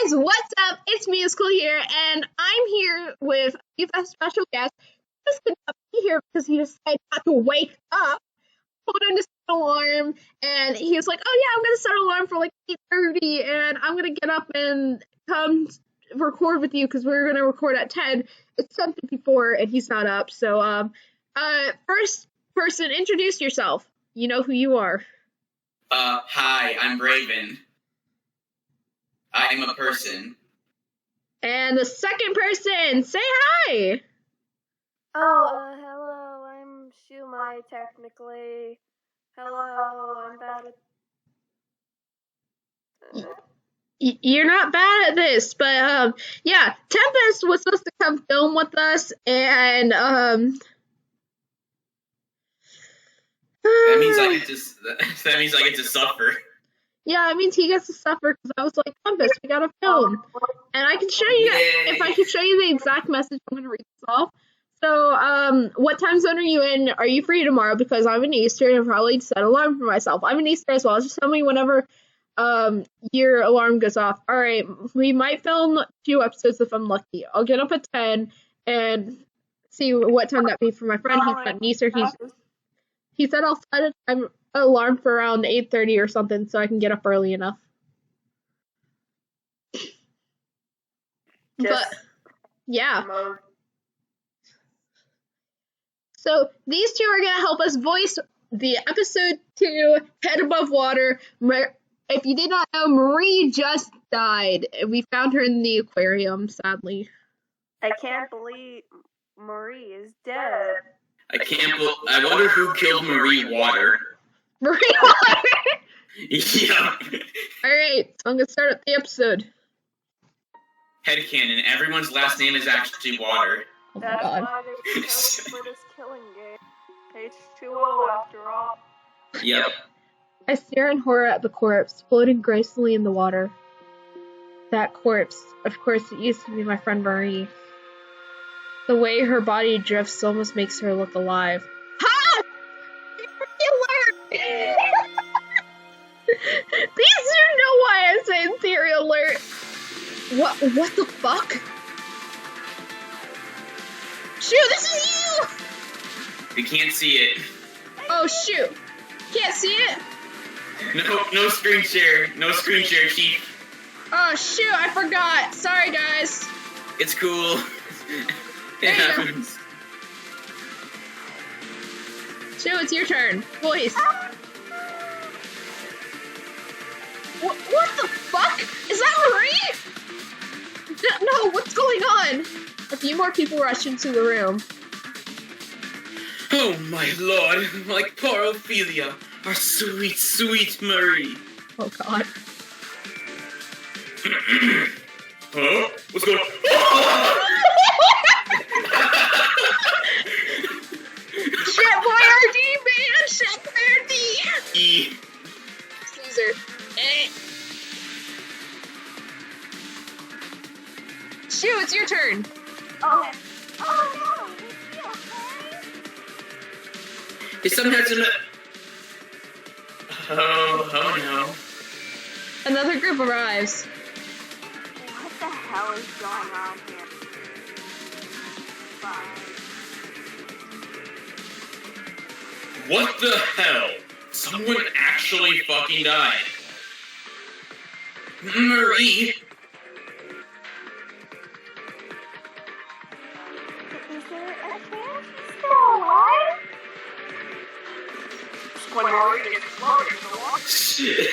guys, what's up? It's Musical here, and I'm here with a special guest. This could not be here because he decided not to wake up. Told him to set an alarm, and he was like, "Oh yeah, I'm gonna set an alarm for like 8:30, and I'm gonna get up and come record with you because we're gonna record at 10." It's 10:54, and he's not up. So, first person, introduce yourself. You know who you are. Hi, I'm Braven. I am a person. And the second person, say hi! Hello, I'm Shumai, technically. Hello, I'm bad at... You're not bad at this, but, yeah, Tempest was supposed to come film with us, and, That means I get to suffer. Yeah, it means he gets to suffer because I was like, Tempest, we gotta film. And I can show you, if I can show you the exact message, I'm gonna read this off. So, what time zone are you in? Are you free tomorrow? Because I'm in Eastern and probably set an alarm for myself. I'm in Eastern as well. Just tell me whenever, your alarm goes off. Alright, we might film 2 episodes if I'm lucky. I'll get up at 10 and see what time that be for my friend. He's not in Eastern. He said I'll set an alarm for around 8:30 or something so I can get up early enough. But, yeah. So, these two are going to help us voice the episode 2, Head Above Water. If you did not know, Marie just died. We found her in the aquarium, sadly. I can't believe Marie is dead. I wonder who killed Marie Water. Marie Water! Yeah. Alright, so I'm going to start up the episode. Headcanon, everyone's last name is actually Water. Oh my That's god. why they chose for this killing game. H2O after all. Yep. I stare in horror at the corpse, floating gracefully in the water. That corpse, of course, it used to be my friend Marie. The way her body drifts almost makes her look alive. Ha! Theory alert! These two know why I'm saying theory alert. What the fuck? Shoot, this is you! You can't see it. Oh shoot. Can't see it? No screen share. No screen share, Chief. Oh shoot, I forgot. Sorry guys. It's cool. There It you go. happens. Shoot, it's your turn. Voice. What the fuck? Is that Marie? No, what's going on? A few more people rush into the room. Oh my lord, like poor Ophelia, our sweet, sweet Marie. Oh god. Huh? What's going on? Shit Boyardee, man! Shit Boyardee! E. Caesar. Shoot, it's your turn. Oh no! Is he okay? Is somehow some... Oh no. Another group arrives. What the hell is going on here? Fine. What the hell? Someone actually fucking died. Marie? Is there a chance he's still alive? When Marie exploded in the water. Shit.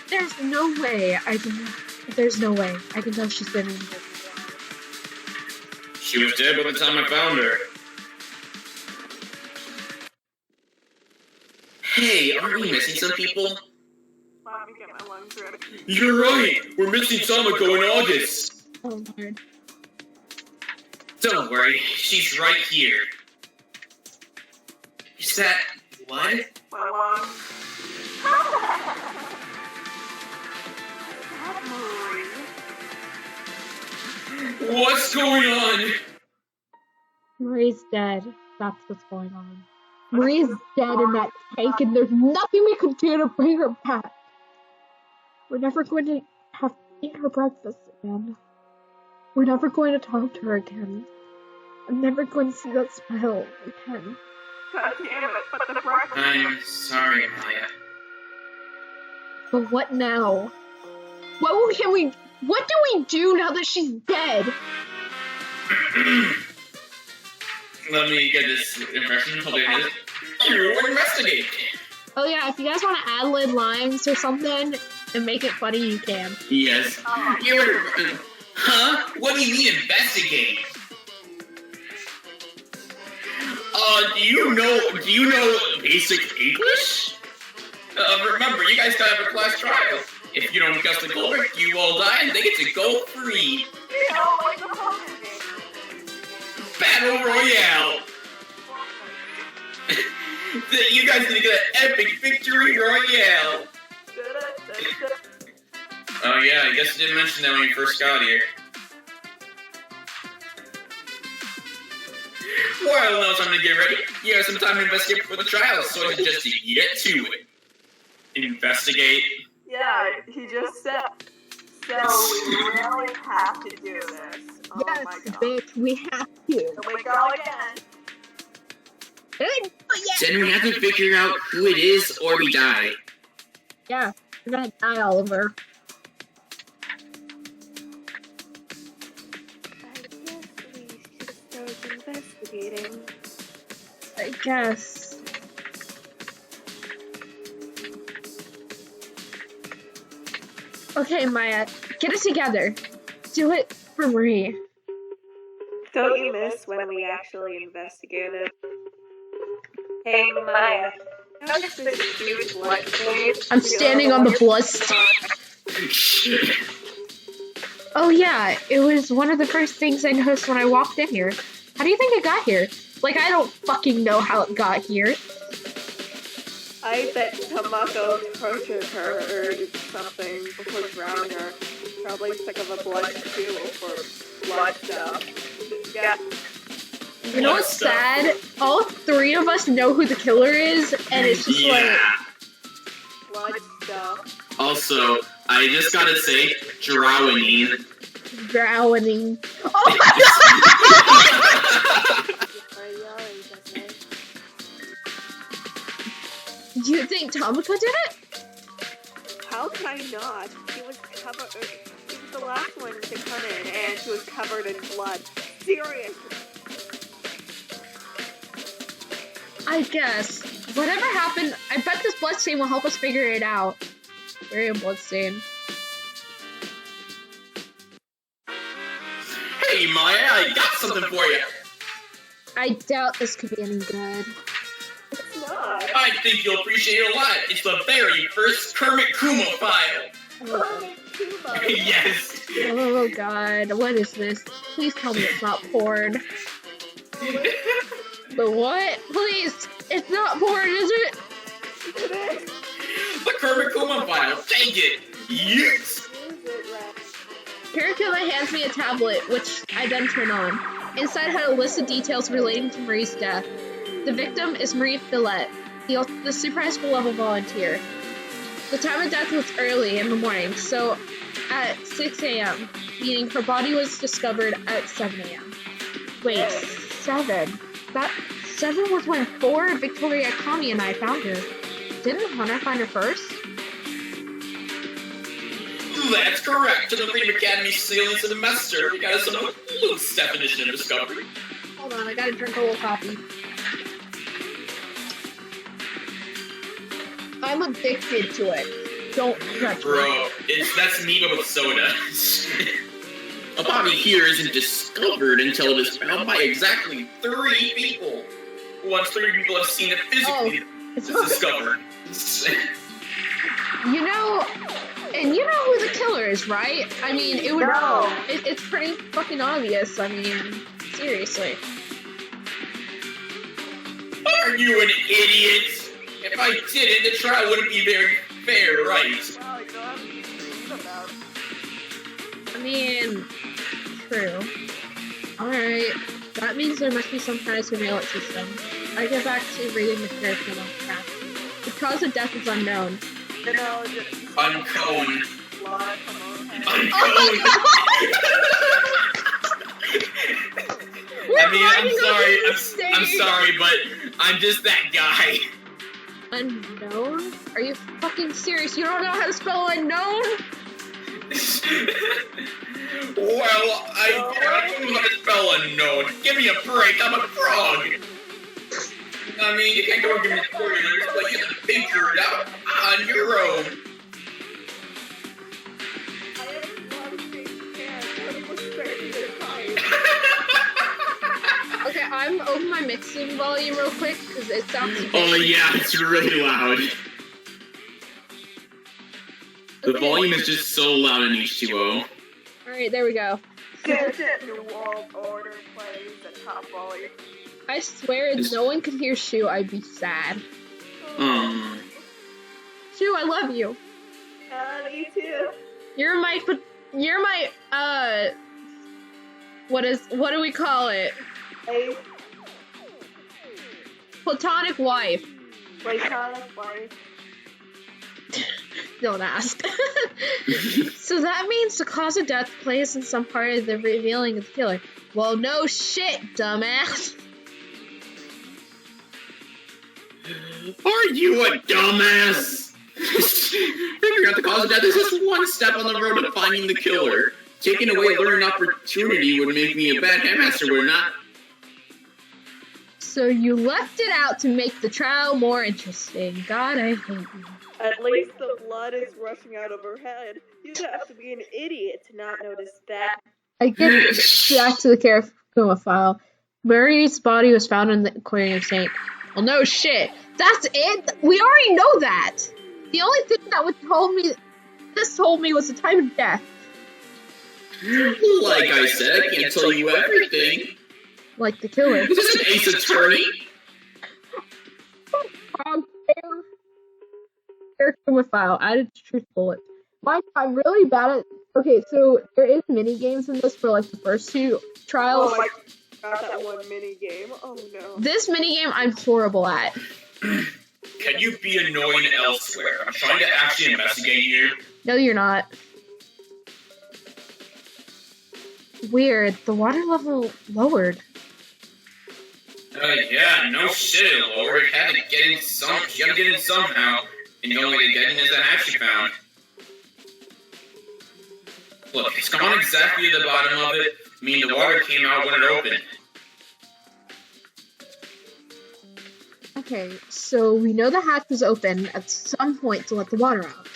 There's no way I can tell she's been in here. She was dead by the time I found her. Hey, aren't we missing some people? Let me get my lungs ready. You're right! We're missing Tamako in August! Oh lord. Don't worry, she's right here. Is that... what? My lungs. Marie. What's going on? Marie's dead. That's what's going on. Marie's dead in that tank, and there's nothing we can do to bring her back. We're never going to have to eat her breakfast again. We're never going to talk to her again. I'm never going to see that smile again. God damn it, but the breakfast... I'm sorry, Maya. But what now? What do we do now that she's dead? Let me get this impression. Hold it. You investigate. Oh yeah, if you guys want to ad-lib lines or something and make it funny, you can. Yes. Huh? What do you mean investigate? Do you know basic English? Remember, you guys gotta have a class trial. If you don't guess the culprit, you all die and they get to go free. Yeah, like the Hunger Games. Battle Royale. You guys need to get an epic victory royale. Oh yeah, I guess you didn't mention that when you first got here. Well, now it's time to get ready. You have some time to investigate before the trial, so I suggest you get to it. Investigate. Yeah, he just said. So we really have to do this. Oh Yes, my god. bitch, we have to. Here we go again. Then we have to figure out who it is or we die. Yeah, we're gonna die, Oliver. I guess we should start investigating. I guess. Okay, Maya, get it together. Do it for Marie. Don't you miss when we actually investigated? Hey, Maya. Notice this huge blood stain? I'm standing on the blood stain. Oh yeah, it was one of the first things I noticed when I walked in here. How do you think it got here? Like, I don't fucking know how it got here. I bet Tomako tortured her or something before drowning her. Probably sick of a blood stool for blood stuff. Yeah. You know what's sad? All three of us know who the killer is, and it's just like... Blood stuff. Also, I just gotta say, drowning. Drowning. Oh my god! Do you think Tomoko did it? How could I not? He was the last one to come in, and she was covered in blood. Seriously. I guess. Whatever happened, I bet this bloodstain will help us figure it out. Very bloodstain. Hey Maya, I got something for you. I doubt this could be any good. It's not. I think you'll appreciate it a lot. It's the very first Kermit Kuma file. Kermit Kuma. Yes. Oh god, what is this? Please tell me it's not porn. The what? Please! It's not porn, is it? It is. The Kermit Kuma file. Take it. Yes. Kirikuma hands me a tablet, which I then turn on. Inside had a list of details relating to Marie's death. The victim is Marie Fillet, the super high school level volunteer. The time of death was early in the morning, so at 6 a.m., meaning her body was discovered at 7 a.m. Wait, 7? That 7 was when 4 Victoria Kami and I found her. Didn't Hunter find her first? That's correct. To the Freedom Academy sailing semester, we got some loose definition of discovery. Hold on, I gotta drink a little coffee. I'm addicted to it. Don't touch me. Bro, that's Neva with soda. A body here isn't discovered until it is found by exactly 3 people. Once 3 people have seen it physically, it's discovered. And you know who the killer is, right? I mean, it would. No. It's pretty fucking obvious. I mean, seriously. Are you an idiot? If I didn't, the trial wouldn't be very fair, right? Well, you don't have to read about it. I mean, true. Alright. That means there must be some kind of surveillance system. I get back to reading the curriculum. The cause of death is unknown. No, Unknown. blood from her head. I'm going. I mean, I'm sorry, but I'm just that guy. Unknown? Are you fucking serious? You don't know how to spell unknown? Well, I don't know how to spell unknown. Give me a break, I'm a frog. I mean, you can't go give me spoilers, but you have to figure it out on your own. I have a lot of things to say. I was expecting to fight. Okay, I'm over my mixing volume real quick because it sounds. Oh yeah, it's really loud. The volume is just so loud in H2O. Alright, there we go. Since New World Order plays at top volume. I swear if no one could hear Shu, I'd be sad. Shu, I love you. Me too. You're my, what do we call it? Hey, Platonic wife. platonic wife. Don't ask. So that means the cause of death plays in some part of the revealing of the killer. Well, no shit, dumbass. Are you a dumbass? Figuring out the cause of death is just one step on the road to finding the killer. Taking away a learning opportunity would make me a bad headmaster, would it not? So you left it out to make the trial more interesting. God, I hate you. At least the blood is rushing out of her head. You'd have to be an idiot to not notice that. I get back to the Caracoma file. Mary's body was found in the aquarium sink. Well, no shit. That's it? We already know that. The only thing that told me was the time of death. Like I said, I can't tell you everything. Like the killer. Is this an ace attorney? Caracoma file. Added to truth bullet. Mike, I'm really bad at... Okay, so there is mini games in this for like the first two trials. Oh my god, that one mini game. Oh no. This mini game I'm horrible at. Can you be annoying elsewhere? I'm trying to actually investigate you. No, you're not. Weird. The water level lowered. Yeah, no shit, Lord. You had to get in somehow. And the only way to get in is the hatch you found. Look, it's gone exactly to the bottom of it. I mean, the water came out when it opened. Okay, so we know the hatch was open at some point to let the water out.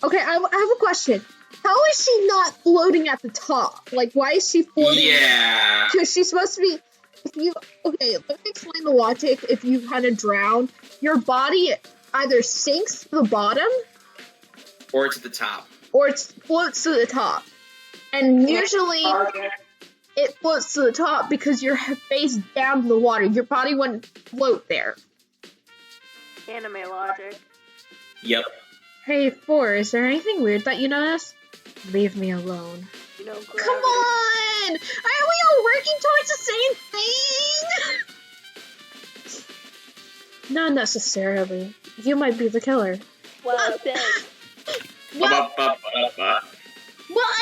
Okay, I have a question. How is she not floating at the top? Like, why is she floating? Yeah. Because she's supposed to be... Okay, let me explain the logic. If you kind of drown, your body either sinks to the bottom... Or it's at the top. Or it floats to the top. And usually... It floats to the top because you're face down in the water. Your body wouldn't float there. Anime logic. Yep. Hey, 4, is there anything weird that you noticed? Leave me alone. You know, Come on! Are we all working towards the same thing? Not necessarily. You might be the killer. Well, thanks. Well,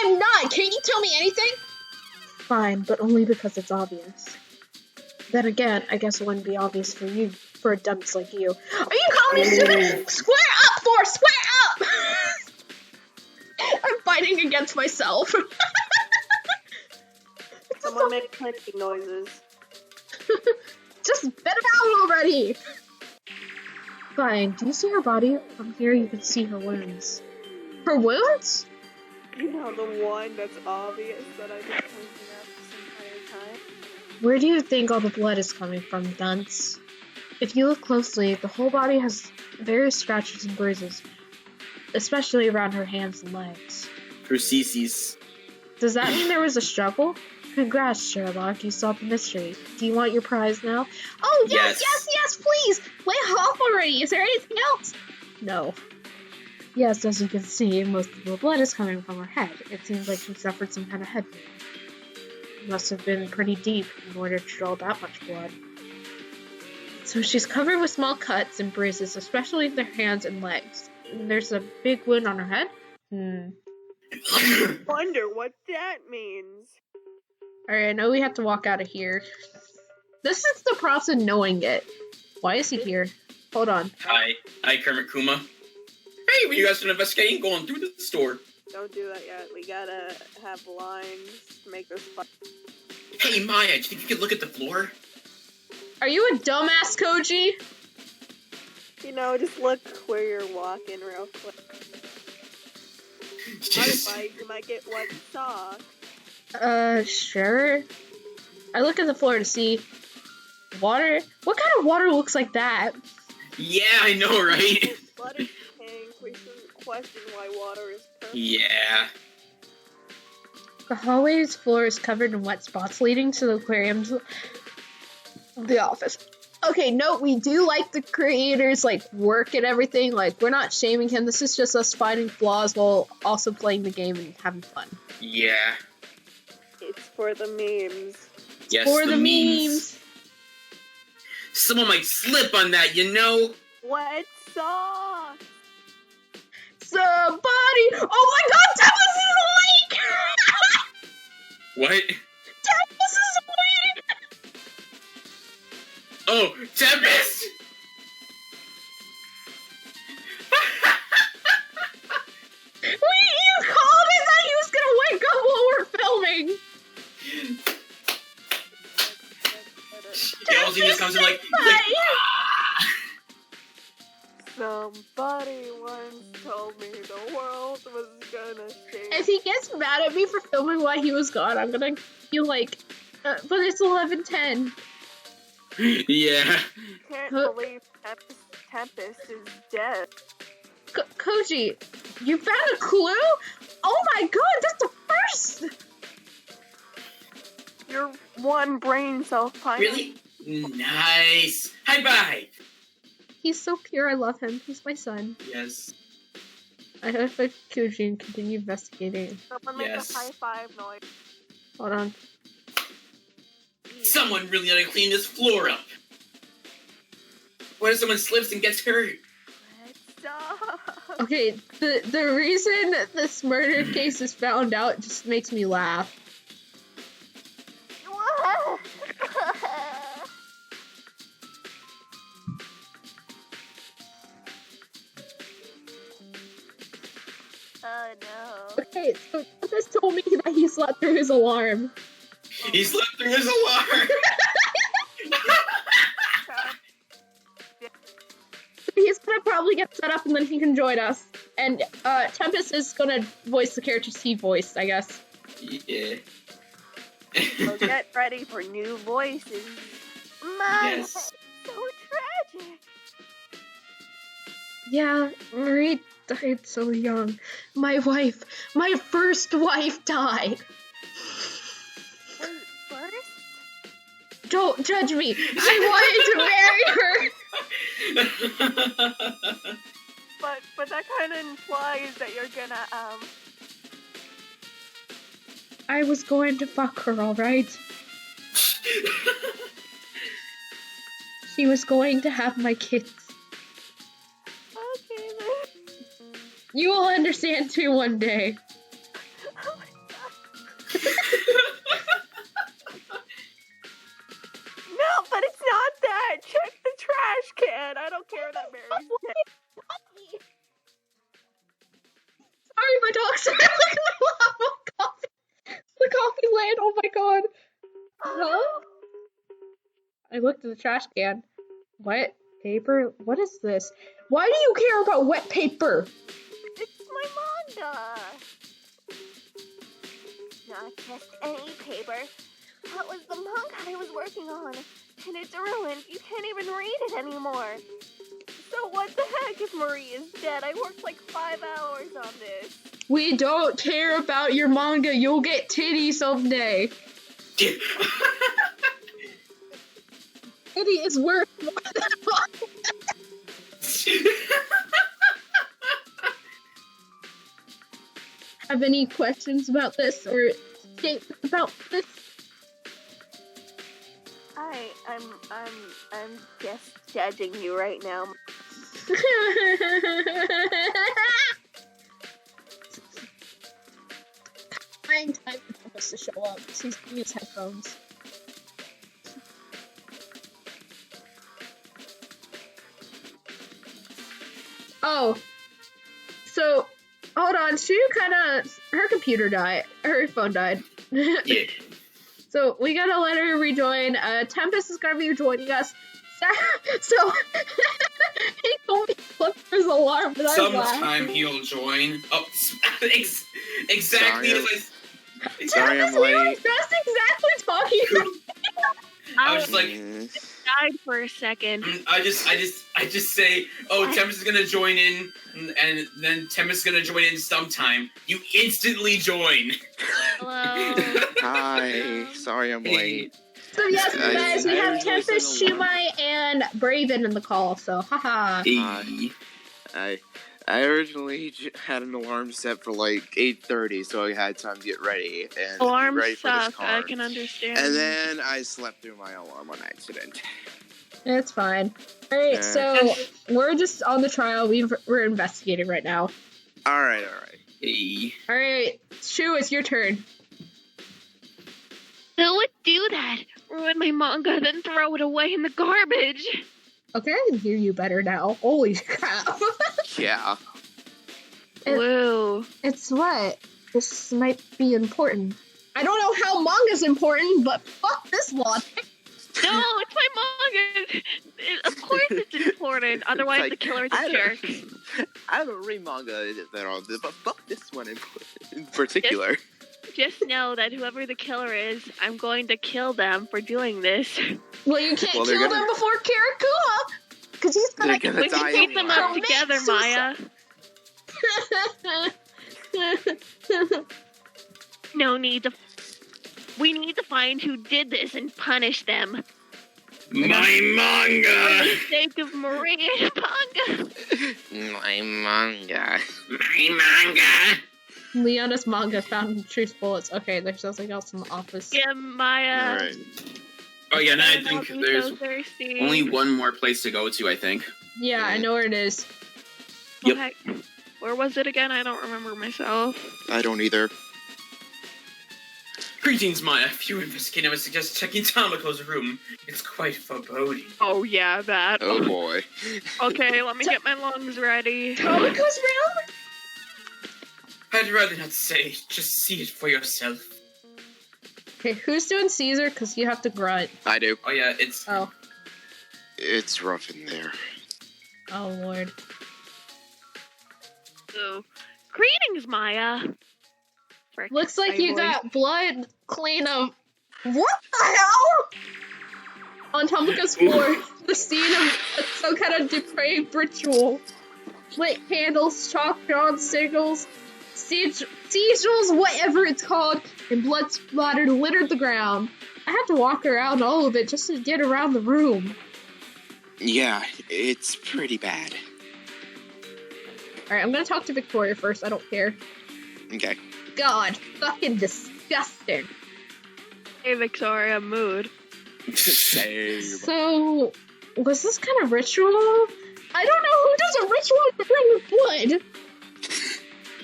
I'm not! Can't you tell me anything? Fine, but only because it's obvious. Then again, I guess it wouldn't be obvious for you, for a dunce like you. Are you calling me stupid? Square up, Thor! Square up! I'm fighting against myself. Someone make clicking noises. Just spit it out already! Fine, do you see her body? From here you can see her wounds. Her wounds? You know, the one that's obvious that I've been pointing out this entire time. Where do you think all the blood is coming from, dunce? If you look closely, the whole body has various scratches and bruises, especially around her hands and legs. Her CC's. Does that mean there was a struggle? Congrats, Sherlock, you solved the mystery. Do you want your prize now? Oh, yes, please! Lay off already! Is there anything else? No. Yes, as you can see, most of the blood is coming from her head. It seems like she suffered some kind of head wound. It must have been pretty deep in order to draw that much blood. So she's covered with small cuts and bruises, especially in their hands and legs. there's a big wound on her head. Wonder what that means. Alright, I know we have to walk out of here. This is the process of knowing it. Why is he here? Hold on. Hi, Kermit Kuma. Hey, were you guys investigating going through the store? Don't do that yet. We gotta have lines to make this fun. Hey, Maya, do you think you could look at the floor? Are you a dumbass, Koji? You know, just look where you're walking real quick. Otherwise, you might get one sock. Sure. I look at the floor to see water. What kind of water looks like that? Yeah, I know, right? Blood is pink. We shouldn't question why water is purple. Yeah. The hallway's floor is covered in wet spots leading to the aquarium's the office. Okay, note, we do like the creators, like, work and everything. Like, we're not shaming him. This is just us finding flaws while also playing the game and having fun. Yeah. It's for the memes. Yes, For the memes. Someone might slip on that, you know? Wet socks! Somebody! Oh my god, Tempest is awake! What? Tempest is awake! Oh, Tempest! Wait, you called it that he was gonna wake up while we're filming! Yells and just comes in like Somebody once told me the world was gonna change. If he gets mad at me for filming while he was gone, I'm gonna feel like, but it's 11:10. Yeah. Can't believe Tempest is dead. Koji, you found a clue? Oh my god, that's the first! You're one brain cell final. Really? Nice. High five. He's so pure, I love him. He's my son. Yes. I hope that Koji and continue investigating. Someone make Yes. a high five noise. Hold on. Someone really ought to clean this floor up. What if someone slips and gets hurt? Stop. Okay, the reason this murder case is found out just makes me laugh. What? Oh no. Okay, so Tempest told me that he slept through his alarm. He slept through his alarm. He's gonna probably get set up and then he can join us. And Tempest is gonna voice the characters he voiced, I guess. Yeah. So get ready for new voices. My Yes. so tragic. Yeah, Marie died so young. My first wife died. Wait, first? Don't judge me. I wanted to marry her. But that kind of implies that you're gonna I was going to fuck her, alright? She was going to have my kids. Okay then. You will understand too one day. Oh my god. No, but it's not that. Check the trash can. I don't care that Mary's dead. Sorry, my dog started looking at the coffee. The coffee land. Oh my god. Huh? I looked at the trash can. Wet paper? What is this? Why do you care about wet paper? It's my manga. Not just any paper. That was the manga I was working on. And it's ruined. You can't even read it anymore. So what the heck if Marie is dead? I worked like 5 hours on this. We don't care about your manga. You'll get titty someday. Titty is worth more than manga. Have any questions about this or statements about this? I'm just judging you right now. Time for Tempest to show up. He's in his headphones. Oh. So, hold on. Her computer died. Her phone died. Yeah. So, we gotta let her rejoin. Tempest is gonna be joining us. So, he told me to flip his alarm, but I laughed. Sometime he'll join. Oh, exactly as I... Sorry, I'm Tempest, we were late. just exactly talking about I was just like... Died for a second. I just say, oh, Tempest is gonna join in, and then Tempest is gonna join in sometime. You instantly join. Hello. Hi. Sorry, I'm late. So yes, guys, we have I Tempest, originally Shumai, and Braven in the call, so haha. I originally had an alarm set for like 8:30, so I had time to get ready and be Alarms ready for this suck. car. I can understand. And then I slept through my alarm on accident. It's fine. Alright, Yeah. so we're just on the trial. We're investigating right now. All right. Hey. Alright, Shu, it's your turn. Who would do that? Ruin my manga, then throw it away in the garbage. Okay, I can hear you better now. Holy crap. Yeah. Woo. It's what? This might be important. I don't know how manga's important, but fuck this logic. No, it's my manga. Of course it's important. Otherwise, It's like, the killer's I a don't- jerk. I don't read manga that all, but fuck this one in particular. Just know that whoever the killer is, I'm going to kill them for doing this. Well, you can't Well, they're kill gonna- them before Karakuma, because he's They're gonna... gonna We can die beat them up anyway. together, Maya. No need to. We need to find who did this and punish them. My For manga! the sake of Maria and manga. My manga. My manga! Leona's manga found in Truce Bullets. Okay, there's something else in the office. Yeah, Maya. All right. Oh yeah, now I Don't think be there's so thirsty. only one more place to go to, I think. Yeah, I know where it is. Yep. Okay. Where was it again? I don't remember myself. I don't either. Greetings, Maya. If you investigate, I would suggest checking Tamako's room. It's quite foreboding. Oh yeah, that. Oh boy. Okay, let me get my lungs ready. Tomiko's room? I'd rather not say. Just see it for yourself. Okay, who's doing Caesar? Because you have to grunt. I do. Oh yeah, it's... Oh. It's rough in there. Oh, Lord. So, greetings, Maya. Frick, Looks like my you voice. got blood clean of... What the hell? On Tomiko's floor, the scene of some kind of depraved ritual. Lit candles, chalk-drawn sigils, sigils, whatever it's called, and blood splattered littered the ground. I had to walk around all of it just to get around the room. Yeah, it's pretty bad. Alright, I'm gonna talk to Victoria first, I don't care. Okay. God, fucking disgusting. Hey, Victoria, mood. Same. So, was this kind of ritual? I don't know who does a ritual in the room with blood.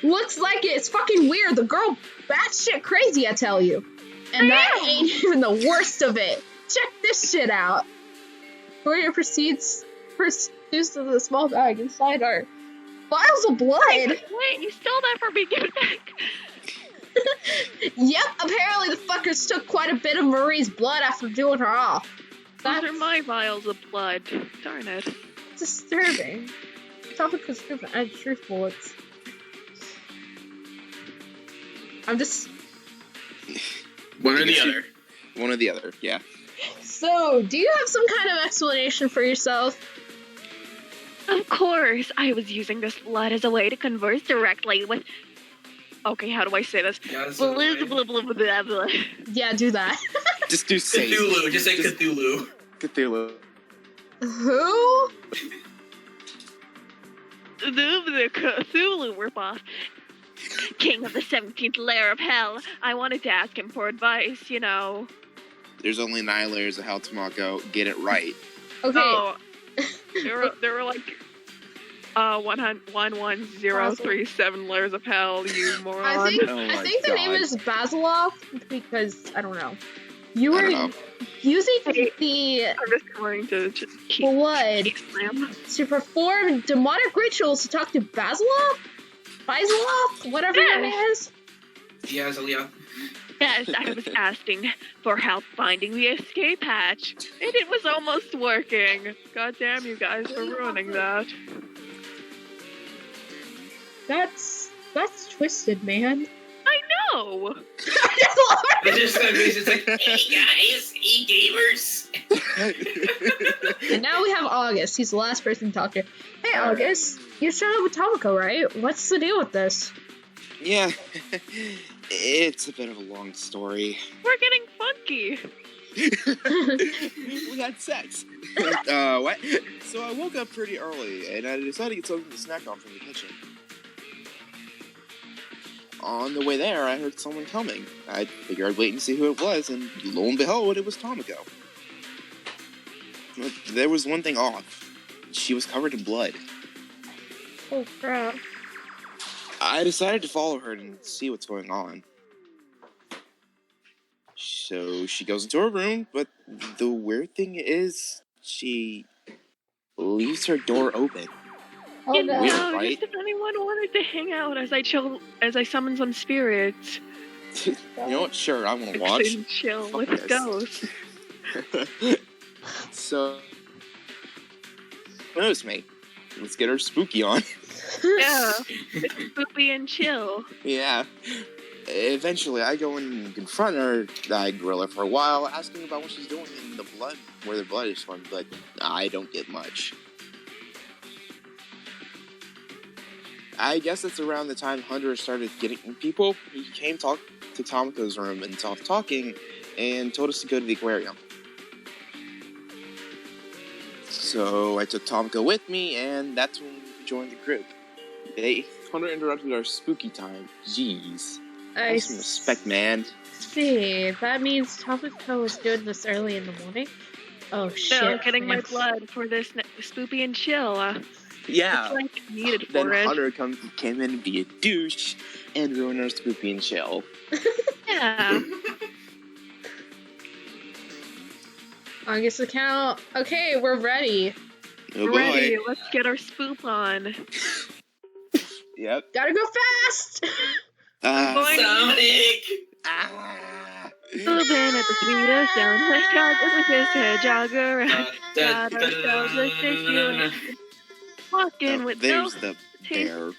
Looks like it. It's fucking weird. The girl batshit crazy, I tell you. And that ain't even the worst of it. Check this shit out. Victoria proceeds to the small bag inside our vials of blood. Wait, you stole that from me. Give it back. Yep, apparently the fuckers took quite a bit of Marie's blood after doing her off. Those That's are my vials of blood. Darn it. disturbing. Topic was different. I had truth bullets. I'm just... One or the other. One or the other, yeah. So, do you have some kind of explanation for yourself? Of course, I was using this blood as a way to converse directly with... Okay, how do I say this? Yeah, that's Blah, the way. blah, blah, blah, blah, blah. Yeah, do that. Just do safe. Cthulhu. Just say Cthulhu. Cthulhu. Who? The Cthulhu ripoff. King of the 17th layer of hell. I wanted to ask him for advice, you know. There's only 9 layers of hell, Tamako. Get it right. Okay. Oh, there were like 11037 layers of hell, you moron. I think Oh my the name God. is Basilov because I don't know. You I were don't know. using Hey. the I'm just going to just keep blood slam. to perform demonic rituals to talk to Basilov? Whatever your name is. Yeah, Zelia. Yes, I was asking for help finding the escape hatch, and it was almost working. God damn you guys for ruining that. That's twisted, man. I know! It's just that it's like, hey guys, e-gamers. And now we have August. He's the last person to talk to. Hey, August, you showed up with Tomoko, right? What's the deal with this? Yeah, it's a bit of a long story. We're getting funky! We had sex. What? So I woke up pretty early, and I decided to get something to snack on from the kitchen. On the way there, I heard someone coming. I figured I'd wait and see who it was, and lo and behold, it was Tomoko. But there was one thing off. She was covered in blood. Oh, crap. I decided to follow her and see what's going on. So she goes into her room, but the weird thing is, she leaves her door open. Oh, You no. Weird, know, right? just if anyone wanted to hang out as I summon some spirits. You know what? Sure, I want to watch. And chill Fuck with this. ghosts. So, notice me. Let's get her spooky on. Yeah, it's spoopy and chill. Yeah. Eventually, I go and confront her. I grill her for a while, asking about what she's doing in the blood, where the blood is from, but I don't get much. I guess it's around the time Hunter started getting people. He came to Tomoko's room and stopped talking and told us to go to the aquarium. So I took Tomoko with me, and that's when we joined the group. Hunter interrupted our spooky time. Jeez. I Have some respect, man. see. That means Tomoko was doing this early in the morning? Oh, shit. So, getting my man. blood for this spoopy and chill. Yeah. It's like needed Then for it. Hunter came in to be a douche and ruin our spoopy and chill. Yeah. August account. Okay, we're ready. Oh boy. Ready, let's get our spoop on. Yep. Gotta go fast! Boy. Sonic. Moving at the speed of sound. Let's jog with this hair jogger. Got ourselves a situation. Walking with no There's the bear.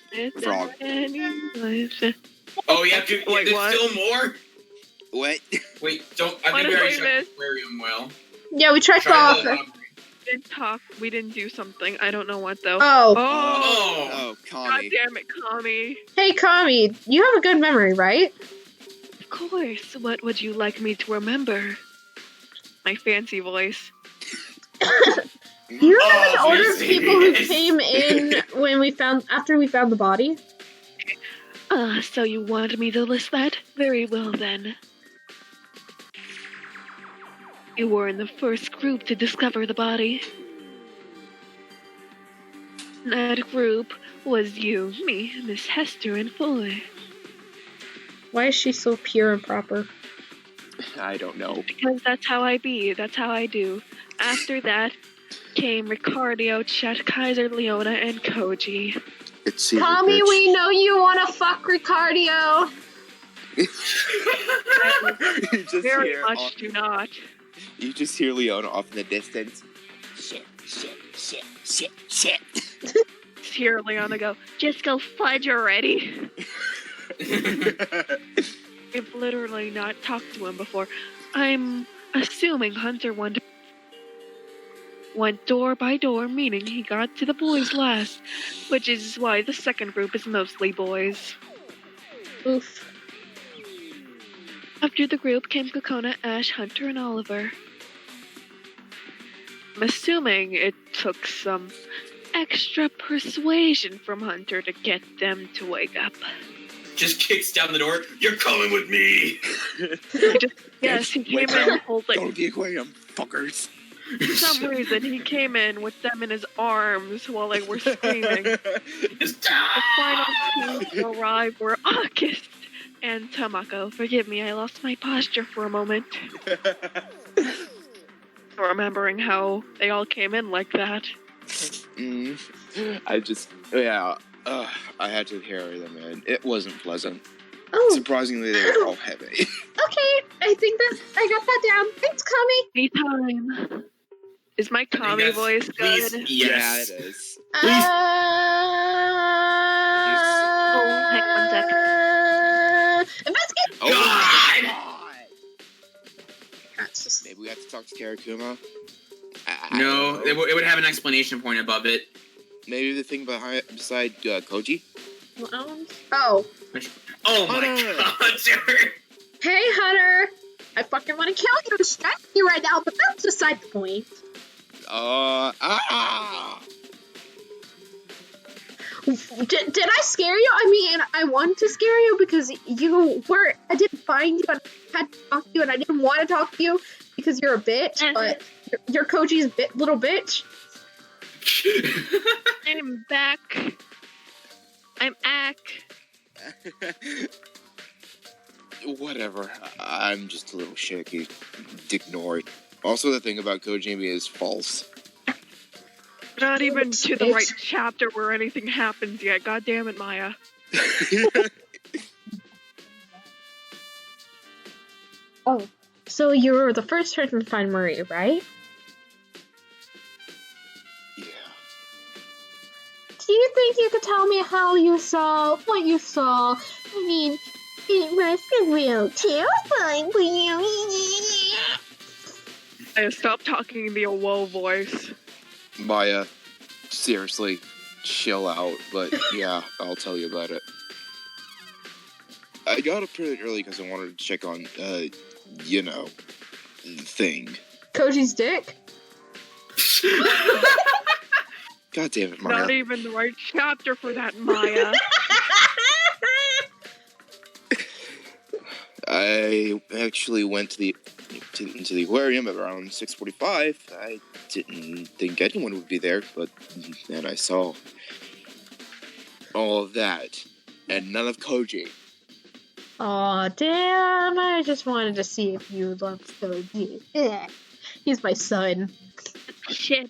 frog. Oh, yeah, dude, Wait, there's what? still more? What? Wait, don't. I What think we if already we checked missed? the aquarium well. Yeah, we checked Try off. the We didn't do something. I don't know what though. Oh. Oh, Oh, God Connie. damn it, Kami. Hey, Kami, you have a good memory, right? Of course. What would you like me to remember? My fancy voice. You remember the order of Obviously, people who yes. came in after we found the body? So you wanted me to list that? Very well then. You were in the first group to discover the body. That group was you, me, Miss Hester, and Foy. Why is she so pure and proper? I don't know. Because that's how I be, that's how I do. After that came Ricardio, Chet, Kaiser, Leona, and Koji. It's secret, Kami, bitch. we know you want to fuck Ricardio. You just Very hear much do not. You just hear Leona off in the distance. Shit, shit, shit, shit, shit. Hear Leona go, just go fudge already. I've literally not talked to him before. I'm assuming Hunter went door by door, meaning he got to the boys last, which is why the second group is mostly boys. Oof. After the group came Kokona, Ash, Hunter, and Oliver. I'm assuming it took some extra persuasion from Hunter to get them to wake up. Just kicks down the door. You're coming with me. Yes, he came in and pulled Go like to the aquarium, fuckers. For some reason, he came in with them in his arms while they were screaming. The final two to arrive were August and Tamako. Forgive me, I lost my posture for a moment. Remembering how they all came in like that. I had to carry them in. It wasn't pleasant. Oh. Surprisingly, they were all heavy. Okay, I think that I got that down. Thanks, Kami. Anytime. Is my Kami voice good? Please, yes. Yeah, it is. Please. hang on one sec. Investigate! Oh God! my God! That's just... Maybe we have to talk to Karakuma? No, it would have an explanation point above it. Maybe the thing beside Koji? Oh. Oh my God, Jared. Hey, Hunter. I fucking want to kill you and strike you right now, but that's beside the point. Did I scare you? I mean, I wanted to scare you because you were... I didn't find you and I had to talk to you and I didn't want to talk to you because you're a bitch, but you're Koji's little bitch. I'm back. I'm Ack. Whatever. I'm just a little shaky. Ignore it. Also, the thing about Kojimi is false. Not even to the right chapter where anything happens yet. God damn it, Maya. Oh, so you were the first person to find Marie, right? Yeah. Do you think you could tell me how you saw what you saw? I mean, it must be real terrifying for you. I stopped talking in the low voice. Maya, seriously, chill out. But yeah, I'll tell you about it. I got up pretty early because I wanted to check on, thing. Koji's dick? God damn it, Maya. Not even the right chapter for that, Maya. I actually went into the aquarium at around 6:45. I didn't think anyone would be there, but then I saw all of that, and none of Koji. Aw, damn, I just wanted to see if you loved Koji. He's my son. Ship.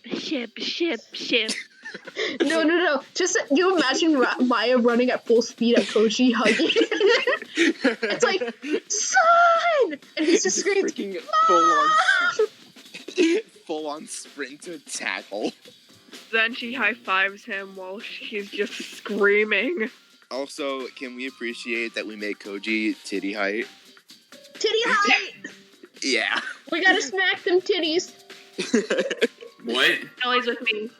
No. Just, you imagine Maya running at full speed at Koji hugging. It's like, son! And he's just screaming, full on sprint to tackle. Then she high-fives him while he's just screaming. Also, can we appreciate that we make Koji titty height? Titty height! Yeah. We gotta smack them titties. What? Ellie's with me.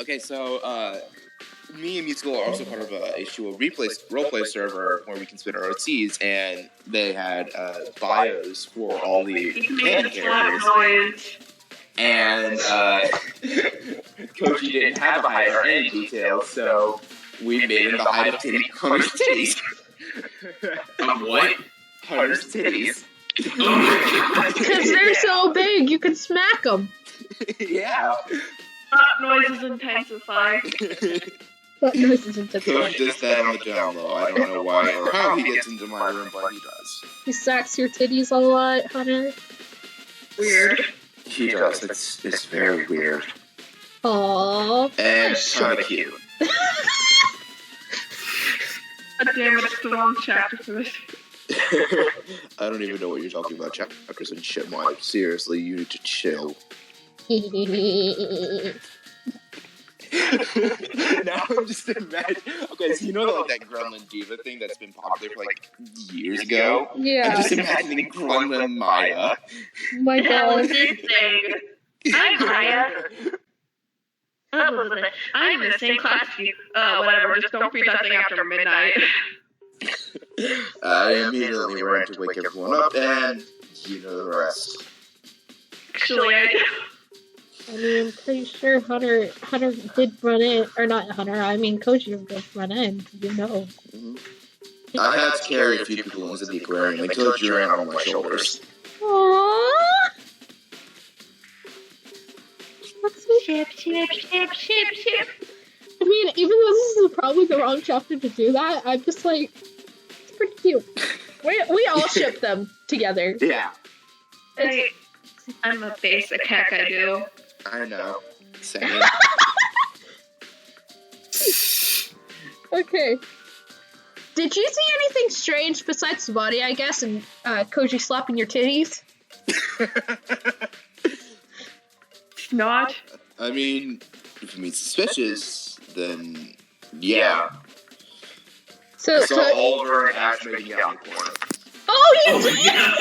Okay, so, me and Musical are also part of a H2O roleplay server where we can spin our OTs, and they had bios for all the main characters. And Koji didn't have a height or any details, so we made him the height of Hunter's titties. What? Hunter's titties. Oh my God. Because they're so big, you can smack them. Yeah. Noises intensify. What noises intensify? Coach does that on the down low. I don't know why or how he gets into my room, but he does. He sacks your titties a lot, Hunter. Weird. He does. It's very weird. Aww. And kind of cute. God damn it, it's the wrong chapter for this. I don't even know what you're talking about, chapters and shit, Mike. Seriously, you need to chill. Now I'm just imagining. Okay, so you know that Gremlin Diva thing that's been popular for like years ago? Yeah. I'm just imagining Gremlin Maya. My God. Hi, Maya. I'm in the same class as you. Whatever, just don't read that thing after midnight. I immediately ran to wake everyone up, and you know the rest. Actually, I mean, pretty sure Hunter did run in, or not Hunter, I mean Koji did run in, you know. Mm-hmm. I had to carry a few people into the aquarium until Koji ran on my shoulders. Aww. I mean, even though this is probably the wrong chapter to do that, I'm just like, it's pretty cute. We all ship them together. Yeah. I'm a basic heck, I do. I know. Same. Okay. Did you see anything strange besides the body, I guess, and Koji slapping your titties? Not. I mean, if you mean suspicious, then yeah. So, I saw Oliver and Ash making out in the corner. Oh, you Oh my did! god!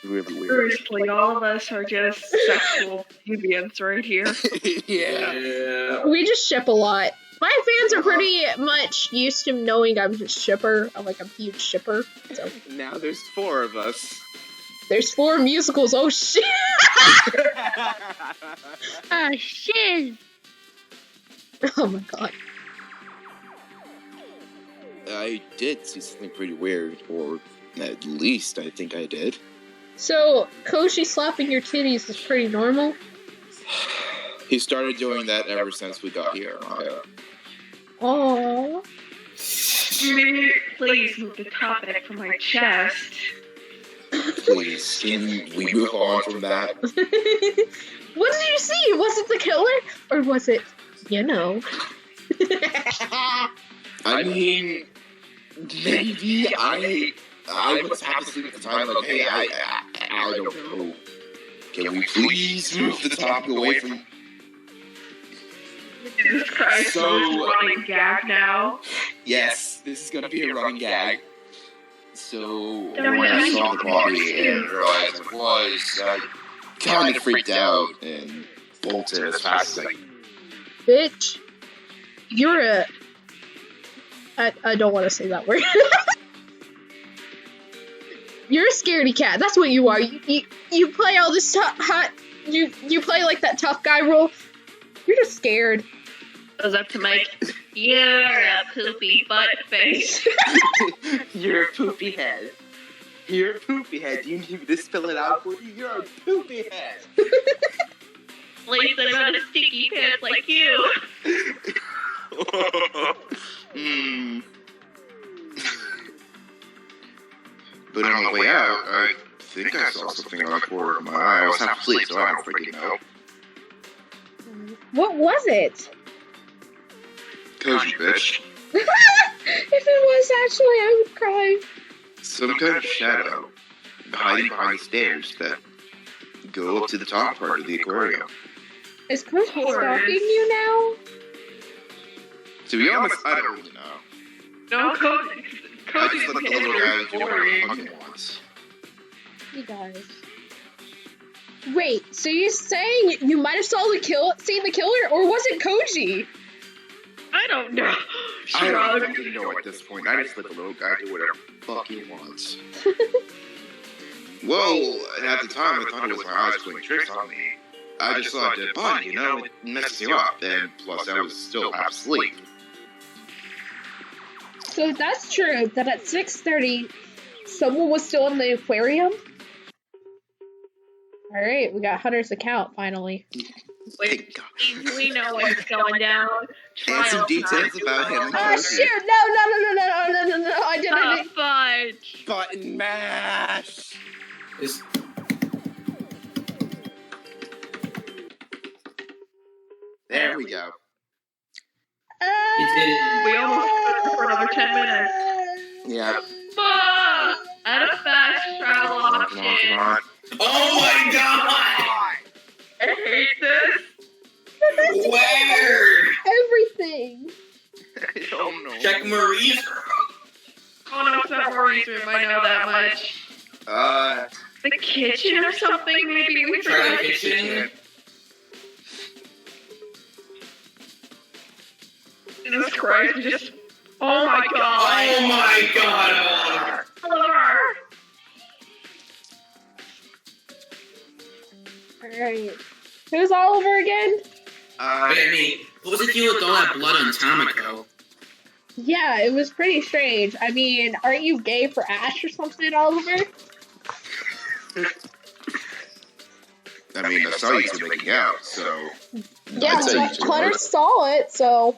Really weird. Seriously, all of us are just sexual deviants right here. Yeah. Yeah. We just ship a lot. My fans are pretty much used to knowing I'm just shipper. I'm like a huge shipper. So Now there's 4 of us. there's 4 musicals. Oh shit! Ah, shit. Oh my god. I did see something pretty weird, or at least I think I did. So Koji slapping your titties is pretty normal. He started doing that ever since we got here. Aww. Please move the topic from my chest. Please, can we move on from that? What did you see? Was it the killer? Or was it, you know? I mean, maybe I was half asleep at the time, like, hey, I don't know. Can we please move the topic away from... Jesus Christ, So- this is running gag now. Yes, this is gonna be a running gag. So, Don't when I worry. saw the body and realized what it was, I kind of freaked out and bolted as fast as I could. Bitch. You're a... I don't want to say that word. You're a scaredy cat. That's what you are. You play all this you play like that tough guy role. You're just scared. Goes up to Mike. You're a poopy butt face. You're a poopy head. You're a poopy head. Do you need me to spell it out for you? You're a poopy head. At least I'm not a sticky pants like you. But on the way out, I think I saw something on the corner of my eye. I was half asleep, so I don't freaking know. What was it? Koji, bitch. If it was actually, I would cry. Some kind of shadow hiding behind the stairs that go up to the top part of the aquarium. Is Koji stalking you now? To be honest, I don't really know. No, Cody. I just let the little guy do whatever he fucking wants. You guys. Wait, so you're saying you might have seen the killer, or was it Koji? I don't know. I don't fucking know at this point. I just let the little guy do whatever the fuck he wants. Well, at the time, I thought it was my eyes playing tricks on me. I just saw a dead body, you know, it messes you up, and plus I was still half asleep. So that's true, that at 6:30, someone was still in the aquarium? Alright, we got Hunter's account, finally. Wait, we know what's going down. And some details about him and Oh Koji. shit, no, I didn't. Fudge. Button mash! Is- There we go. We almost got it for another 10 minutes. Yeah. Fuck! Out of fast travel Come on, option. come on. Oh my god! I hate this. Where? Everything. I don't know. Check Marie's. Oh no, it's not Marie's room. I know that much. The kitchen or something, maybe? We Try the forgot. kitchen. Jesus Christ, we just... Oh my god. Oh my god! Oliver. Alright. Who's Oliver again? I mean, what was the deal with all that blood on Tomoko? Yeah, it was pretty strange. I mean, aren't you gay for Ash or something, Oliver? I mean, I saw you two making out, so... Yeah, I'd say you two Hunter were. saw it, so...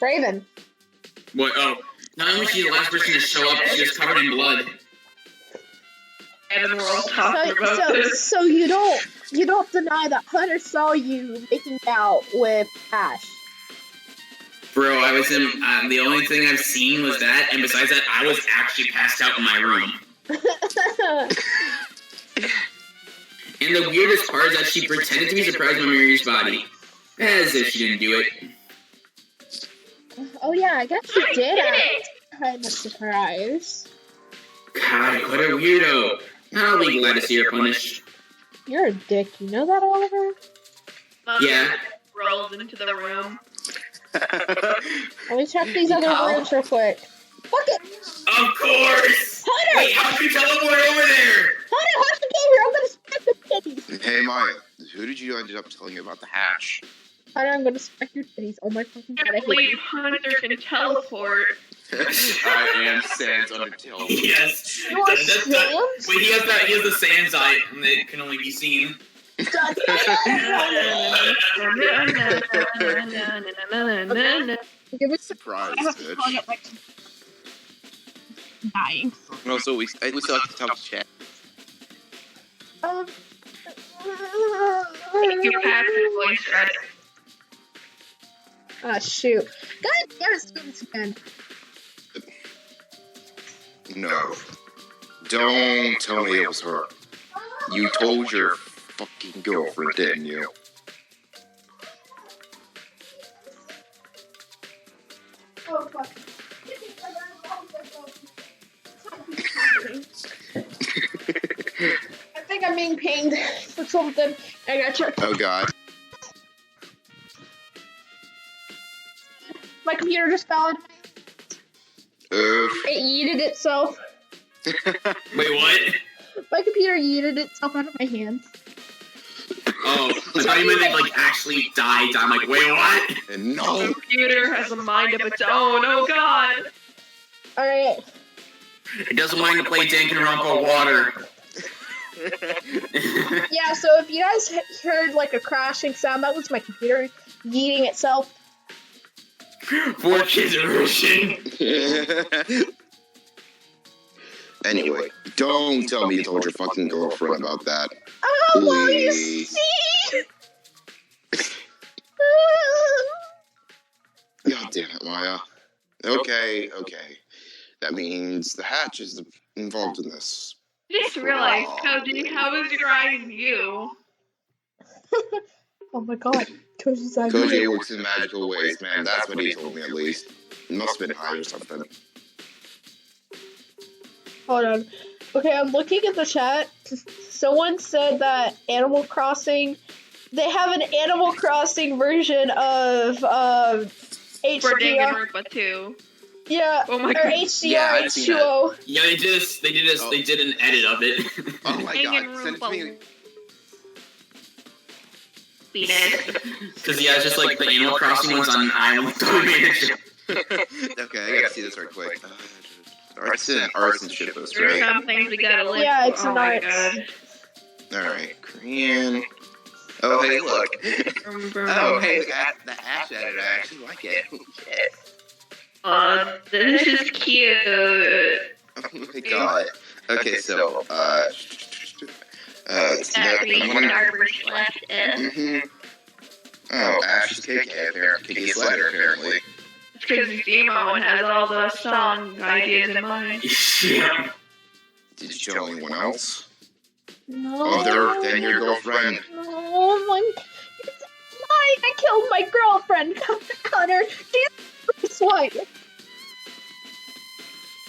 Braven. What? Oh, not only is she the last person to show up, she was covered in blood. And we're all talking about this. So you don't deny that Hunter saw you making out with Ash. Bro, I was in. The only thing I've seen was that, and besides that, I was actually passed out in my room. And the weirdest part is that she pretended to be surprised by Mary's body, as if she didn't do it. Oh yeah, I guess you did act kind of surprised. God, what a weirdo. I'll be glad to see her punished. You're a dick, you know that, Oliver? Yeah. Rolls into the room. Let me check these other rooms real quick. Fuck it! Of course! Hunter! Wait, how did you teleport over there? Hunter, how'd you get here? I'm gonna smack your titties! Hey, Maya, who did you end up telling about the hatch? Hunter, I'm gonna smack your titties. Oh my fucking god, I I hate believe you. Hunter can teleport. I am Sans Undertale. Yes. You are Sans? Wait, he has the Sans eye that can only be seen. Give me Surprise, I have to plug bitch. it next. Dying. No, so we still have to talk to chat. Your passive voice read it. Ah, shoot. God damn it, do this again. No. Don't tell me it was her. You told your fucking girlfriend, didn't you? Oh, fuck. I think I'm being pinged for something. I got checked. Oh god. My computer just fell in. Oof. It yeeted itself. Wait, what? My computer yeeted itself out of my hands. Oh, I thought you meant it like actually died. I'm like, wait, what? And The no. computer has a mind of its own. Oh god. Alright. It doesn't want to play Danganronpa Water. Yeah, so if you guys heard like a crashing sound, that was my computer yeeting itself. 4K version. Anyway, don't tell me you told your fucking girlfriend about that. Oh, well, you Please. see? God damn it, Maya. Okay. That means the hatch is involved in this. I just realized, Cody, how is your eye in you? Oh my god. Koji's eye. Koji works in magical ways, man. That's what he told me, at least. It must have been high or something. Hold on. Okay, I'm looking at the chat. Someone said that Animal Crossing, they have an Animal Crossing version of For HDR. Danganronpa 2. Yeah, Oh my or god. Yeah, I've seen HDRH20. Yeah, they did an edit of it. Oh my god. Send it to me. Penis. Because yeah, it's just like the Animal Crossing ones on Island Toy Manager. Okay, I gotta see this right quick. Arts and shit, those, There's right? some things we gotta live Yeah, for. it's Oh an my arts. god. Alright, Korean. Oh, hey, look. Oh, hey, the hatch editor. I actually like it. This is cute. Oh my god. Okay, so, it's Exactly, Arbor slash S. Oh, Ash's KK, apparently. KK's letter, apparently. It's because he's emo and has all the song ideas in mind. Yeah. Did you tell anyone else? No. Other than your girlfriend? No, my. It's lying. I killed my girlfriend, Connor. She's white.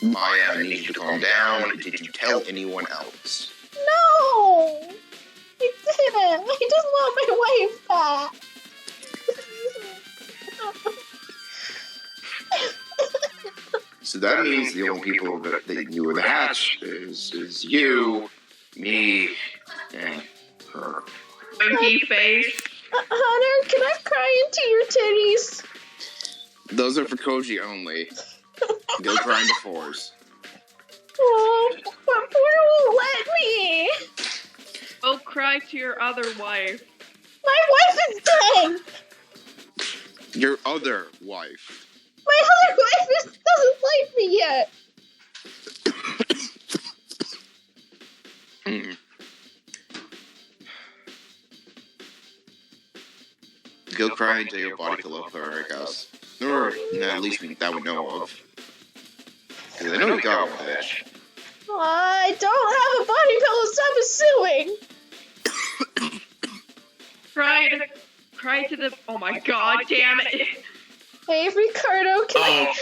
Maya, I need you to calm down. Did you tell anyone else? No! I didn't! I just want my wife back! So that means the only people that knew of the hatch is you, me, and her. Winky face. Hunter, can I cry into your titties? Those are for Koji only. Go grind the fours. Oh, but Porter won't let me. Go cry to your other wife. My wife is dead. Your other wife. My other wife doesn't like me yet. Go cry until your body can love her, I guess. Or, at least that we know of. Because I know you got one, bitch. I don't have a body pillow, stop assuming. Cry to the. Oh my god, damn it! Hey, Ricardo, can I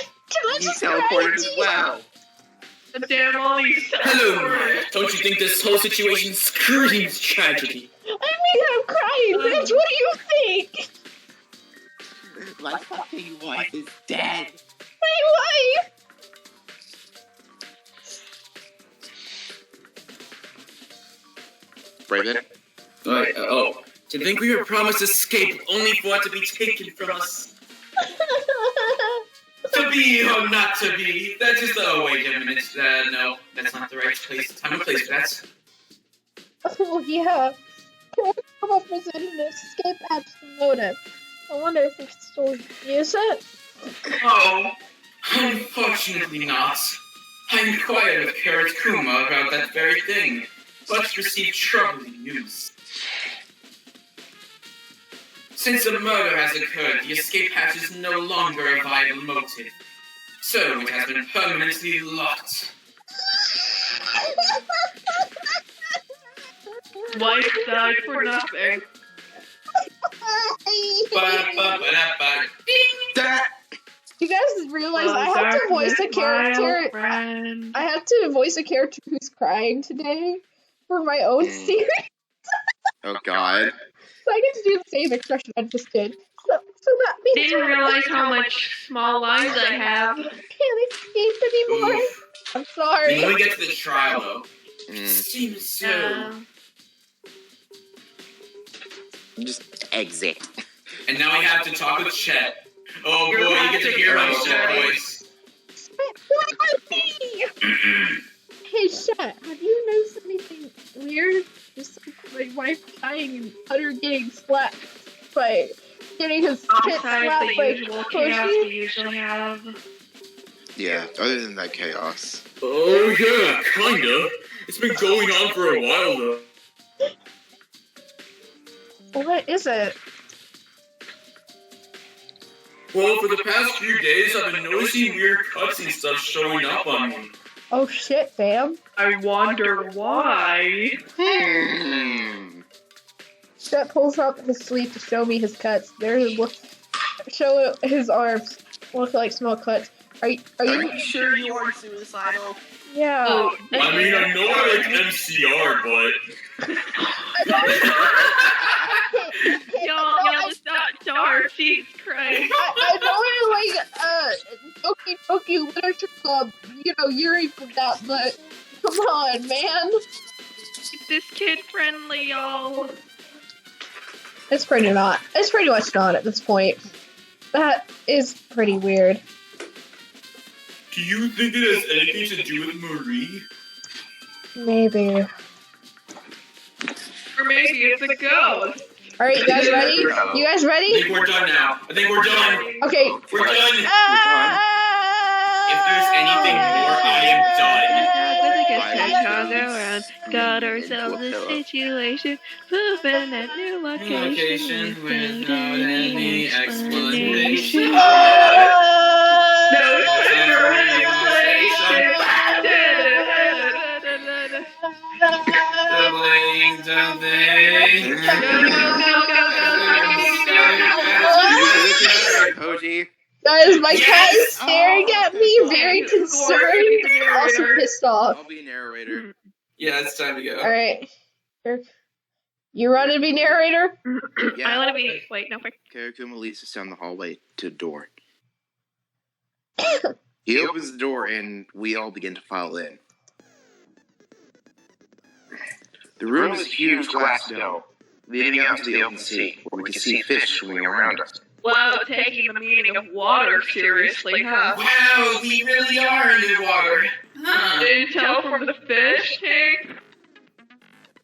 just cry teleported to as you? well. Damn all these. Hello, Maya. Don't you think this whole situation screams tragedy? I mean, I'm crying, bitch. What do you think? My fucking wife is dead. My wife. Braven? To think we were promised escape only for it to be taken from us. To be or not to be, that is the... Oh, wait a minute. No, that's not the right place. Time and place for that. Oh, yeah. Can I come up with an escape hatch modem? I wonder if we can still use it. Oh, unfortunately not. I inquired with Carrot Kuma about that very thing, but received troubling news. Since a murder has occurred, the escape hatch is no longer a viable motive. So it has been permanently locked. Wife died for nothing. You guys realize I have to voice a character. I have to voice a character who's crying today for my own series. Oh god. So I get to do the same expression I just did. So that means Didn't realize how much small lines I have. can't escape anymore. I'm sorry. When we get to the trial, though, it seems so... Just exit. And now we have to talk with Chet. Oh boy, you get to hear my Chet voice. Hey, Chet, have you noticed anything weird? Just like my wife dying and Hunter getting slapped by getting his pit slapped The by usual chaos Koji. we usually have. Yeah, other than that chaos. Oh yeah, kinda. It's been going on for a while though. What is it? Well, for the past few days, I've been noticing weird cuts and stuff showing up on me. Oh shit, fam. I wonder why. Chet pulls up his sleeve to show me his cuts. Show his arms. Look like small cuts. Are you sure you aren't suicidal? Yeah. Oh, I mean, I know I like MCR, but... Y'all, stop dark. Jesus Christ. I know I like Toki Literature Club, Yuri from that, but come on, man. Is this kid friendly, y'all? It's pretty much not at this point. That is pretty weird. Do you think it has anything to do with Marie? Maybe. Or maybe it's a ghost. Alright, you guys ready? You guys I ready? think we're done now. I think we're done. Okay. We're done. If If there's anything more, I am done. Got ourselves a situation, moving that new location Without any explanation. No speculation. Koji. Guys, my cat is staring at me, very concerned, also pissed off. I'll be a narrator. Yeah, it's time to go. Alright. You ready to be narrator? Yeah. I want to be. Wait, no, wait. Karakuma leads us down the hallway to the door. He opens the door and we all begin to file in. The room is a huge glass dome, leading out into the open sea, where we can see fish swimming around us. Without taking the meaning of water seriously, huh? Wow, we really are underwater. Huh. Did you tell from the fish tank?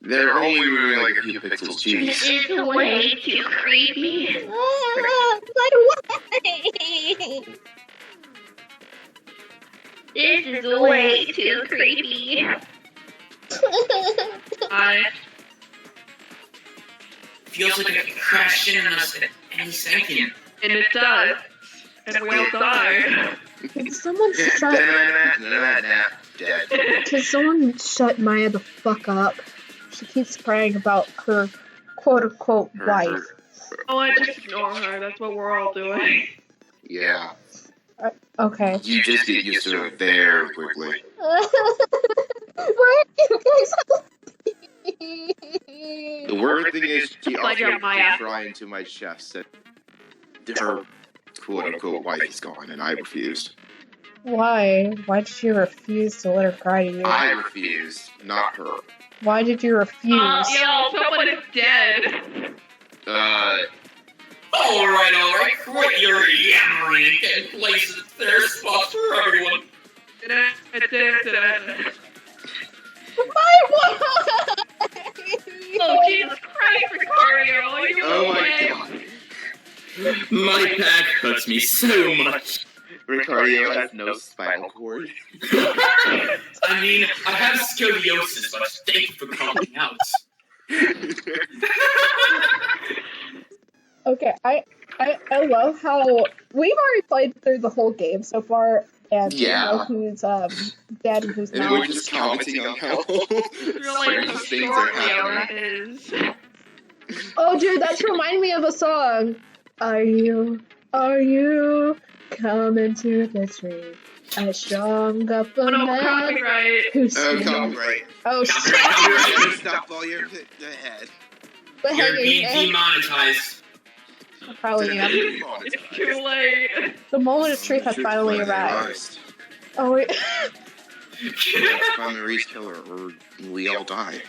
They're only moving like a few pixels. This Jeez. is way too creepy. This is way too creepy. Feels like it could crash in on us at any second. And it does. And we all die. Can someone shut? Dead. Can someone shut Maya the fuck up? She keeps crying about her quote-unquote wife. Oh, I just ignore her. That's what we're all doing. Yeah. Okay. You just get used to it very quickly. The weird thing is, she also keeps trying to my chest that her quote-unquote wife is gone, and I refused. Why? Why did you refuse to let her cry to you? I refused, not her. Why did you refuse? Yo, someone is dead. Alright, quit your yammering and get in places. There's spots for everyone. Oh, Jesus Christ, Ricario, are you okay? My god. My back hurts me so much. Ricario has no spinal cord. I mean, I have scoliosis, but thank you for calling out. Okay, I love how we've already played through the whole game so far, and we know who's dead and who's And not. we're just commenting on how strange things are happening. Oh, dude, that's reminding me of a song. Are you coming to the tree? A strong up a man copyright. who's Copyright. Oh shit! Stop while you're ahead. But You're hey, being demonetized. probably am. It's too late. The moment of truth has finally arrived. Oh wait. Find Marie's killer, or we all die.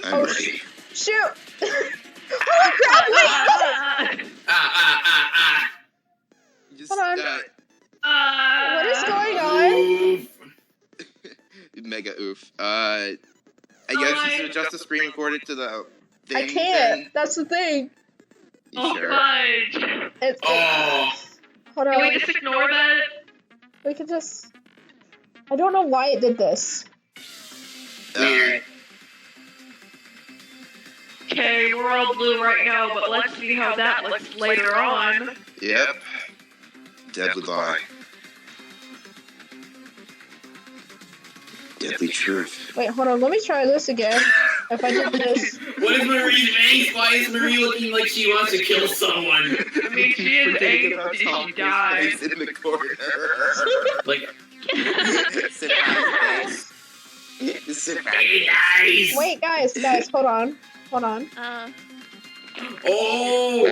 I'm Oh, ready. Shoot! Oh crap! Wait! Just, Hold on. What is going on? Mega oof. I guess you should adjust the screen recorded to the thing. I can't. Then. That's the thing. You sure? Fudge. Hold Can on. we just ignore that? We can just. I don't know why it did this. Okay, we're all blue right now, but let's see how that looks later on. Yep. Deadly lie. Deadly truth. Wait, hold on. Let me try this again. If I did this. What is Marie's face? Why is Marie looking like she wants to kill someone? I mean, she is angry. She died. He's in the corner. Like, Sit down, face. Sit down. hey guys! Wait, guys, hold on. Hold on. Oh!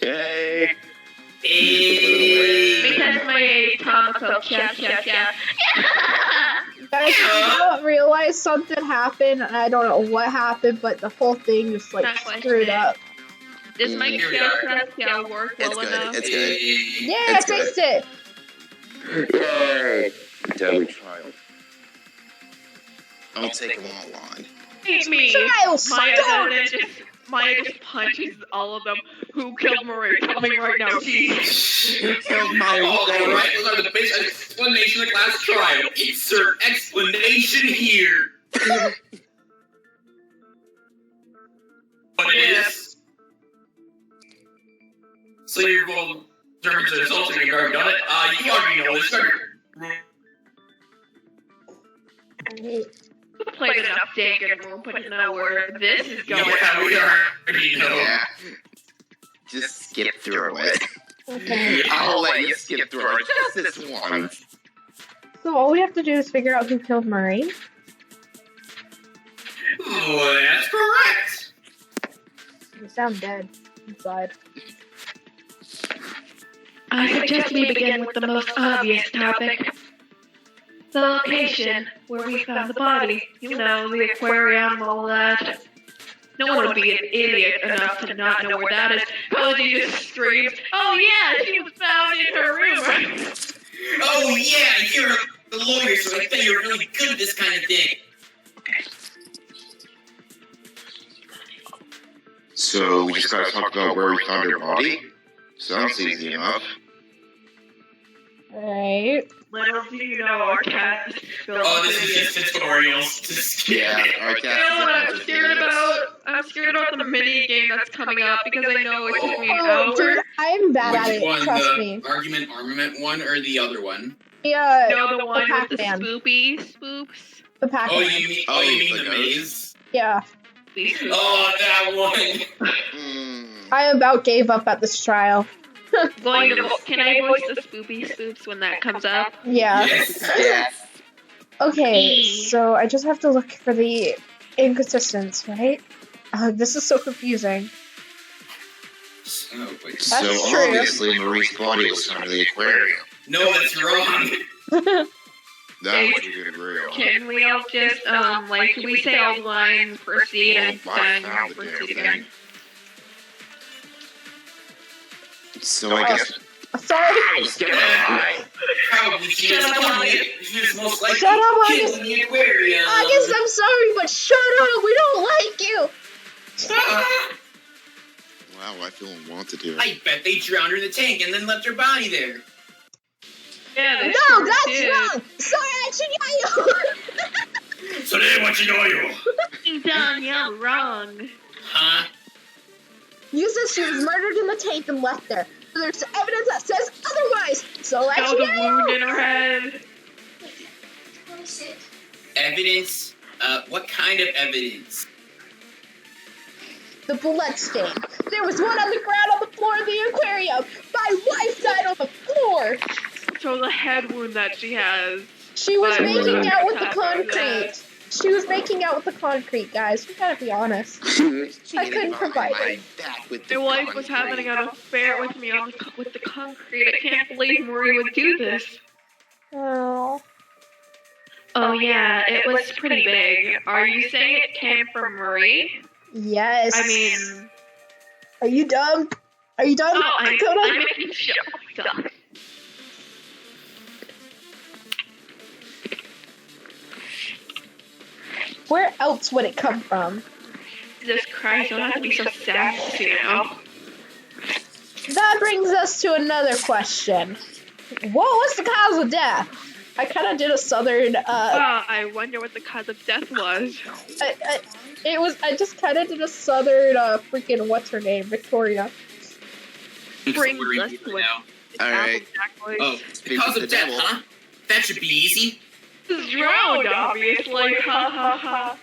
Hey. Because my Tomoko chef. Guys, I don't realize something happened, and I don't know what happened, but the whole thing just like screwed up. Does my chef work well enough? It's good. Yeah, I fixed it. Yay. Deadly trial. I'll take them all on. Hate me. Trial Maya just punches all of them. Who killed Marie? Tell me right now, please. Who killed my Alright, those are the basic explanation of the class trial. Insert explanation here. What it is? So you're both Germans are assaulting and guard done it. You already know this. Played enough Danganronpa but know where this is going. Yeah, we already know. Yeah. Just skip through it. Okay. I'll let you skip through it just this once. So all we have to do is figure out who killed Marie. Oh, that's correct. You sound dead inside. I suggest we begin with the most obvious topic. The location where we found the body. You know, the aquarium, all that. No one would be an idiot enough to not know where that is. Koji just screams, "Oh yeah, she was found in her room." Oh yeah, you're the lawyer, so I bet you're really good at this kind of thing. So we just gotta talk about where we found her body? Sounds easy enough. Alright. Little do you know, our cat is filled Oh, with this is just tutorials. Just Yeah, our You know what I'm scared about? I'm scared about the mini game that's coming up because I know it took me an Oh, dude, hour. I'm bad at Which it, one, trust the me. argument armament one or the other one? Yeah, No, the one with the Pac-Man. spoopy spoops. The Oh, Pac-Man. you mean the maze? Yeah. Oh, that one. I about gave up at this trial. Can I voice the spoopy spoops when that comes up? Yeah. Yes. Okay, so I just have to look for the inconsistency, right? This is so confusing. Oh, wait. So That's true. obviously Marie's body was under the aquarium. No, that's wrong. That much we could agree on. Can we all just, can we say all the lines, proceed, and then proceed again? So I guess... Sorry. Probably she was most likely Shut up, killed August. in the aquarium. August, I'm sorry, but shut up. We don't like you. Wow, I feel unwanted here. I bet they drowned her in the tank and then left her body there. Yeah, they No, sure that's did. wrong. Sorry, I So then what you know You done, you're wrong. Huh? You said she was murdered in the tank and left there. There's evidence that says otherwise. So let's That was a wound in her head. Evidence? What kind of evidence? The blood stain. There was one on the ground on the floor of the aquarium. My wife died on the floor. So the head wound that she has. She was But- making out with the Top of concrete. that. She was making out with the concrete, guys. We gotta be honest. I couldn't provide it. My wife was having an affair with me with the concrete. I can't believe Marie would do this. Oh. Oh yeah, it was pretty big. Are you saying it came from Marie? Yes. I mean, Are you dumb? Are you dumb? oh, I'm Dakota? making sure. Stop. Where else would it come from? Jesus Christ, don't have to be so sassy now. That brings us to another question. What was the cause of death? I kind of did a southern, I wonder what the cause of death was. I just kind of did a southern, freaking, what's her name? Victoria. Brings Worried us people to it. now. Alright. Oh, because of death, huh? That should be easy. Drowned, obviously. Ha ha ha.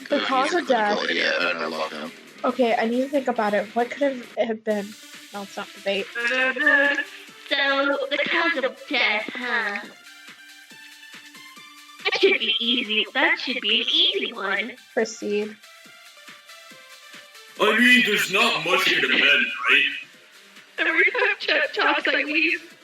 The cause of death. Yeah, I love him. Okay, I need to think about it. What could it have been? No, it's not debate. So, the cause of death, huh? That should be easy. That should be an easy one. Proceed. I mean, there's not much you can amend, right? Every time Chet talks, I leave.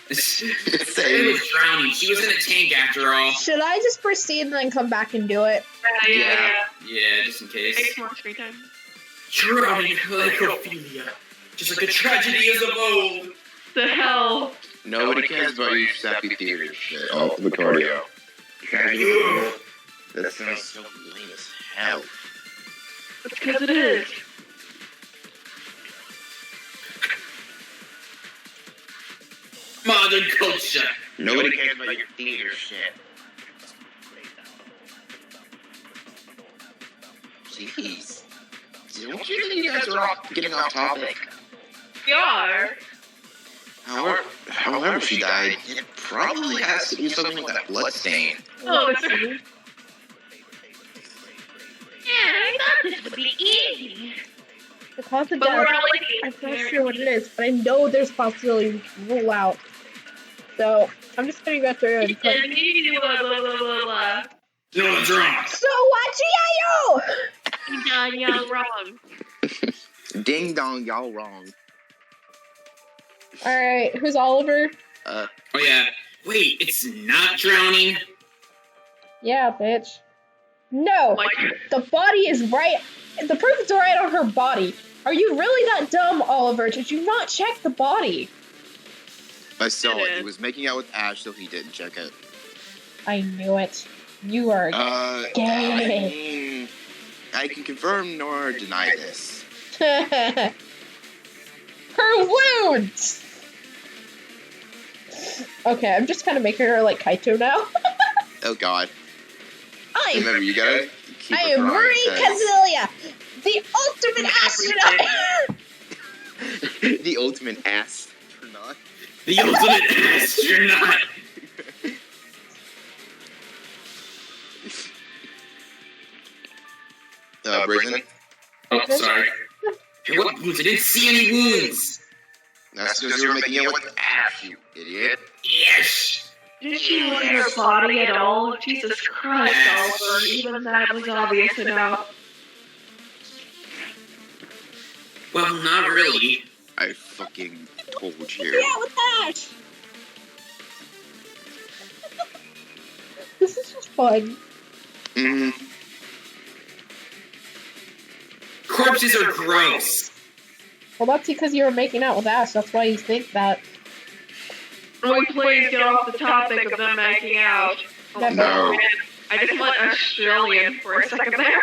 It was drowning. She was in a tank after all. Should I just proceed and then come back and do it? Yeah. Yeah, just in case. Takes more screen time. Drowning like Ophelia. Just like the tragedies of old. The hell? Nobody cares about you sappy theater shit. Oh, the cardio. That sounds so lame as hell. That's because it is. Modern culture. Nobody cares about your theater shit. Jeez. Don't you think you guys are getting off topic? We are. However she died, it probably has to do something with that blood stain. Oh, it's yeah, I thought this would be easy. The cause of But we're death. all like, I'm not sure what it is, but I know there's possibility we can rule out. So I'm just gonna go through and put. blah, blah, blah, blah, blah. No, it's wrong. So what you? No, you're wrong. Ding dong, y'all wrong. All right, who's Oliver? Oh yeah. Wait, it's not drowning? Yeah, bitch. No, Like, the body is right. The proof is right on her body. Are you really that dumb, Oliver? Did you not check the body? I saw it. He Didn't. was making out with Ash, so he didn't check it. I knew it. You are gay. I can confirm nor deny this. Her wounds! Okay, I'm just kind of making her like Kaito now. Oh god. Remember, you gotta keep I it am right, Marie Kazilia, the ultimate astronaut! The ultimate astronaut. The ultimate astronaut. Brazen? Oh, sorry. Hey, what wounds? I didn't see any wounds. That's because you were making out with Ash, you idiot. Yes. did she look at her body at all? Jesus Christ, Oliver. Even that was obvious enough. Well, not really. I fucking told you. Yeah, with Ash! This is just fun. Mm. Corpses are gross. Well, that's because you were making out with Ash. That's why you think that. Can we please get off the topic of them making out? Oh, No. I just went Australian for a second there.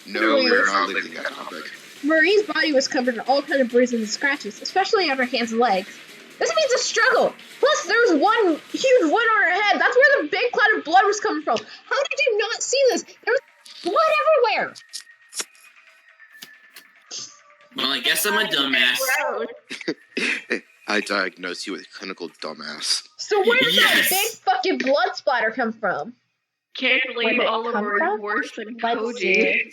No, we're not leaving that topic. Marie's body was covered in all kinds of bruises and scratches, especially on her hands and legs. This means a struggle. Plus, there was one huge wound on her head. That's where the big cloud of blood was coming from. How did you not see this? There was blood everywhere. Well, I guess I'm a dumbass. I diagnosed you with clinical dumbass. So where did that Yes. big fucking blood splatter come from? Can't believe Where did it Oliver come is from? worse than Let's Koji. see.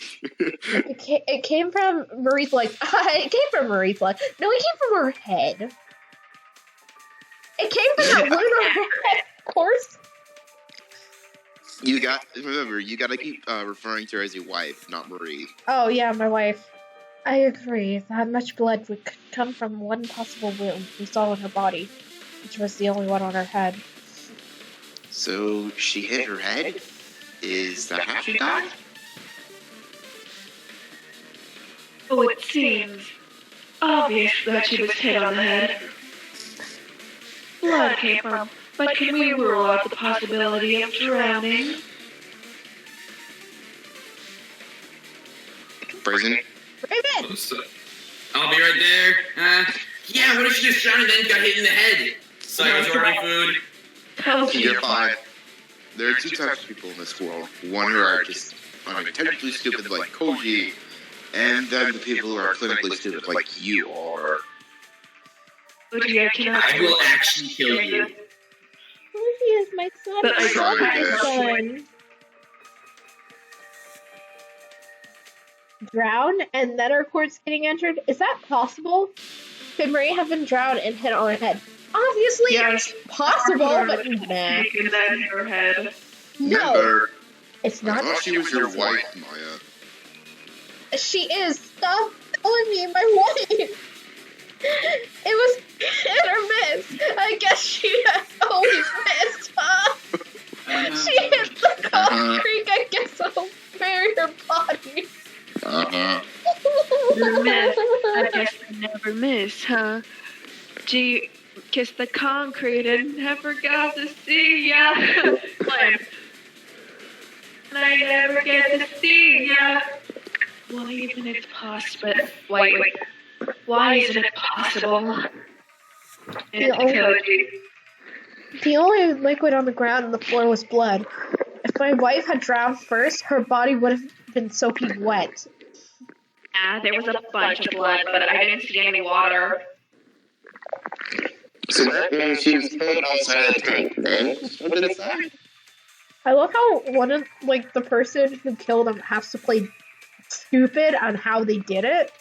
It came from Marie's leg. It came from Marie's leg. No, it came from her head. It came from that wound on her head, of course. Remember, you gotta keep referring to her as your wife, not Marie. Oh yeah, my wife. I agree. That much blood would come from one possible wound we saw on her body, which was the only one on her head. So, she hit her head? Is that how she died? Oh, it seems obvious that she was hit on the head. Blood came from, but can we rule out the possibility of drowning? Brazen? Raven! I'll be right there. Yeah, what if she just drowned and then got hit in the head? So I was ordering food. You're fine. There are two types of people in this world. One who are just unintentionally stupid like Koji, and then the people who are clinically stupid like you are. Koji, I cannot. I will actually kill you. Koji is my son. But I love my tried. son. Drown and then her corpse getting entered? Is that possible? Could Marie have been drowned and hit on her head? Obviously, Yes. it's possible, but nah. Taken that in her head. No, Remember, it's I not. thought she was your wife, Maya. She is. Stop calling me my wife. It was hit or miss. I guess she has always missed, huh? She hit the concrete. I guess I'll bury her body. The miss. I guess I never miss, huh? Gee, kiss the concrete and never got to see ya. Lame. And I never get to see ya. Why isn't it possible? Wait. Why isn't it possible? It's Koji. The only liquid on the ground and the floor was blood. If my wife had drowned first, her body would have been soaking wet. There was a bunch of blood, but I didn't see any water. So that means she was killed outside the tank, then? What did it say? I love how the person who killed him has to play stupid on how they did it.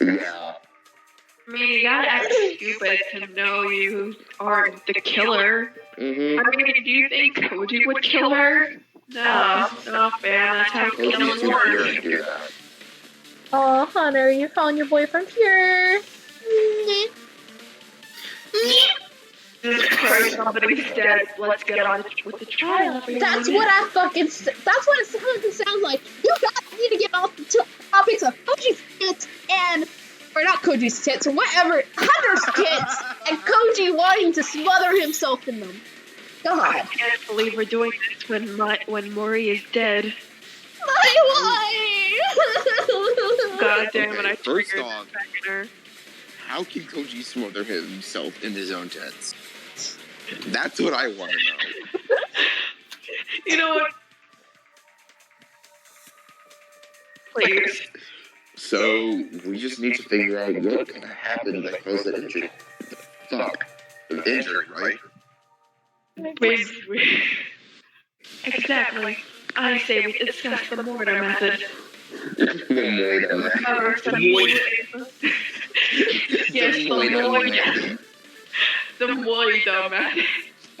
Yeah. I mean, you gotta act stupid to know you aren't the killer. Mm-hmm. I mean, do you think Koji would kill her? No, not fair. That's how killing works. do that. Aw, Hunter, you're calling your boyfriend pure. Jesus Christ, somebody's dead. Let's get on with the trial. That's what I fucking. That's what it fucking sounds like. You guys need to get off the topics of Koji's tits and, or not Koji's tits, or whatever, Hunter's tits, and Koji wanting to smother himself in them. God. I can't believe we're doing this when Mori is dead. Why? God damn it! I First triggered off, the seconder. how can Koji smother himself in his own tits? That's what I want to know. You know what? Please. So, we just need to figure out what kind of happened that caused that injury. Fuck. An injury, right? Exactly. I say we discuss the mortar method. Yes, the mortar. The mortar method.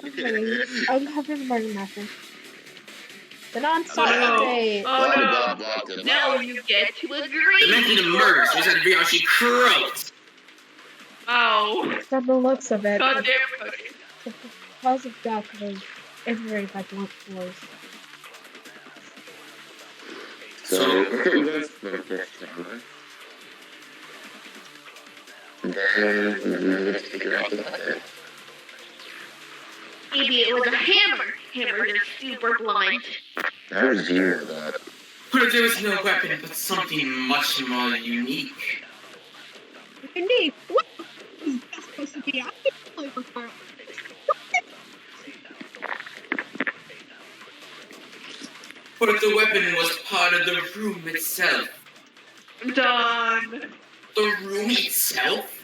Okay, I'll cover the mortar method. The non-stop date. Oh no. Now you get to The agree. method of murder, so we just had to figure out how she croaked. Oh. From the looks of it, God damn it. the cause of death was injured by blunt force. So, that's the first thing. Then, let's figure out the method. Maybe it was a hammer. Hammers are super blunt. How did you know that? what if there was no weapon, but something much more unique? Indeed, what is that supposed to be? I think I prefer. What if the weapon was part of the room itself? Done. The room itself?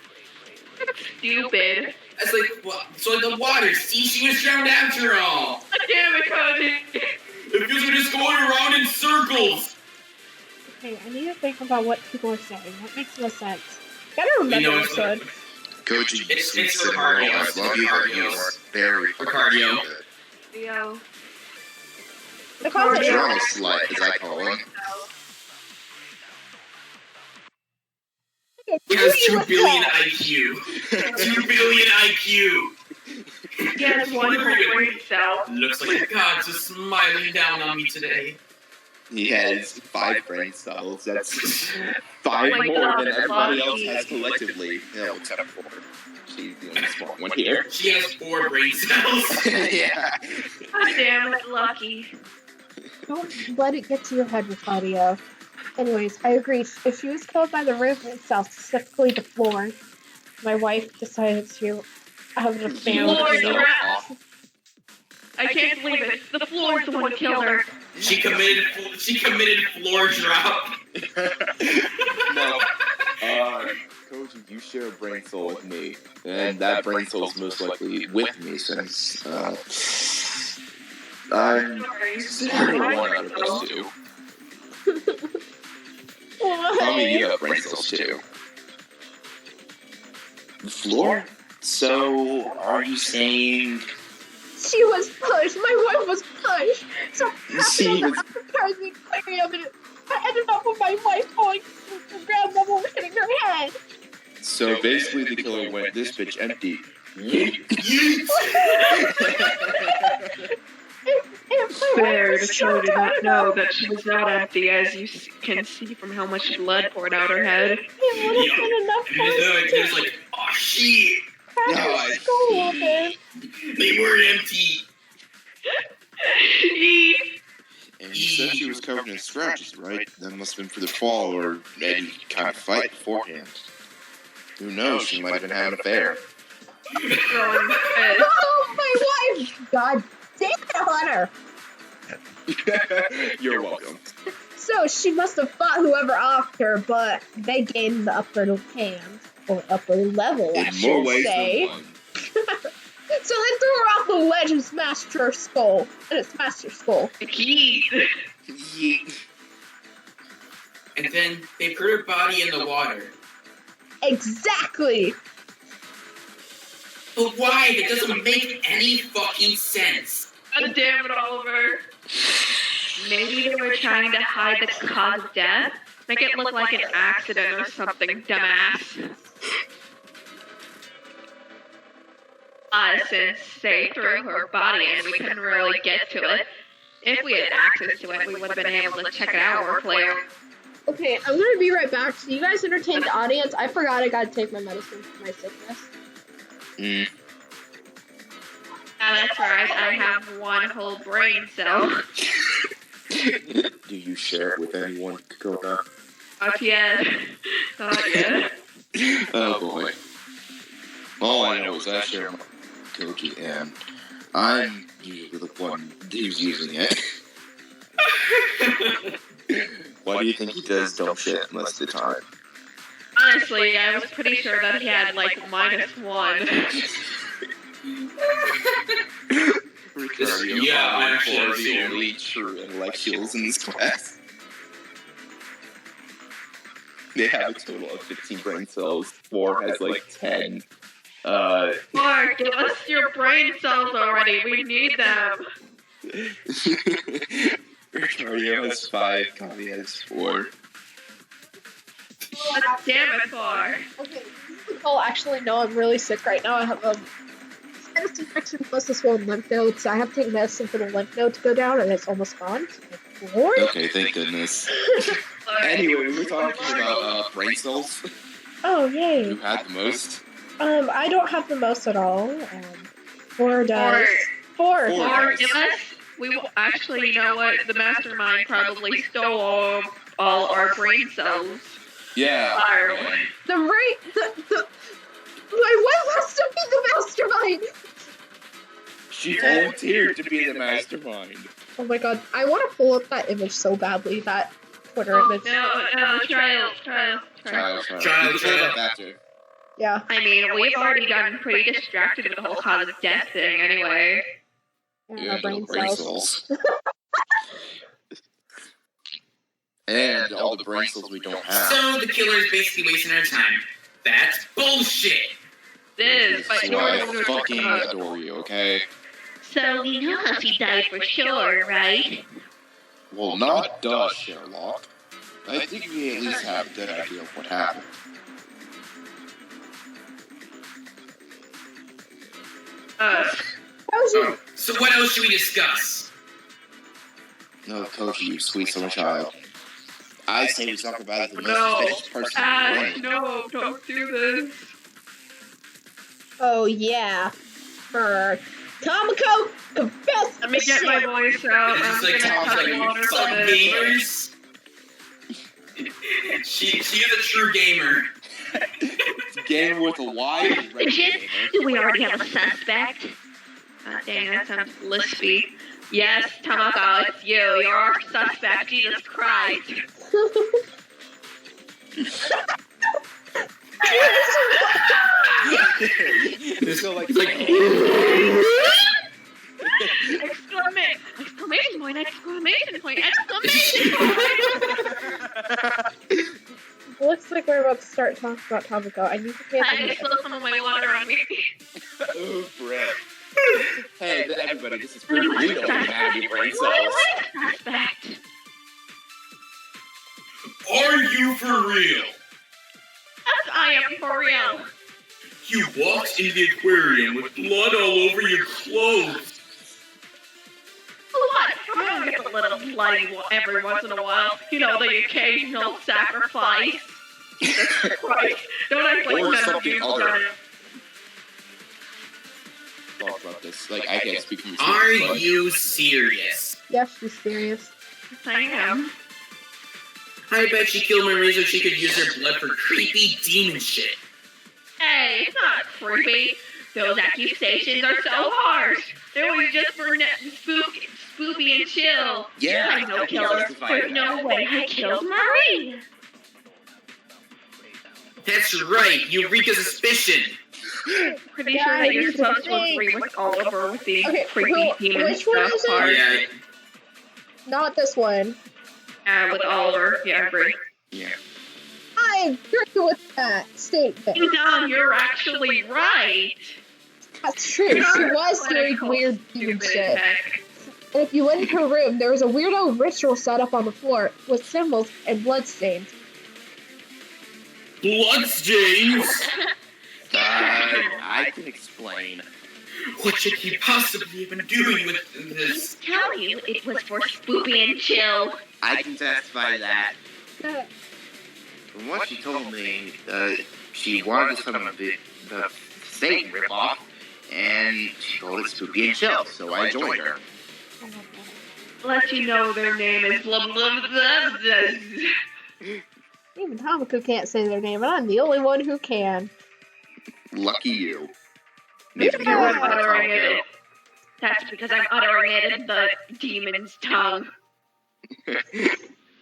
Stupid. That's like, what? So the water, see, she was drowned after all. God damn it, Cody. It feels like we're just going around in circles. Okay, I need to think about what people are saying. What makes most sense? Gotta remember You know what I said. Koji, It's so Ricardo. I love you, but you are very Ricardo. Yo. The cause of You're death. almost slut, as I call him. He has 2 billion IQ. 2 billion IQ. He has one whole brain cell. Looks like the gods are smiling down on me today. He has 5 brain cells. That's 5 Oh my more God, than everybody else lucky. has collectively. No, except for she's the only smart one here. She has 4 brain cells. Yeah. God damn it, lucky. Don't let it get to your head, Claudia. Anyways, I agree. If she was killed by the room itself, specifically the floor, my wife decided to have an affair with Floor me. drop. I can't believe it. The floor is the one who killed her. She committed floor drop. No. Koji, you share a brain cell with me, and that brain cell is most likely with me since, I'm considering one out of those 2. Tell me you have brain cells too. The floor? So, are you saying... She was pushed. My wife was pushed. So She happened was- after crazy clearing of it. I ended up with my wife going to grab them and hitting her head. So basically the killer went, this bitch empty. Fair to show did not know that she was not empty, as you can see from how much blood poured out her head. It would have been enough And for there's like, oh shit, crack her skull open. they weren't empty. And you said she was covered in scratches, right? That must have been for the fall or any kind of fight beforehand. Who knows, she might have been having an affair. Oh, my wife! God damn it, Hunter! You're welcome. So she must have fought whoever offed her, but they gained the upper hand, or upper level, I In more should ways say. than one. So they threw her off the ledge and smashed her skull. And it smashed her skull. Yeet. Yeet. And then they put her body in the water. Exactly! But why? That doesn't make any fucking sense. God damn it, Oliver. Maybe they were trying to hide the cause of death? Make it look like an accident or something, dumbass. us and say through her body, and we couldn't really get to it. If we had access to it, we would have been able to check it out more clearly. Okay, I'm gonna be right back. So you guys entertain the audience. I forgot I gotta take my medicine for my sickness. Yeah, that's right. I have one whole brain cell. Do you share it with anyone, Dakota? Not yet. Not yet. Oh boy. All I know is I share my Koji, and I'm usually the one who's using it. Why do you think he does dumb shit most of the time? Honestly, I was pretty sure that he had like -1. Yeah, I'm the only true intellectuals in this class. They have a total of 15 brain cells. 4 has like 10. Mark, give us your brain cells already. We need them. Ricardo has 5. Kavi has 4. Let's damn it for. Okay, people actually know I'm really sick right now. I have a sinus infection plus a swollen lymph node, so I have to take medicine for the lymph node to go down, and it's almost gone. Lord. Okay, thank goodness. Anyway, we were talking about brain cells. Oh, yay. Who had the most? I don't have the most at all. 4 does. 4. Or unless we actually, you know what? The mastermind probably stole all our brain cells. Yeah. The my wife has to be the mastermind. She volunteered to be the mastermind. Oh my god, I want to pull up that image so badly. That Twitter image. No, trial. Yeah. I mean, we've already gotten pretty distracted with the whole cause of death thing anyway. Yeah, brain cells. And all the brain cells we don't have. So the killer is basically wasting our time. That's bullshit. This, but why I fucking adore you, okay? So you know how she died for sure, right? Well, not duh, Sherlock. I think we at least have a good idea of what happened. So what else should we discuss? No, Koji, you sweet summer child. I say we talk about the most No. finished person in the brain. No, don't do this. Oh yeah. For Tomoko, confess. Let me get my voice out. This I'm is like gonna Tom's cut water like, for fuck this. gamers. she is a true gamer. Gamer with a Y. Do we already have a suspect? God dang, that sounds lispy. Yes, Tomoko, it's you. You're our suspect, Jesus Christ. So like Exclamation point, exclamation point, exclamation point! Looks like we're about to start talking about Tomoko. I need to pay I attention. just spilled some of my water on me. oh, Brett. Hey, everybody, this is proof we don't even have any brain cells. Suspect. Are you for real? Yes, I am for real. You walked into the aquarium with blood all over your clothes. What? I'm gonna get a little bloody every once in a while. You know, the occasional sacrifice. Right. Don't act like Or none of something you other. done it. Talk about this. Like, I can't speak for you. Are you serious? Yes, she's serious. I am. I bet she killed Marie so she could use her blood for creepy demon shit. Hey, it's not creepy. Those accusations are so harsh. It was just for spoopy and chill. Yeah, I'm no killer. There's no way I killed Marie. That's right, Eureka suspicion. Pretty Yeah, sure that you you're supposed to think. agree with Oliver with the Okay, creepy demon which one stuff is it? part. Yeah, Not this one. With Oliver, yeah, I agree. Yeah. I agree with that statement. Don, you're actually right. That's true. She was doing weird demon shit. And if you went in her room, there was a weirdo ritual set up on the floor with symbols and bloodstains. bloodstains. I can explain. What should he possibly have been doing with this? Tell you it was for Spoopy and Chill. I can testify to that. Yeah. From what she told me, she wanted to film the Satan ripoff, and she called it Spoopy and Chill, so I joined her. Let you know their name is blah blah blah blah. Even Tomoko can't say their name, and I'm the only one who can. Lucky you. Maybe Maybe you're you're uttering it. That's because I'm uttering it in the demon's tongue.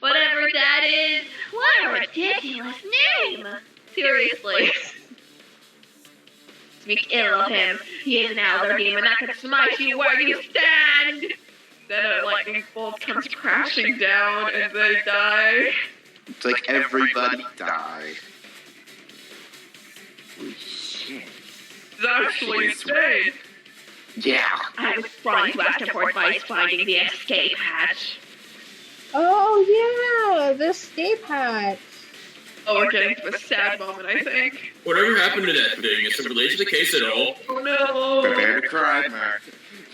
Whatever that is, what a ridiculous name! Seriously. Speak ill of him. He is now their demon that can smite you where you stand! Then a lightning bolt comes crashing down and they die. It's like everybody died. Holy shit. It's actually insane. Yeah. I was trying to ask him for advice finding the escape hatch. Oh yeah, the escape hatch. Oh, we're getting to a sad moment, I think. Whatever happened to that thing? Is it related to the case at all? Oh no! Prepare to cry, Mark.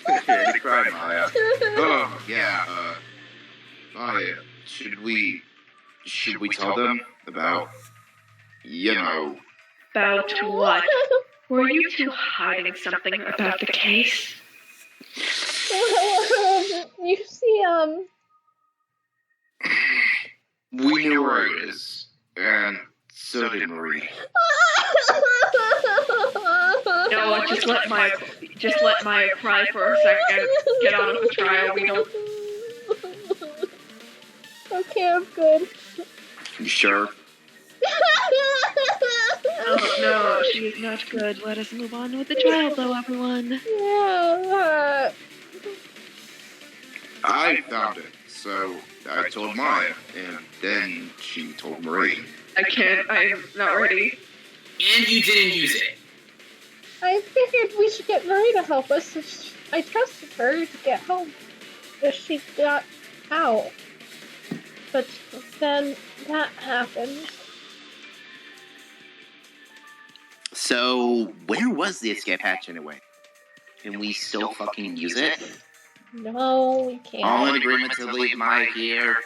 Prepare to cry, Maya. Oh, yeah, Maya, should we tell them about, About what? Were you two hiding something about the case? You see, we knew where it is, and so did Marie. No, just let Maya cry for a second. Get out of the trial. We don't. Okay, I'm good. You sure? Oh, no, she is not good. Let us move on with the trial, though, everyone. Yeah. I found it, so I told Maya, and then she told Marie. I can't. I'm not ready. And you didn't use it. I figured we should get Marie to help us. I trusted her to get home if she got out. But then that happened. So, where was the escape hatch anyway? Can we still fucking use it? No, we can't. All in agreement to leave Maya here.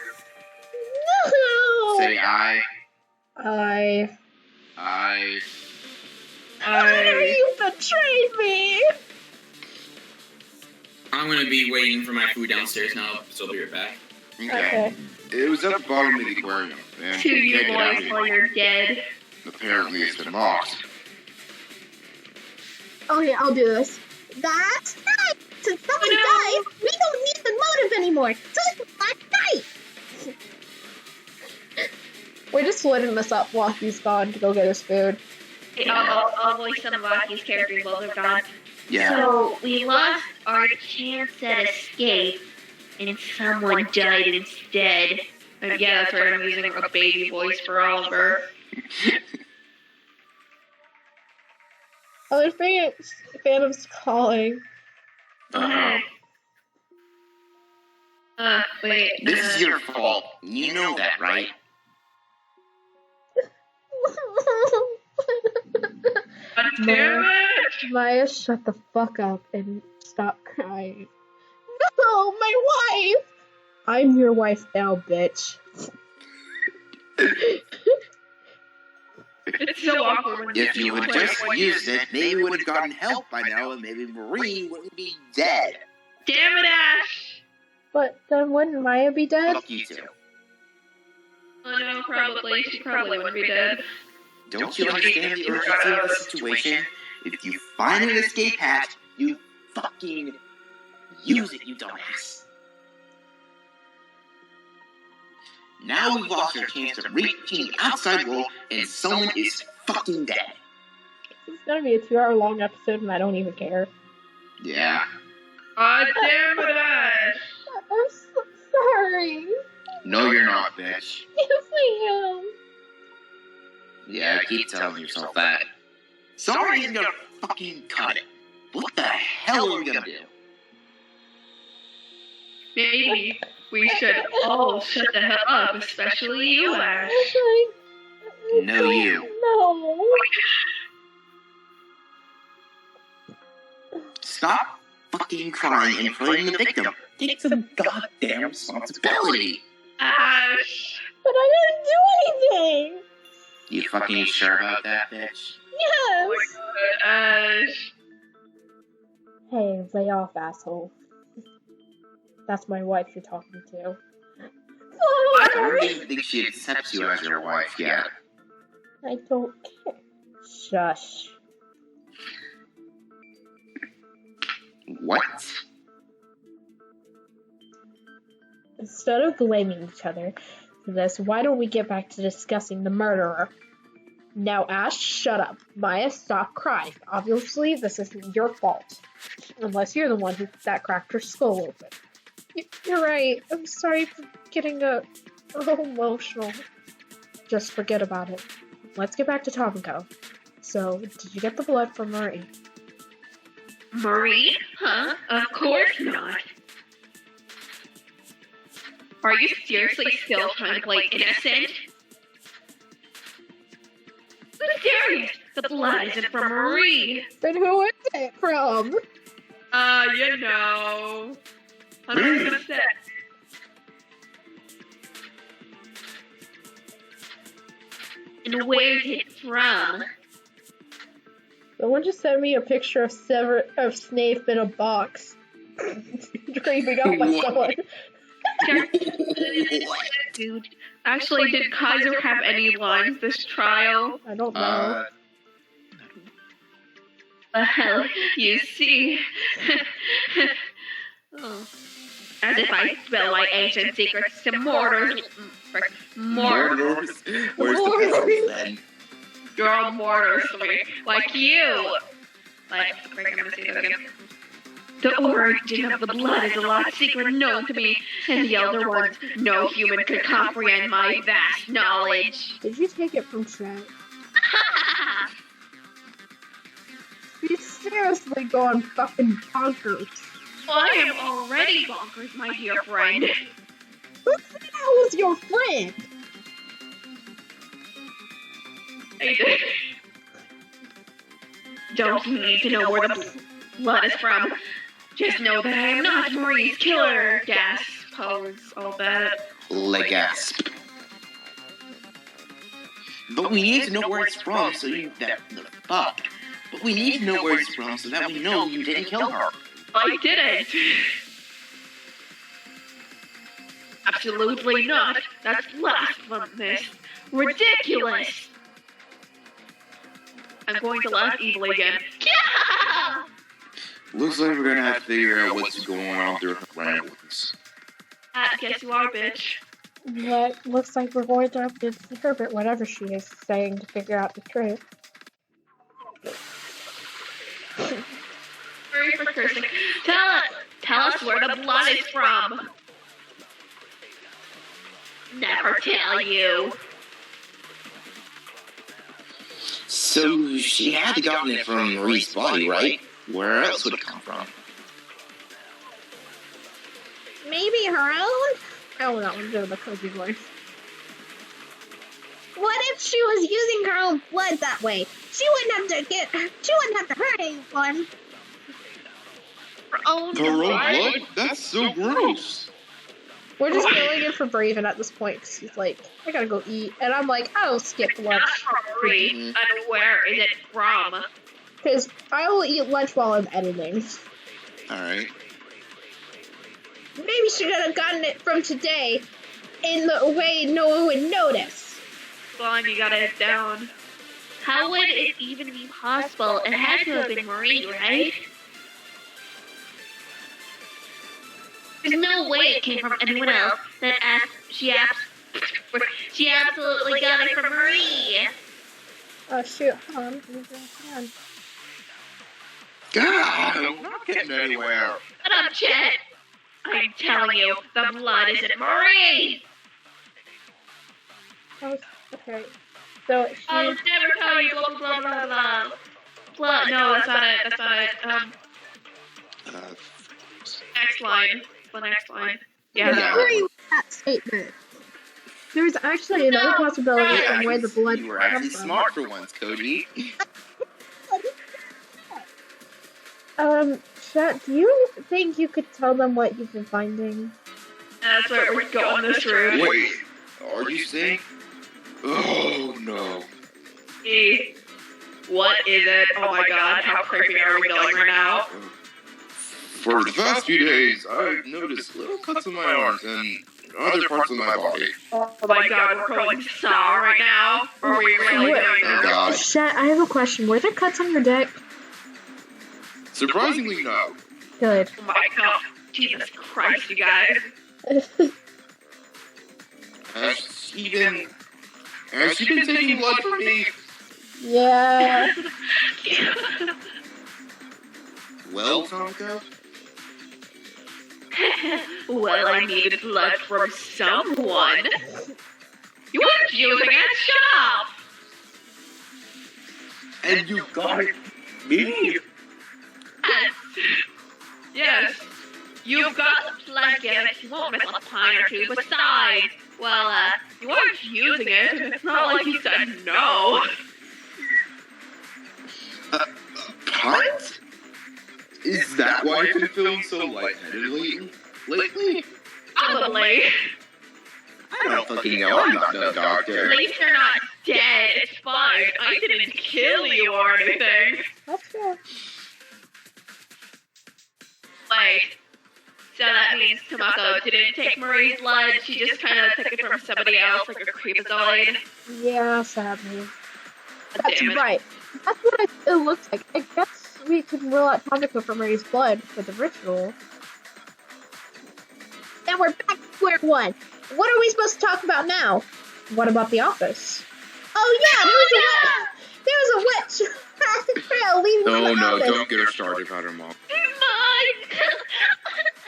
No! Say aye. You betrayed me! I'm gonna be waiting for my food downstairs now, so I'll be right back. Okay. It was at the bottom of the aquarium. And To you you can't get out boys here. while you're dead. Apparently it's been locked. Okay, I'll do this. That's right! Since someone died, we don't need the motive anymore! So it's Black Knight! We're just splitting this up while he's gone to go get his food. I'll voice some of Aki's characters while they're gone. Yeah. So, we lost our chance at escape, and someone died instead. And yeah, that's right, I'm using a baby voice for Oliver. Oh, there's Phantom's calling. Wait. This is your fault. You know that, right? God damn it! Maya, shut the fuck up and stop crying. No, my wife! I'm your wife now, bitch. It's so awkward when If you had just used it, maybe we would have gotten help by now, and maybe Marie wouldn't be dead. Damn it, Ash! But then wouldn't Maya be dead? Fuck you two. Oh no, probably. She probably wouldn't be dead. Don't you understand the urgency of the situation? If you find an escape hatch, you fucking use it, you dumbass. Now we've lost our chance to reach the outside world, and someone is fucking dead. It's gonna be a 2-hour long episode and I don't even care. Yeah. God damn it, Ash! I'm so sorry. No, you're not, bitch. Yes, I am. Yeah, keep telling yourself that. Someone isn't gonna fucking cut it. What the hell are we gonna do? Maybe we should all shut the hell up, especially you, Ash. No, you. No. stop fucking crying and playing the victim. Take some goddamn responsibility. Ash. But I didn't do anything! You fucking sure about that, bitch? Yes! Ash. Hey, lay off, asshole. That's my wife you're talking to. I don't even think she accepts you as your wife yet. I don't care. Shush. What? Instead of blaming each other for this, why don't we get back to discussing the murderer? Now, Ash, shut up. Maya, stop crying. Obviously, this isn't your fault. Unless you're the one that cracked her skull open. You're right. I'm sorry for getting a little emotional. Just forget about it. Let's get back to Tomoko. So, did you get the blood from Marie? Marie? Huh? Of course not. Are you seriously still trying to play innocent? Who's serious? The blood isn't from Marie. Then who is it from? You know. I'm not gonna say. And where's it from? Someone just sent me a picture of Snape in a box. Creeping up by someone. Dude, actually, did Kaiser have any lines this trial? I don't know. Well, you see. Oh. As if I spill my ancient secrets to mortars. Mortars? Where's the pencil then? You're all mortars to me. Like you! Like, I'm gonna say that again. The origin of the blood is a lost secret known to me, and the Elder Ones, no human could comprehend my vast knowledge. Did you take it from Chat? He's seriously going fucking bonkers. I am already bonkers, my dear friend. Who the hell was your friend? Don't you need to know where the blood is from? Just know that I am not Marie's killer. Gasp, pose, all that. Gasp. But we need to know where it's from, so you the fuck. But we need to know where it's from so that we know you didn't kill her. I didn't. Absolutely not. That's blasphemous. Ridiculous. I'm going to laugh evil again. Looks like we're gonna have to figure out what's going on through her ramblings. Guess you are, bitch. But looks like we're going to have to interpret whatever she is saying to figure out the truth. Sorry for cursing. Tell us where the blood is from. Never tell you. So she had to gotten it from Marie's body, right? Where else would it come from? Maybe her own? Oh, that one's doing the cozy voice. What if she was using her own blood that way? She wouldn't have to hurt anyone. Her own Her own blood? blood? That's so gross. We're just filling it for Braven at this point because he's like, I gotta go eat. And I'm like, I'll skip lunch. And where is it from? Because I will eat lunch while I'm editing. Alright. Maybe she could have gotten it from today in the way no one would notice. Come on, you gotta head down. How would it even be possible? It had to have been Marie, right? There's no way it came from anyone else. She absolutely got it from Marie. Oh shoot, hold on. God, I'm not getting anywhere. Shut up, Chet. I'm telling you, the blood isn't Marie. Oh, okay. So she... I'll never tell you, blah, blah, blah, blah. Blah, no, that's not it. Next line. The next line. Yeah. I agree with that statement. There's actually another possibility of where the blood You were comes actually from. smart for once, Cody. Chat, do you think you could tell them what you've been finding? That's where we're going this route. Wait, are you saying? Oh no. E, what is it? Oh my god, how creepy are we going right now? For the past few days, I've noticed little cuts on my arms and other parts of my body. Oh my god, we're going to Saw right now? Are we really doing Oh this? god. Chat, I have a question. Were there cuts on your dick? Surprisingly, no. Good. Oh my god, Jesus Christ, you guys. Has she been taking blood from me? Yeah. Well, Tomko? Well, I needed blood from someone. You weren't using it, shut up! And you got it, me? Yes. You've got the blanket if you won't miss a pint or two. Besides, well, you weren't using it, and it's not like you said no. Pint? Is that why I've been feeling so lightheaded lately? Probably. I don't fucking know, I'm not no doctor. At least you're not dead. It's fine. I didn't kill you or anything. That's fair. Wait. So that means Tomoko didn't take Marie's blood. She just kind of took it from somebody else, like a creepazoid. Yeah, sadly. That's Damn it. right. That's what it looks like. I guess we can rule out Tomoko from Marie's blood for the ritual. Then we're back to square one. What are we supposed to talk about now? What about the office? Oh yeah, there was a wet trail leading to the Oh no, office. don't get her started about her mom.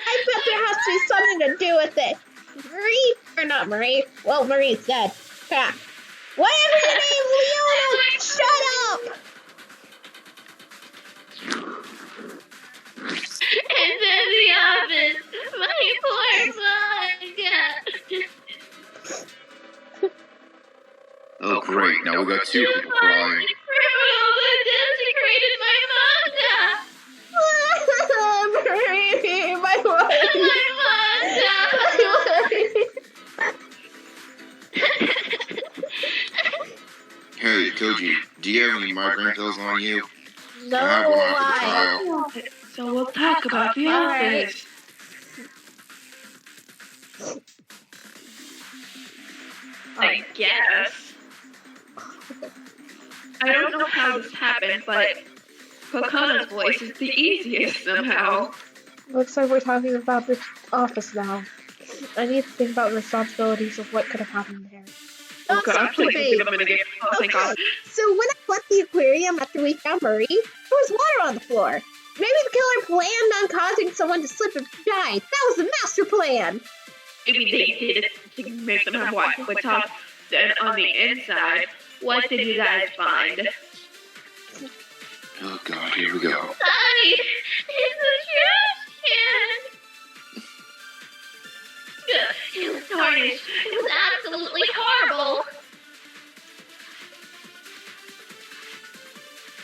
I bet there has to be something to do with it. Marie, or not Marie. Well, Marie's dead. Crap. Whatever your name, Leona, shut up! It's in the office. My poor mom. Oh great, now we got two people crying. Desecrated my manga. Marie, my wife. Hey, Koji, do you have any migraine pills on you? No, I have one after the why? trial. So we'll talk about the Alright. office. I guess. I don't know how this happened, but Kokana's voice is the easiest somehow. Looks like we're talking about the office now. I need to think about the responsibilities of what could have happened there. Oh god, please give him a minute. Oh, thank god. So when I left the aquarium after we found Marie, there was water on the floor. Maybe the killer planned on causing someone to slip and die. That was the master plan. Maybe they did it to make them have water with top. Then on the inside, what did you guys find? Oh god, here we go. Honey, it's a trash can. It was tarnished. It was absolutely horrible.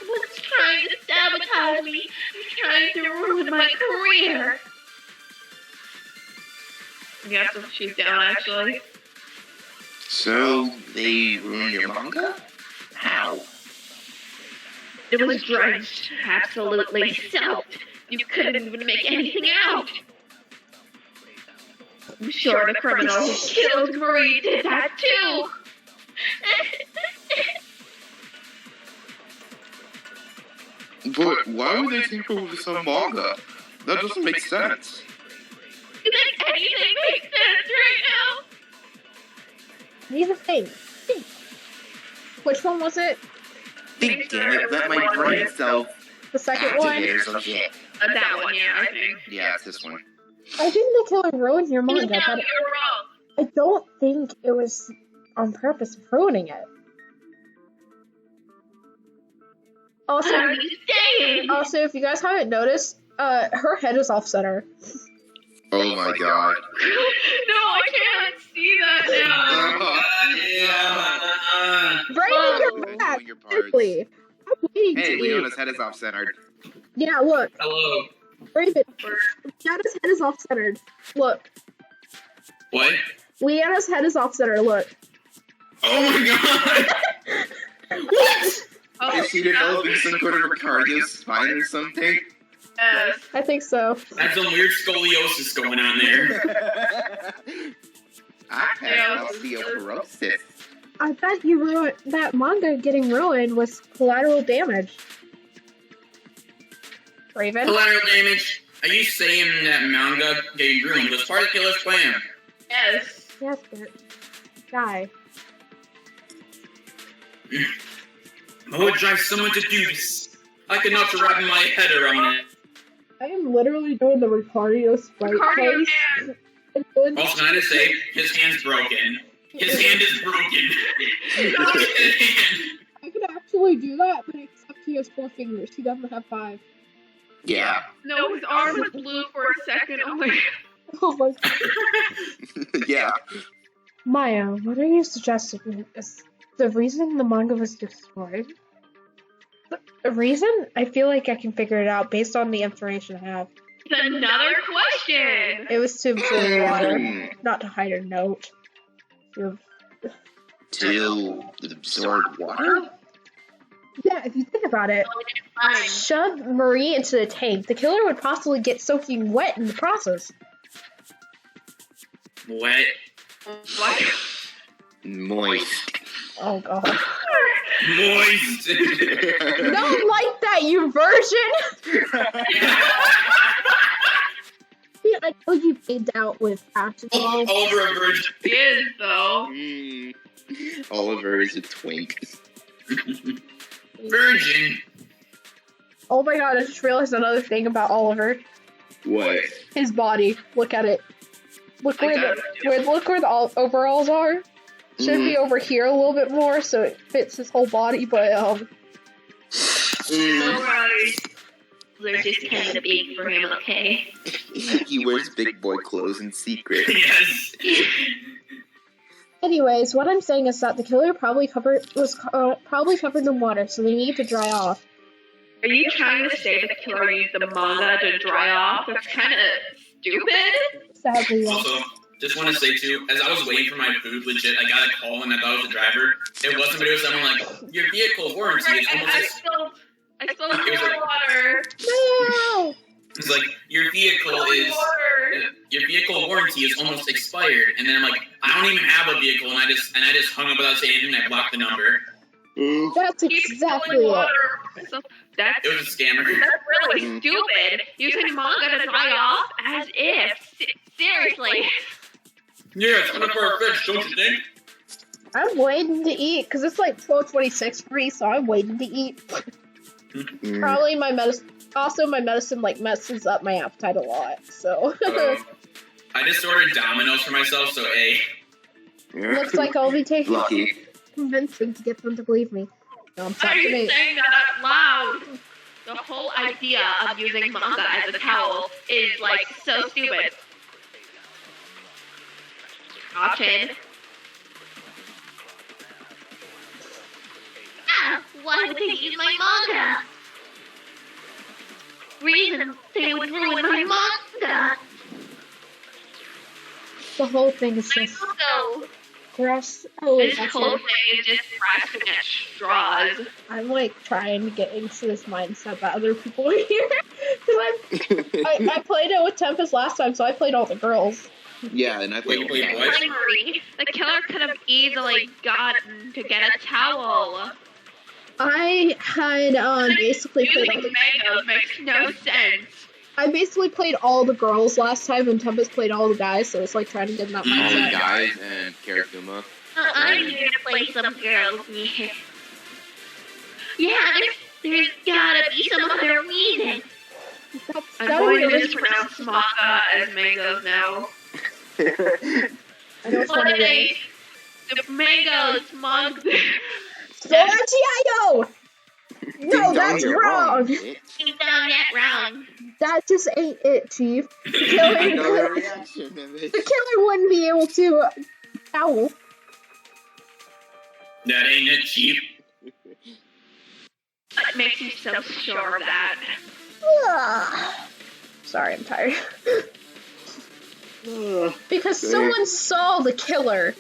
It was trying to sabotage me. Trying to ruin my career. Yeah, so she's down actually. So, they ruined your manga? How? It was drenched, absolutely soaked. You couldn't even make anything out. I'm sure the criminal who killed Marie did that too. But why would they tinker with some manga? That doesn't make sense. You think anything makes sense right now? Need to think. Which one was it? Think, damn it, let my brain self The second one? activate or some shit. That one, yeah, I think. Yeah, it's this one. I think the killer ruined your manga, No, but you're wrong. I don't think it was on purpose of ruining it. What Also, are you saying? if you guys haven't noticed, her head is off center. Oh my god. No, I can't see that now. Braven, you're Doing back! your parts. Seriously. I'm waiting Hey, to Leona's head is off-centered. Yeah, look. Hello. Braven, Leanna's head is off-centered. Look. What? Leanna's head is off-center, look. Oh my god! What? Oh, Is she developing some kind of cardio spine or something? yes. I think so. That's some weird scoliosis going on there. I have osteoporosis. I bet you ruined that manga getting ruined was collateral damage. Braven? Collateral damage. Are you saying that manga getting ruined was part of the killer's plan? Yes. Yes, but die. What would drive someone to do this? I could not wrap my head around it. I am literally doing the Ricardio sprite Cardio face. man. And doing- Also, can I just say, his hand's broken. His hand is broken. I could actually do that, but except he has 4 fingers. He doesn't have 5. Yeah. No, his arm was blue for a second. Oh my god. Oh my god. Yeah. Maya, what are you suggesting? Is the reason the manga was destroyed? The reason? I feel like I can figure it out based on the information I have. It's another question. It was to absorb water, not to hide a note. To absorb water? Yeah, if you think about it, shove Marie into the tank, the killer would possibly get soaking wet in the process. Wet. What? Moist. Oh god. Moist. Don't like that, you virgin! Yeah, I know you made out with acid. Over a virgin. He is, though. Oliver is a twink. Virgin. Oh my god, I just realized another thing about Oliver. What? His body. Look at it. Look where the overalls are. Should be over here a little bit more so it fits his whole body, but Nobody. They're just kind of big for him, okay? He wears big boy clothes in secret. Yes. Anyways, what I'm saying is that the killer probably probably covered in water, so they need to dry off. Are you trying to say that the killer used the manga to dry off? That's kind of stupid. Sadly, yes. Also, just want to say too, as I was waiting for my food, legit, I got a call and I thought it was the driver. It wasn't, but it was someone like, your vehicle warranty is almost I spilled water. No! It's like, your vehicle warranty is almost expired. And then I'm like, I don't even have a vehicle, and I just hung up without saying anything, and I blocked the number. That's exactly it. So that's It was a scammer. really stupid. Using manga to dry off as if. Seriously. Yeah, it's kind of far-fetched, don't you think? I'm waiting to eat, because it's like 12:26 for me, so I'm waiting to eat. Probably my medicine. Also, my medicine like messes up my appetite a lot. So I just ordered Domino's for myself, so A. looks like I'll be taking Lucky. convincing to get them to believe me. No, I'm Why are you sorry. saying that out loud? The whole idea of using manga as a towel is like so stupid. Option. Why would they use my manga? Reason they would ruin my manga. The whole thing is just So grass. Oh, this that's whole it. thing is just grasping at straws. I'm like trying to get into this mindset that other people are here. Because I played it with Tempest last time, so I played all the girls. Yeah, and I played Wait, with what? Hungry. The killer could have easily gotten to get a towel. I had basically played all Using the, mangoes makes no sense. I basically played all the girls last time, and Tempest played all the guys. So it's like trying to get in that all the mindset. guys and Karakuma. I'm here to play some girls. Yeah, there's gotta be some other reason. That's I'm gotta going be to a just pronounce manga as mangoes now. I know it's What funny. are they? The mangoes, manga. Soratiayo! Ding No, dong, that's you're wrong. bitch. You done that wrong. That just ain't it, Chief. The I know the killer, reaction of the it. killer wouldn't be able to owl. That ain't it, Chief. What makes you so sure of that? sorry, I'm tired. Because someone saw the killer.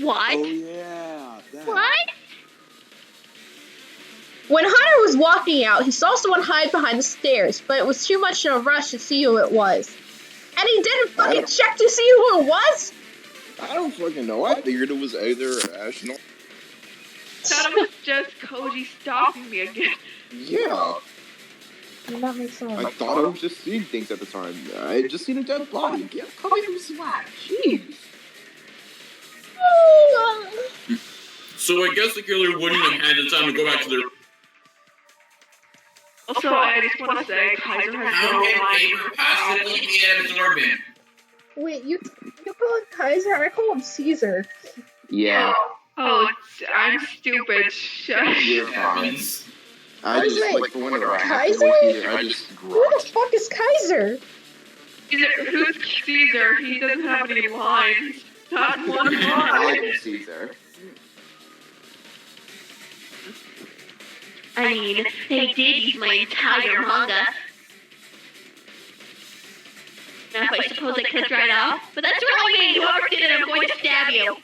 What? Oh yeah. What? When Hunter was walking out, he saw someone hide behind the stairs, but it was too much in a rush to see who it was. And he didn't fucking check to see who it was? I don't fucking know. I figured it was either Ashnell. Thought it was just Koji stalking me again. Yeah. That makes sense. I thought I was just seeing things at the time. I had just seen a dead body. Yeah, coming from Slack. Jeez. So I guess the killer wouldn't have had the time to go back to their... Also, I just want to say, Kaiser has How no can line. paper possibly be absorbent? Wait, you call him Kaiser? I call him Caesar. Yeah. Oh, I'm stupid. Shush. You're fine. I just, like, for whenever I have to Kaiser? go here, I just Who grunt. the fuck is Kaiser? Who's Caesar? He doesn't have any lines. Not one I line. am Caesar. I mean, they did use my entire manga. Now, I suppose I could dry it off, but that's really mean. Whoever did it, I'm going to stab you.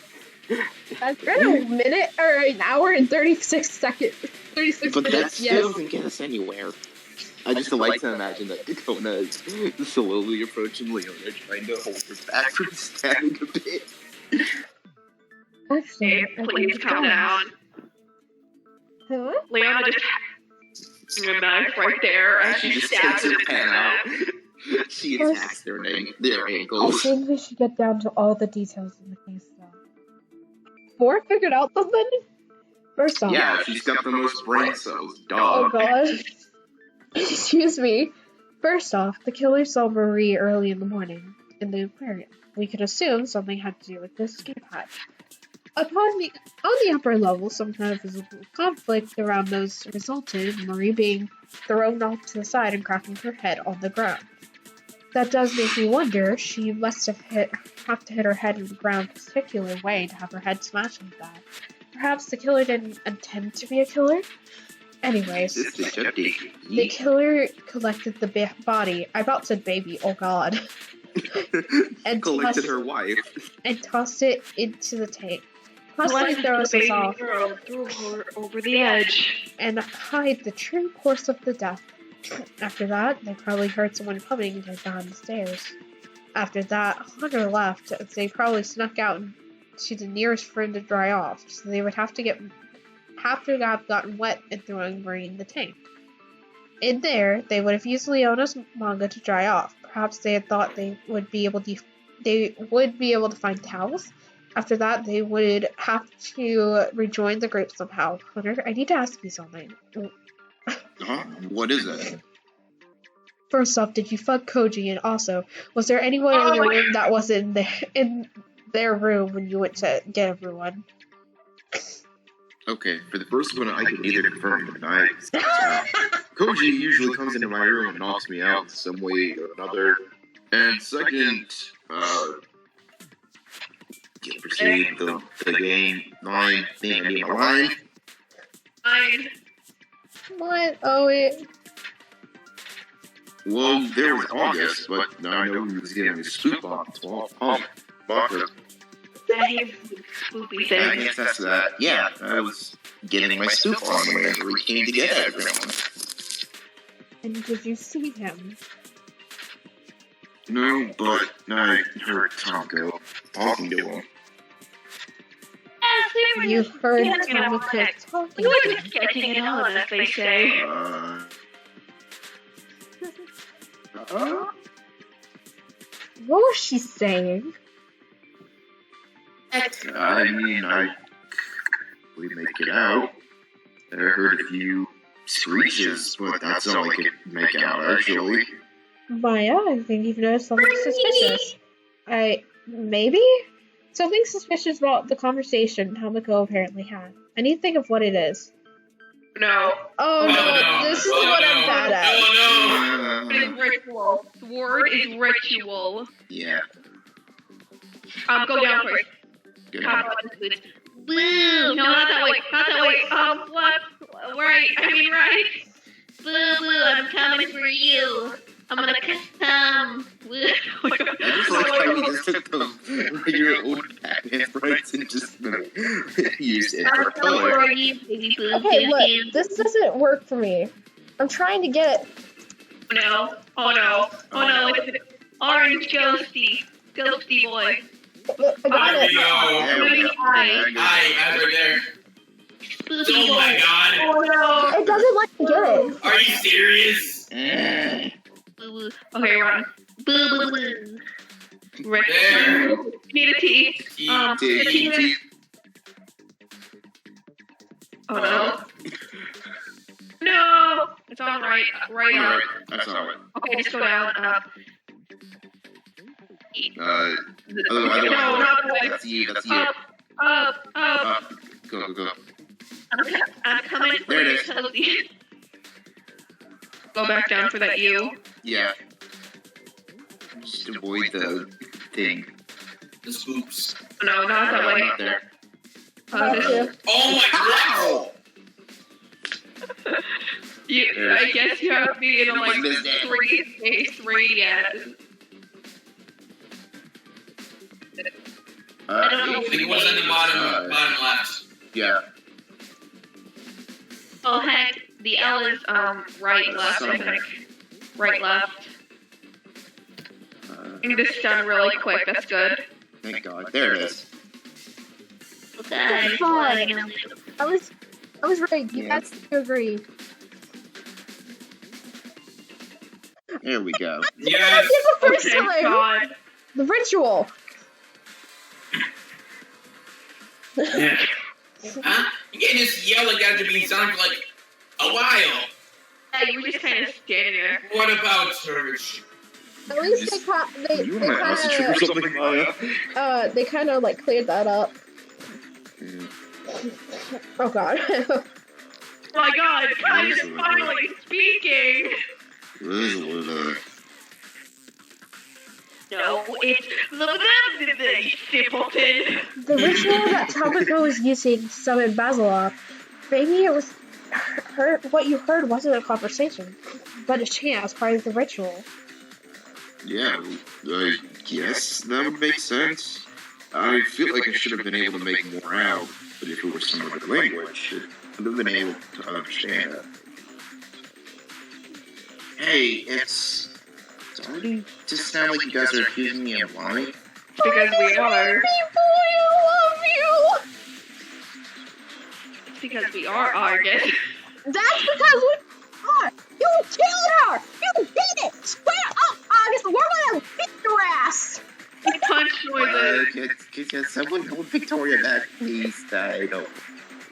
I've read a minute or an hour and 36 seconds. 36 But that minutes, still yes. doesn't get us anywhere. I just like to imagine that Dakota is slowly approaching Leona, trying to hold her back from stabbing a bit. Actually, I Please think calm it's down. Huh? Leona just has a knife right there as she She just stabs takes her her pen out. She attacks their I ankles. think we should get down to all the details in the case, though. Four figured out something? First off. Yeah, she's got the most brain cells. Oh Duh. god. Excuse me. First off, the killer saw Marie early in the morning in the aquarium. We could assume something had to do with this escape hatch. On the upper level, some kind of visible conflict around those resulted in Marie being thrown off to the side and cracking her head on the ground. That does make me wonder, she must have to hit her head in the ground in a particular way to have her head smashed like that. Perhaps the killer didn't intend to be a killer? Anyways, the killer collected the body, I about said baby, oh god, and collected her wife. and tossed it into the tank. Possibly Blessed throws the us baby off girl threw her over the edge. and hide the true course of the death. After that, they probably heard someone coming and hid behind the stairs. After that, Hunter left, as they probably snuck out to the nearest friend to dry off, so they would have to have gotten wet and throwing Marie in the tank. In there, they would have used Leona's manga to dry off. Perhaps they had thought they would be able to find towels. After that, they would have to rejoin the group somehow. Hunter, I need to ask you something. Huh? What is it? First off, did you fuck Koji? And also, was there anyone in your room that wasn't in their room when you went to get everyone? Okay, for the first one, I can neither confirm nor deny. Koji usually comes into my room and knocks me out in some way or another. And second, can't proceed the game. Line, I mean, a line. What? Oh, wait. Well, there was August, but now I know he was getting his spook on the 12th. Marker. That is spoopy I thing. guess that's that. Yeah, I was getting my spook on whenever we came to get everyone. And did you see him? No, but I heard Tom go talking to him. You heard Yeah, Tomoko talking We to were him. just getting it on, as they say. What was she saying? I mean, we make it out. I heard a few screeches, but that's all I could make out, actually. Maya, I think you've noticed something suspicious. Maybe? Something suspicious about the conversation Tomoko apparently had. I need to think of what it is. No. Oh no, this is what I'm bad at. Oh It is ritual. The word is ritual. Yeah. Go down first. Good. How about this, please? Boo! No, not that way. Not that way. What? Right. I mean, right. Boo boo, I'm coming for you. I'm gonna come. I just like how you just took the your old Batman sprites and just used it for color. Okay, look, this doesn't work for me. I'm trying to get it. No. Oh no, it's an orange ghosty boy. I got There it. we go. There we go. Hi, right there. Spooky Oh my boy. god. Oh It doesn't let me get it. Are you serious? Boo boo. Okay, run. Boo boo boo. Right. There. Need a T. T. Oh no. No! It's on right up. Alright, that's alright. Okay, just go down, up. Otherwise, No, not the way. that's you. Up. Go. I'm coming for There it you, is. Toasty. Go back down for that U. Yeah. Just avoid the thing. The spooks. No, not that way. Not there. This. you. Oh my god! I guess you have to be in like Missed it. 3 space radius. I don't know. I think it was on the bottom left. Yeah. Oh heck, the L is right left, I think. Right left. I think this is done really quick, that's good. Thank God. There it is. Okay. Fine. I was right. You Yeah. guys agree. There we go. Yes! The first Okay, time. God. The ritual. Yeah. Huh? You can't just yell like that to be sound for like a while. Yeah, you were just kind of standing there. What about church? At least they You might also trigger something, Maya. they kind of like cleared that up. Oh god. Oh my God, God is finally speaking. No, it's the simpleton. The ritual that Tamako was using to summon Basilop, maybe it was what you heard wasn't a conversation, but a chant as part of the ritual. Yeah, I guess that would make sense. I feel like I should have been able to make more out, but if it was some other language, I would have been able to understand it. Hey, it's starting to sound like you guys are accusing me of lying. Because we are. I love you! It's because we are Argus. That's because we are! You killed her! You did it! Square up, August! We're gonna beat your ass! Punch noises. Can someone hold Victoria back, please? I don't.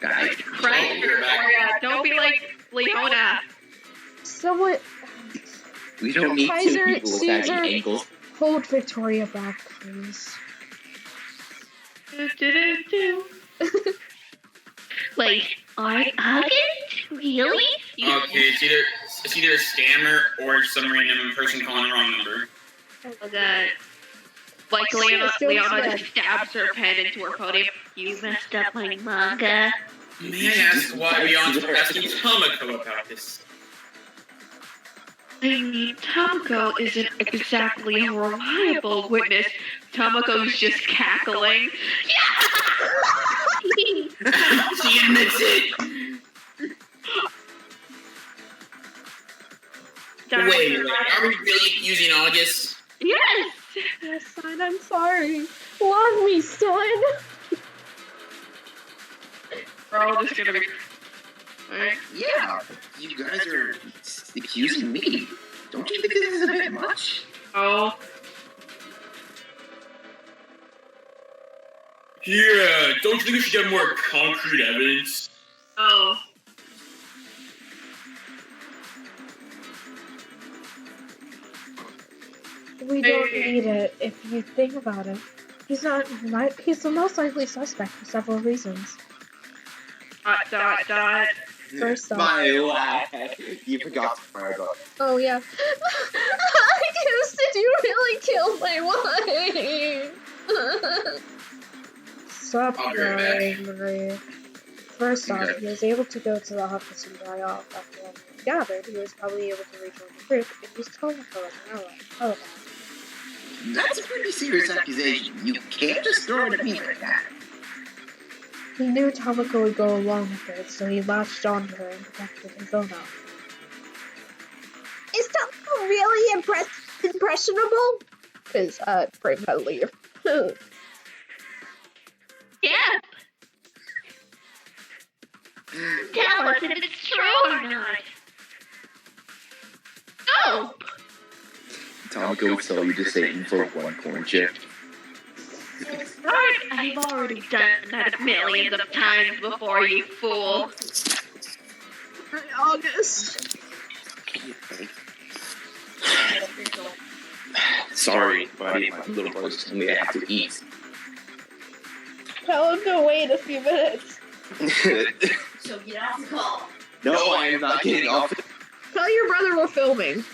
Guys, Right, Victoria. Don't be like Leona. Someone we don't need Kaiser, two people with Caesar. saggy ankles. hold Victoria back, please. Wait, Argus? Really? Okay, it's either a scammer or some random person calling the wrong number. Oh god. Like Leona just stabs her pen into her podium. You messed up my manga. May I ask why we aren't asking Tomoko about this? I mean, Tomoko isn't exactly a reliable witness. Tomoko's just cackling. She admits it! Wait, are we really accusing August? Yes! Yes, son, I'm sorry. Love me, son. We're all just gonna be... Yeah, you guys are accusing me. Don't you think this is a bit much? Oh. Yeah, don't you think we should get more concrete evidence? Oh. We don't need it if you think about it. He's the most likely suspect for several reasons. Dot. First off. My life. You forgot to brag on. Oh yeah. Did you really kill my wife? Stop I'll be right crying, Marie. First off, he was able to go to the office and dry off after gathered, he was probably able to rejoin the group and use Tomoko as an ally. That's a pretty serious accusation. You can't just throw it at me like that. He knew Tomoko would go along with it, so he latched onto her and protected his own outfit. Is Tomoko really impressionable? Because, Braven had to leave. Yeah. Tell us if it's true or not. No. Tomoko would tell you to Satan for one corn chip. Right, I've already done that millions of times before, you fool. August. Sorry, buddy. My little boy's telling me I have to eat. Tell him to wait a few minutes. So get off the call. No, I am not getting off. Tell your brother we're filming.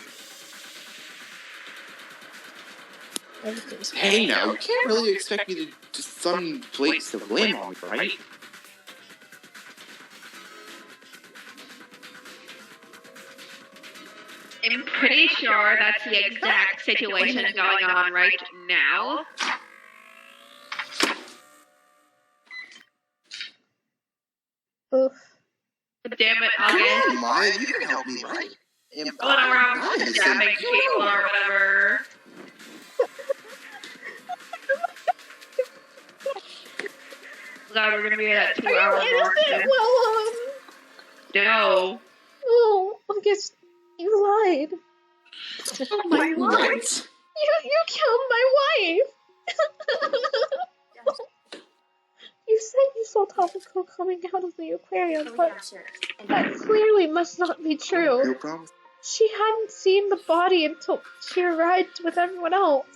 Hey, now, you can't really expect me to just some place to blame on me, right? I'm pretty sure that's the exact situation going on right now. Oof. Damn it, Come August. on, Maya, you can help me, right? Going around stabbing people or whatever. God, we're gonna be at that 2 hour mark. Well, No. oh, I guess you lied. Oh my lord. What? You killed my wife. You said you saw Tomoko coming out of the aquarium, but that clearly must not be true. No problem. She hadn't seen the body until she arrived with everyone else.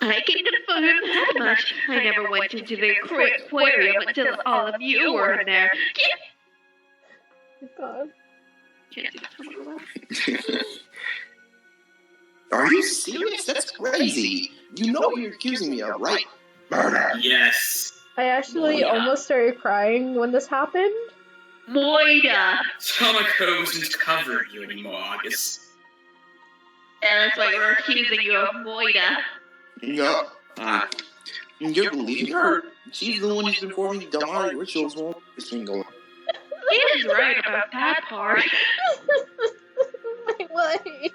I can confirm that much. I never went into the aquarium until all of you were in there. Oh, God. Are you serious? That's crazy. You know what you're accusing me of, right? Murder. Yes. I actually almost started crying when this happened. Moida! Tomoko isn't covering you anymore, August. And that's why we're accusing you of Moida. No. You're believing her. She's the one who's been performing the demonic rituals while this thing going. He was right about that part. My wife.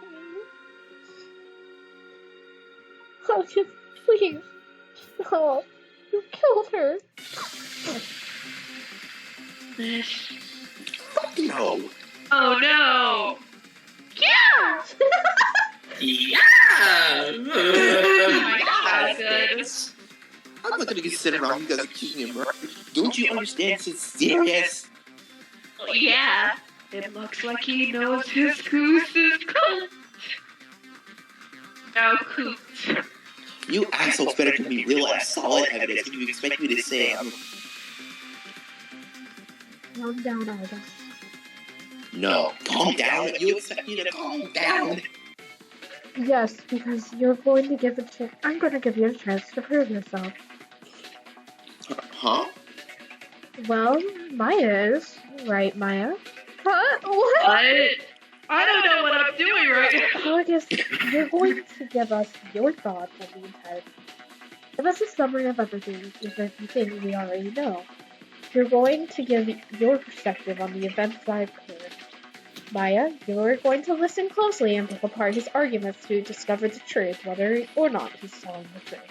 August, please. Oh, you killed her. No. Oh no! Yeah! Yeah! Oh my god, good. I'm not gonna get sit around you guys accusing me of murder. Don't you understand this is serious? Yeah. It looks like he knows his goose is cooked. No coot. You assholes better give me real ass solid evidence if you expect me to say I'm... Calm down, August. No. Calm down. You expect me to calm down? Yes, because you're going to give a chance. I'm going to give you a chance to prove yourself. Huh? Well, Maya is. Right, Maya? Huh? What? What? I don't know what I'm doing right now. August, you're going to give us your thoughts on the entire thing. Give us a summary of everything, even if you think we already know. You're going to give your perspective on the events that have occurred. Maya, you're going to listen closely and pick apart his arguments to discover the truth, whether or not he's telling the truth.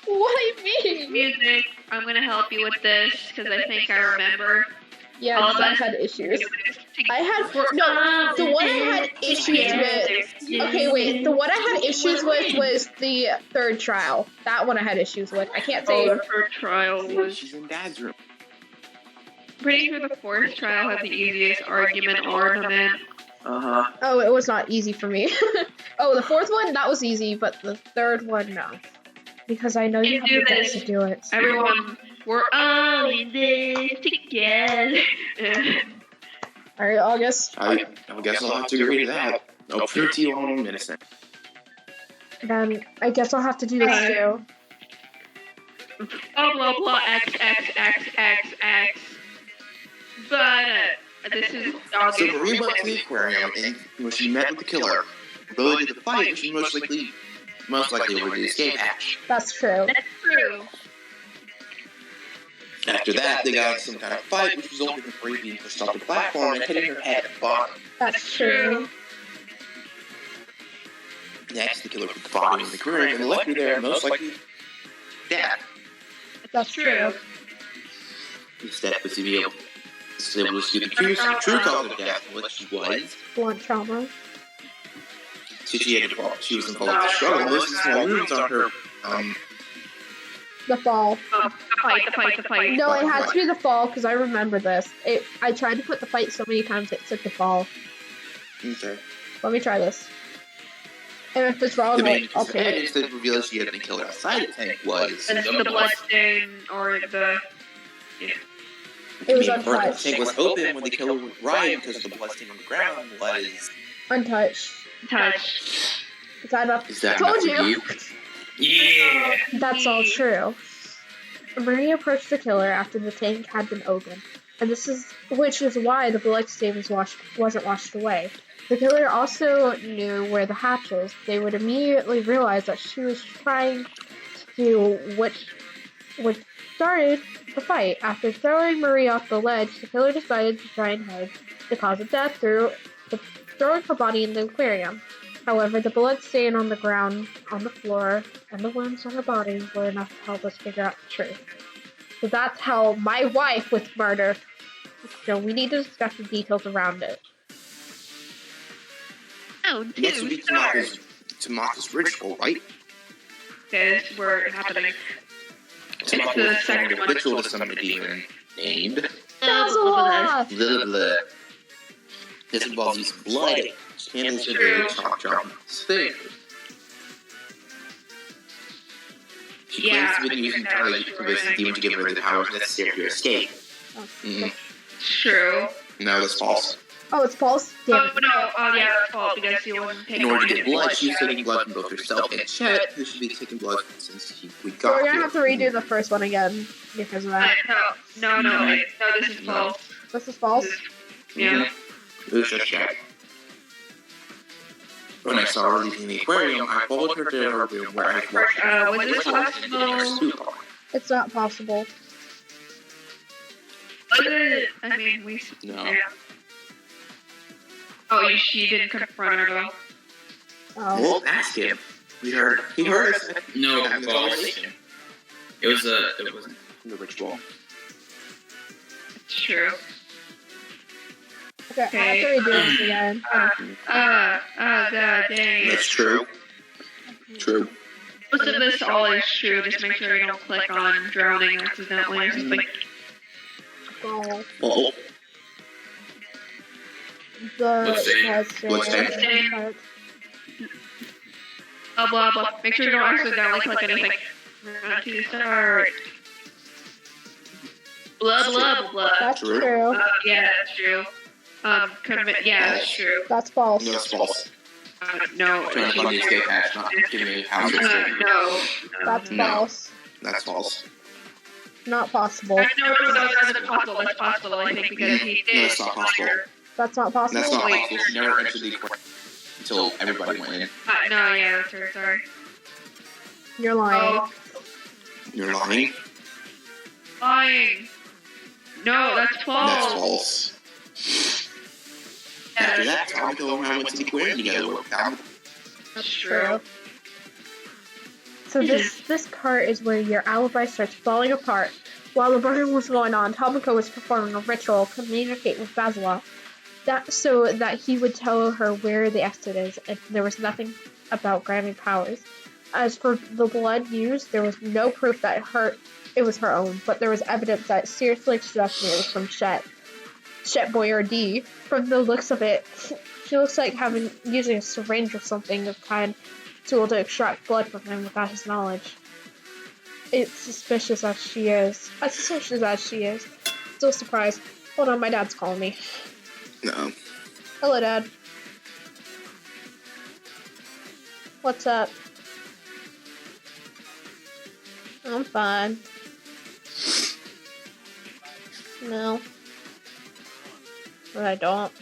What do you mean? Music, I'm gonna help you with this because I think I remember. Yeah, All because I of us had issues. together. I had no. The one I had issues with. Okay, wait. The one I had issues with was the third trial. That one I had issues with. I can't say. Oh, the first trial was She's in Dad's room. pretty sure the fourth trial had the easiest argument ornament. Uh-huh. Oh, it was not easy for me. Oh, the fourth one that was easy, but the third one no, because I know you have do the guts this. to do it. Everyone, we're all in this together. All right, August. I guess I'll have to agree to that. I'll prove to you all I'm innocent. Then I guess I'll have to do this too. Blah blah blah X X X X X. But This is So Marie went to the aquarium, and when she met with the killer, Lily did the fight, which was most likely over the escape hatch. That's true. That's true. After that, they got into some kind of fight, which resulted in Marie being pushed off the platform and hitting her head at the bottom. That's true. Next, the killer put the body in the aquarium and left her there, most likely dead. That's true. The step was to be able to see the true cause of death, which was Blunt trauma. so she was involved in the struggle. Most of the small wounds on her The fall. The fight. No, it had to be the fall because I remember this. I tried to put the fight so many times it took the fall. Okay. Let me try this. And if it's wrong, The main I'll take it. instead of revealing she had been killed outside the tank was The blood stain or the... It was the untouched. tank was open when the killer was arrived because the blood stain on the ground was. Untouched. touch. Is that enough? Is that Told enough for you. Yeah. That's all true. Marie approached the killer after the tank had been opened, and which is why the blood stain wasn't washed away. The killer also knew where the hatch is. They would immediately realize that she was trying to do what started the fight. After throwing Marie off the ledge, the killer decided to try and hide the cause of death through throwing her body in the aquarium. However, the blood stain on the ground, on the floor, and the wounds on her body were enough to help us figure out the truth. So that's how my wife was murdered. So we need to discuss the details around it. Oh, Next would be Tamaka's ritual, right? This is where it's happening. Tamaka the was second performing a one. ritual to summon a demon named Dazzle! Lilith. This involves using blood, candles, and various chop things. She claims to have been using entirely to convince the demon to give her the powers necessary for her escape. True. No, that's false. Oh, it's false? Damn. Oh, no. Oh, yeah, that's false because she wasn't In taking order to get blood, she's taking blood from both herself and Chet, who should be taking blood since we So got we're gonna here. have to redo the first one again because of that. No, this is false. This is false? Yeah. It was just Chet. When I saw her leaving the aquarium, I followed her to her room where I watched her. Was this possible? It's not possible. I mean, we... No. Yeah. Oh, she didn't confront her, though. Oh. Well, ask him. He heard us. No, in the false. conversation. It wasn't. The ritual. It's true. Okay, I have to redo this again. God dang it. That's true. True. Most of this all is true, just make sure you don't click on drowning accidentally or something. Oh. Oh, The Blah, blah. Make sure you don't accidentally click anything. To start. Blah, blah. That's True. true. Yeah, that's true. Yeah, that's true. That's false. no, it's false. No. Trying to find the escape hatch, not giving me how to escape. No. That's No. false. That's false. Not possible. No, that's possible. That's possible, I think, because he No, did. that's not possible. That's not possible. That's not Wait. possible. She never entered the aquarium until everybody went in. No, yeah, that's true, sorry. You're lying. Oh, You're lying? lying. No, that's false. That's false. After that, Tomiko and I went to the aquarium together. That's true. So this part is where your alibi starts falling apart. While the murder was going on, Tomiko was performing a ritual to communicate with Basilov, so that he would tell her where the exit is, and there was nothing about granting powers. As for the blood used, there was no proof that it was her own, but there was evidence that it seriously suggested it was from Chet Boyardee. From the looks of it, she looks like using a syringe or something of kind tool to extract blood from him without his knowledge. It's suspicious as she is. Still surprised. Hold on, my dad's calling me. No. Hello, Dad. What's up? I'm fine. No. But I don't.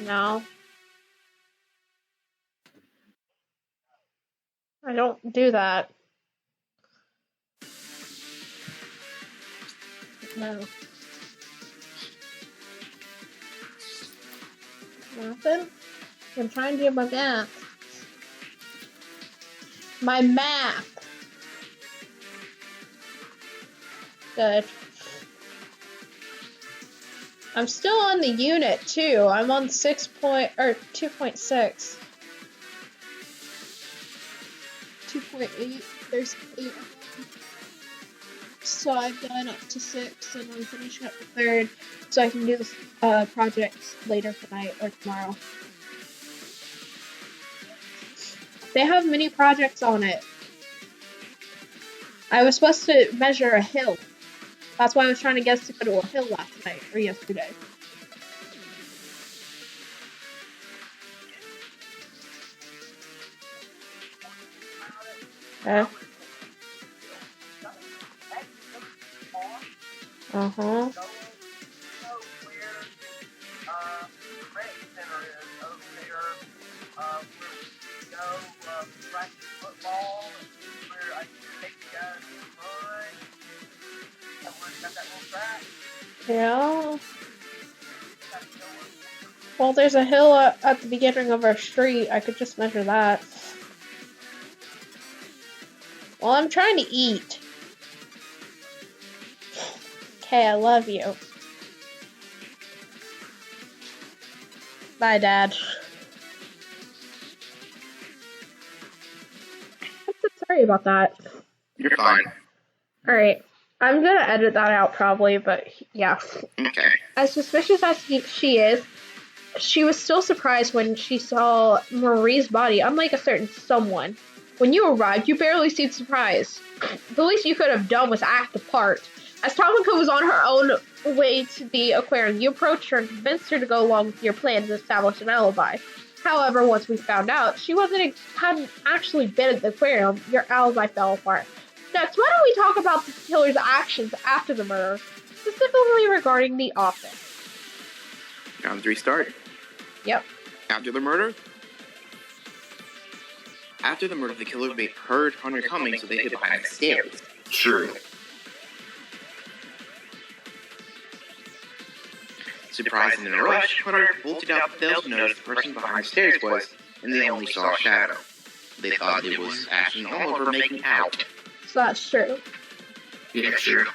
No. I don't do that. No. Nothing? I'm trying to do my math. My math! Good. I'm still on the unit too. I'm on 2.6. 2.8. There's 8 of them. So I've done up to 6, and I'm finishing up the 3rd, so I can do this projects later tonight or tomorrow. They have many projects on it. I was supposed to measure a hill. That's why I was trying to get us to go to a hill last night, or yesterday. Okay. Uh-huh. Yeah. Well, there's a hill at the beginning of our street. I could just measure that. Well, I'm trying to eat. Okay, I love you. Bye, Dad. I'm so sorry about that. You're fine. Alright. I'm gonna edit that out probably, but yeah. Okay. As suspicious as she is, she was still surprised when she saw Marie's body, unlike a certain someone. When you arrived, you barely seemed surprised. The least you could have done was act the part. As Tamako was on her own way to the aquarium, you approached her and convinced her to go along with your plan to establish an alibi. However, once we found out she hadn't actually been at the aquarium, your alibi fell apart. Next, why don't we talk about the killer's actions after the murder, specifically regarding the office? Round 3 start. Yep. After the murder? After the murder, the killer heard Hunter coming, so they hid behind the stairs. True. Surprised and in a rush, Hunter bolted out the failed to notice the person behind the stairs was, and they only saw a shadow. They thought it was Ashton and Oliver making out. So that's true. Yeah, true.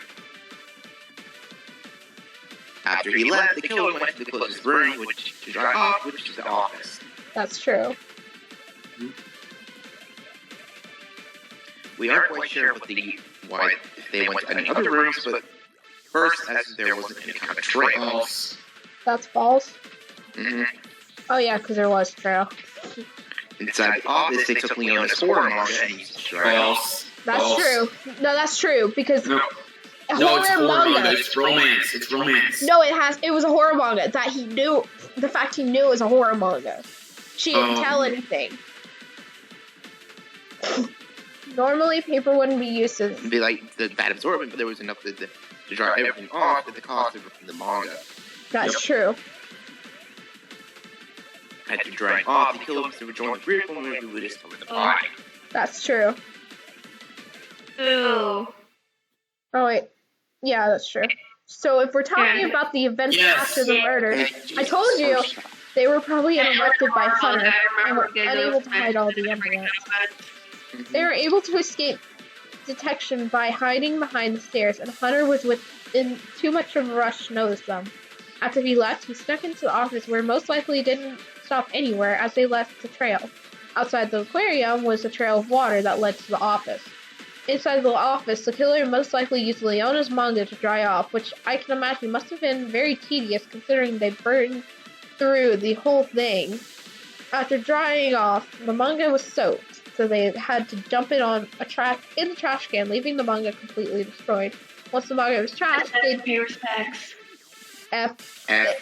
After he left, the killer went to the closest room, to drive off, which is the office. That's true. We aren't quite sure why if they went to any other rooms, but first, as there wasn't any kind of trail. That's false? Mm-hmm. Oh yeah, because there was trail. Inside the office, they took Leona's horror manga and used it to drive off. That's true. No, that's true, because No, it's horror manga. It's romance. It's romance. No, it was a horror manga that he knew. The fact he knew it was a horror manga. She didn't tell anything. Normally, paper wouldn't be used to... It'd be like that absorbent, but there was enough to drive everything off at the cost of the manga. That's true. Had to drive off, the killer must have rejoined the vehicle and we would have discovered the body. That's true. Ooh. Oh, wait. Yeah, that's true. So if we're talking about the events after the murder, I told you they were probably interrupted by Hunter and were unable to hide all the evidence. They were able to escape detection by hiding behind the stairs, and Hunter was within too much of a rush to notice them. After he left, he snuck into the office where most likely didn't stop anywhere as they left the trail. Outside the aquarium was a trail of water that led to the office. Inside the office, the killer most likely used Leona's manga to dry off, which I can imagine must have been very tedious considering they burned through the whole thing. After drying off, the manga was soaked, so they had to dump it in the trash can, leaving the manga completely destroyed. Once the manga was trashed, they'd pay respects.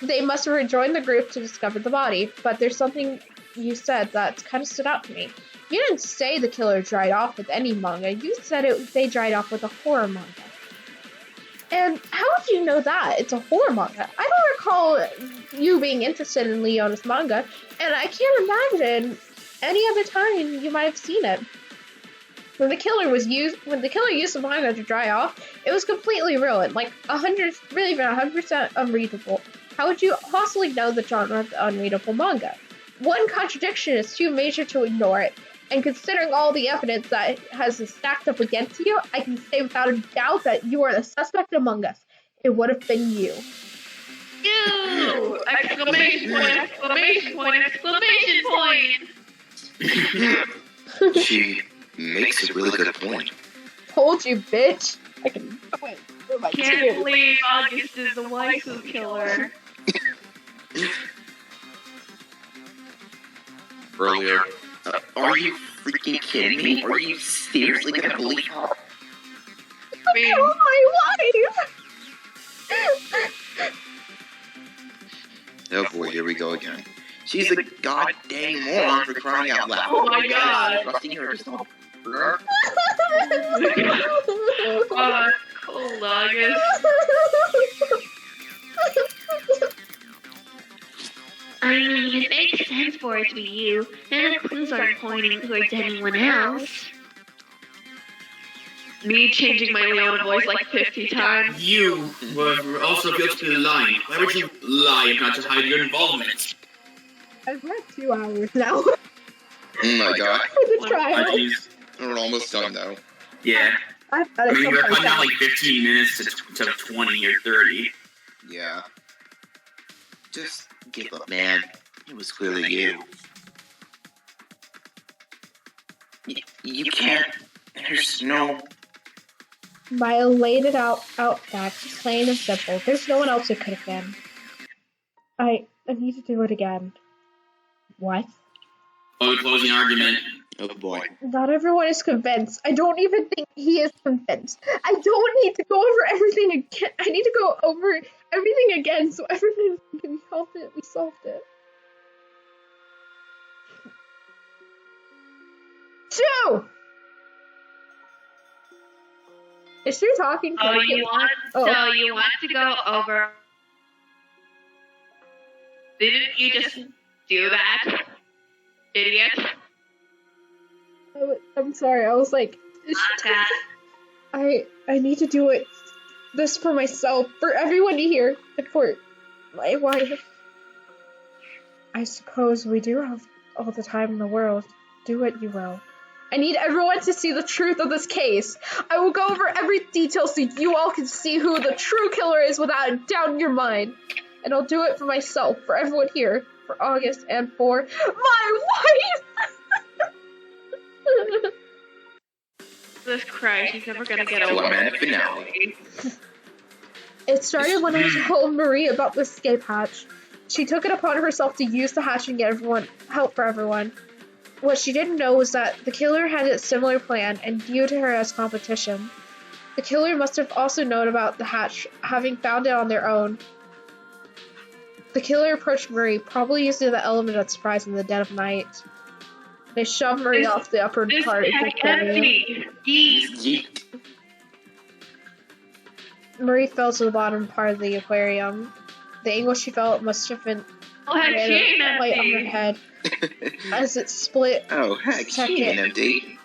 They must have rejoined the group to discover the body, but there's something you said that kind of stood out to me. You didn't say the killer dried off with any manga. You said they dried off with a horror manga. And how would you know that? It's a horror manga. I don't recall you being interested in Leona's manga, and I can't imagine any other time you might have seen it. When the killer used the manga to dry off, it was completely ruined, like 100% unreadable. How would you possibly know the genre of the unreadable manga? One contradiction is too major to ignore it, and considering all the evidence that has stacked up against you, I can say without a doubt that you are the suspect among us. It would have been you. Ew! Exclamation point, exclamation point, exclamation point! She makes a really good point. Told you, bitch. I can quit for my Can't tears. believe August is the waifu killer. Earlier, Are you freaking kidding me? Are you seriously gonna believe her? I mean, Oh, my wife! oh boy, here we go again. She's a goddamn moron for crying out loud. Oh my god. Trusting her to stop. Cool, August. I mean, it makes sense for it to be you, and the clues aren't pointing towards anyone else. Me changing my Leona voice like 50 times. You were also guilty of lying. Why would you lie if not to hide your involvement? I've read 2 hours now Oh my god. for the trial. Jeez. We're almost done though. Yeah. I've had I it mean, we're sometime cutting out down. like 15 minutes to 20 or 30. Yeah. Just give up, man. It was clearly you. You can't. There's no. Maya laid it out fact, just plain and simple. There's no one else it could have been. I need to do it again. What? Oh, the closing argument. Oh boy. Not everyone is convinced. I don't even think he is convinced. I don't need to go over everything again. I need to go over everything again so everyone can be confident we solved it. 2! Is she talking? So you want to go over? Didn't you just do that, idiot? I'm sorry. I was like, Okay. I need to do it. This for myself, for everyone to hear, and for my wife. I suppose we do have all the time in the world. Do what you will. I need everyone to see the truth of this case. I will go over every detail so you all can see who the true killer is without a doubt in your mind. And I'll do it for myself, for everyone here, for August, and for my wife! Jesus Christ, he's never gonna get over Lament it. finale. It started when I told Marie about the escape hatch. She took it upon herself to use the hatch and get help for everyone. What she didn't know was that the killer had a similar plan and viewed her as competition. The killer must have also known about the hatch, having found it on their own. The killer approached Marie, probably using the element of surprise in the dead of night. They shoved Marie off the upper This part of the heck aquarium. empty. Yeet. Marie fell to the bottom part of the aquarium. The angle she felt must have been Oh heck, she ain't right on her empty. head. As it split, Oh heck, she ain't empty.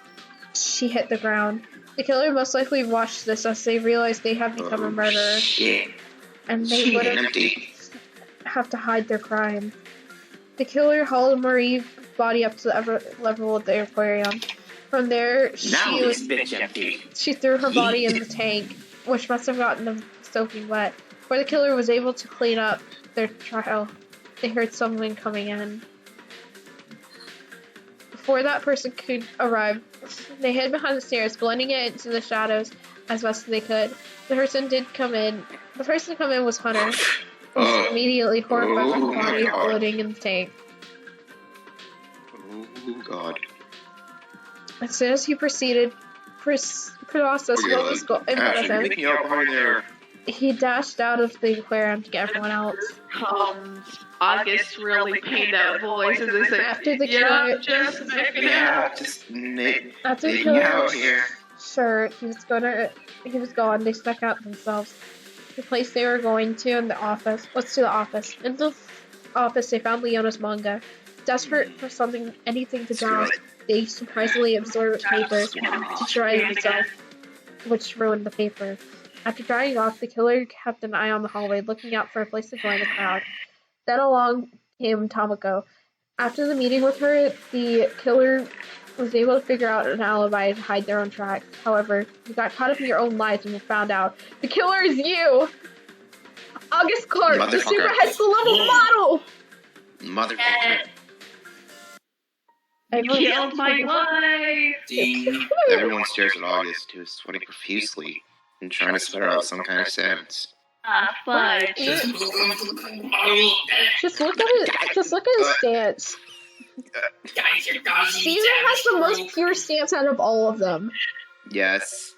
she hit the ground. The killer most likely watched this as they realized they had become a murderer, Shit. and they She would ain't empty. have to hide their crime. The killer hauled Marie's body up to the upper level of the aquarium. From there, Now this bitch empty. she threw her body in the tank, which must have gotten them soaking wet. Before the killer was able to clean up their trial, they heard someone coming in. Before that person could arrive, they hid behind the stairs, blending it into the shadows as best as they could. The person did come in. The person to come in was Hunter, who was immediately horrified by the body floating in the tank. Oh god. As soon as he processed what was in front of Ash, him, pick me up behind there. he dashed out of the aquarium to get everyone else. August really paid that voice and they said, After the yeah, killer, just make it Yeah, out. just make after the me killer out was here. sure he was gone, they stuck out themselves. the place they were going to in the office. Let's do the office. In the office, they found Leona's manga. Desperate for anything to draw, they surprisingly absorbed paper to try themselves, which ruined the paper. After drying off, the killer kept an eye on the hallway, looking out for a place to join the crowd. Then along came Tomoko. After the meeting with her, the killer was able to figure out an alibi to hide their own tracks. However, you got caught up in your own lies and you found out the killer is you! August Clark, the super high school level model! Motherfucker. Killed my wife! Ding. Everyone stares at August, who is sweating profusely and trying to spit out some kind of sentence. Fudge. Just look at it. Just look at his stance. Steven has the most pure stance out of all of them. Yes.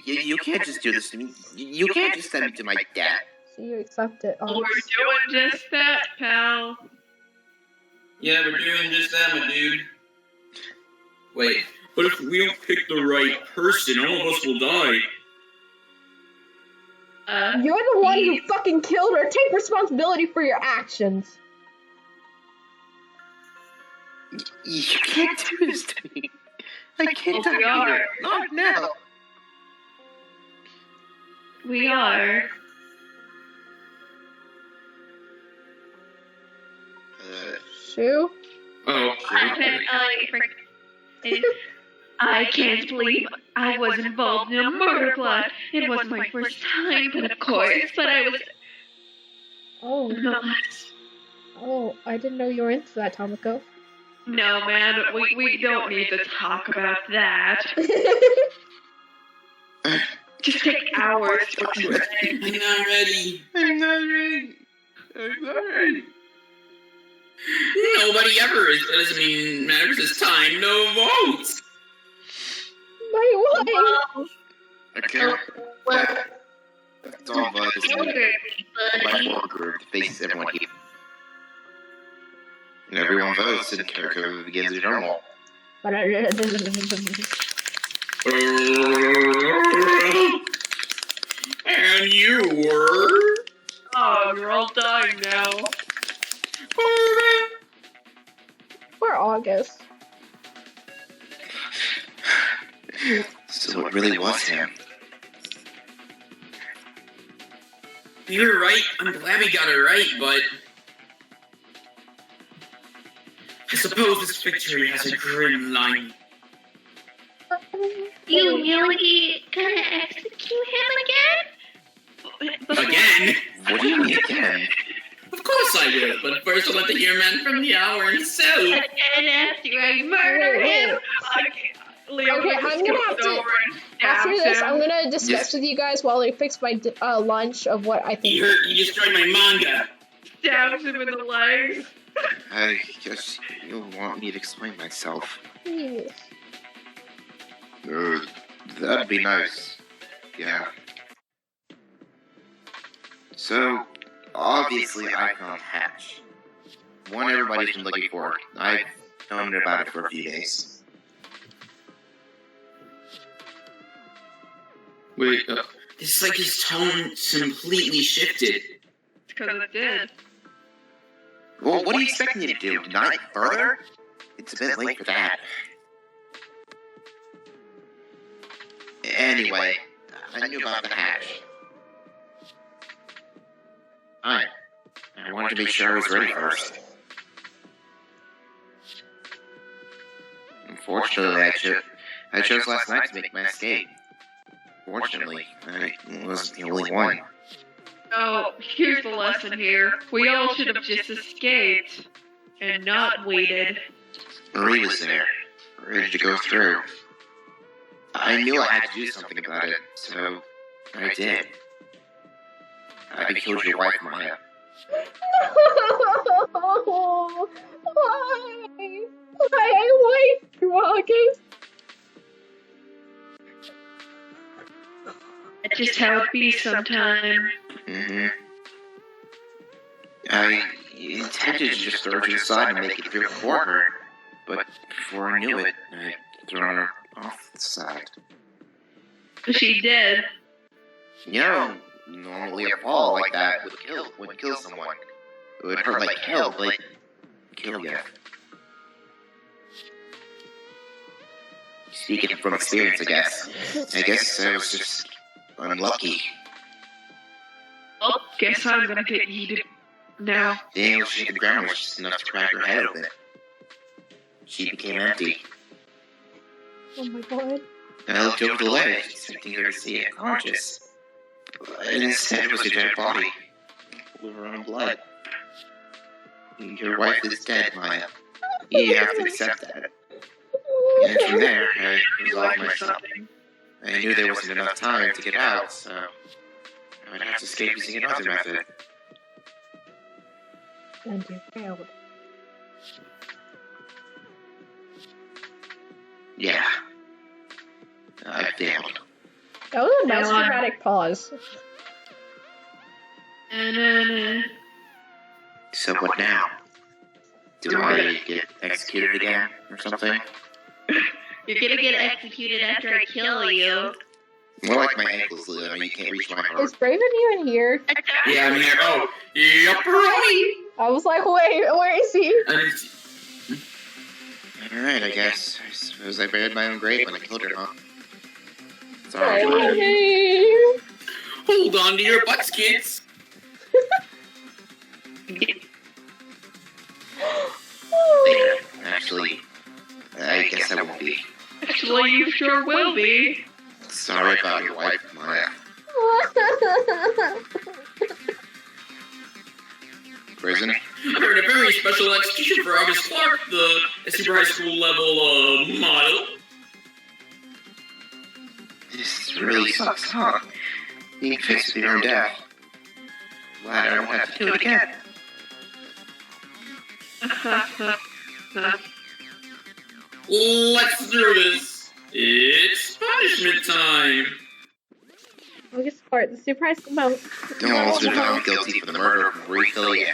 You can't just do this to me. You can't just send me to my death. So you accept it. We're doing just that, pal. Yeah, we're doing just that, my dude. Wait, but if we don't pick the right person, all of us will die. You're the one who fucking killed her. Take responsibility for your actions. You can't do this to me. I can't die here. Not now. We are. Shu? Oh, I can't believe I was involved in a murder plot. It was my first time, but of course, I was not. Oh, I didn't know you were into that, Tomoko. No, man, we don't need to talk about that. Just take hours for today. I'm not ready. Nobody ever is. Doesn't mean matters. It's time. No votes. My wife. Okay. It's all votes. My work group faces everyone here. And everyone votes, and Kiriko begins as normal. And you were? Oh, you're all dying now. Poor August. So it really was him. You're right. I'm glad we got it right, but I suppose this victory has a grim line. You really gonna execute him again? Again? What do you mean again? Of course I will, but first I'll let the hear man from the hour himself. And after I murder him? Okay, I'm gonna have to. After this, I'm gonna discuss with you guys while I fix my lunch of what I think. You destroyed my manga. Stabs him in the legs. I guess you'll want me to explain myself. Please. That'd be nice. Yeah. So, obviously I found Hatch. One everybody's been looking for. I've known about it for a few days. Wait, it's like his tone completely shifted. It's because it did. Well, what do you expect me to do? Deny it further? It's a bit late for that. Anyway, I knew about the hatch. I wanted to make sure I was ready first. Unfortunately, I chose last night to make my escape. Fortunately, I wasn't the only one. Oh, here's the lesson here. We all should have just escaped and not waited. Marie was there, ready to go through. I knew I had to do something about it, so I did. I killed your wife, Maya. No! Why? Why I wiped you, August? That's just how it be sometime. I intended to just throw it aside and make it through for her. But before I knew it, I'd thrown her off the side. She did. You know, normally a fall like that would kill someone. It would hurt like hell, but kill you. Speaking from experience, I guess. I guess I was just unlucky. Well, guess I'm gonna get yeeted now. The English she hit the ground was just enough to crack her head open. She became empty. Oh my god. I looked over the ledge, expecting her to see it conscious. But instead it was a dead body. With her own blood. Your wife is dead, Maya. You have to accept that. And from there, I resolved myself. I knew there wasn't enough time to get out, so I would have to escape using another method. And you failed. Yeah. I failed. That was a nice dramatic pause. So what now? Do I get executed again, or something? You're gonna get executed after I kill you. More like my ankles, Lou. I mean, you can't reach my heart. Is Braven even here? Yeah, I'm here. Oh, yep, right. I was like, wait, where is he? Alright, I suppose I buried my own grave when I killed her, huh? Sorry. Hey. Hold on to your butts, kids. Yeah, actually, I guess I won't be. Actually, you sure will be. Sorry about your wife, Maya. Prison? I heard a very special execution for August Clark, the super high school level model. This really sucks, huh? Being fixed with your own death. Glad I don't have to do it again. Let's do this. It's punishment time. August Clark, the super high school model. Don't almost been found guilty for the murder of Marie Fillion.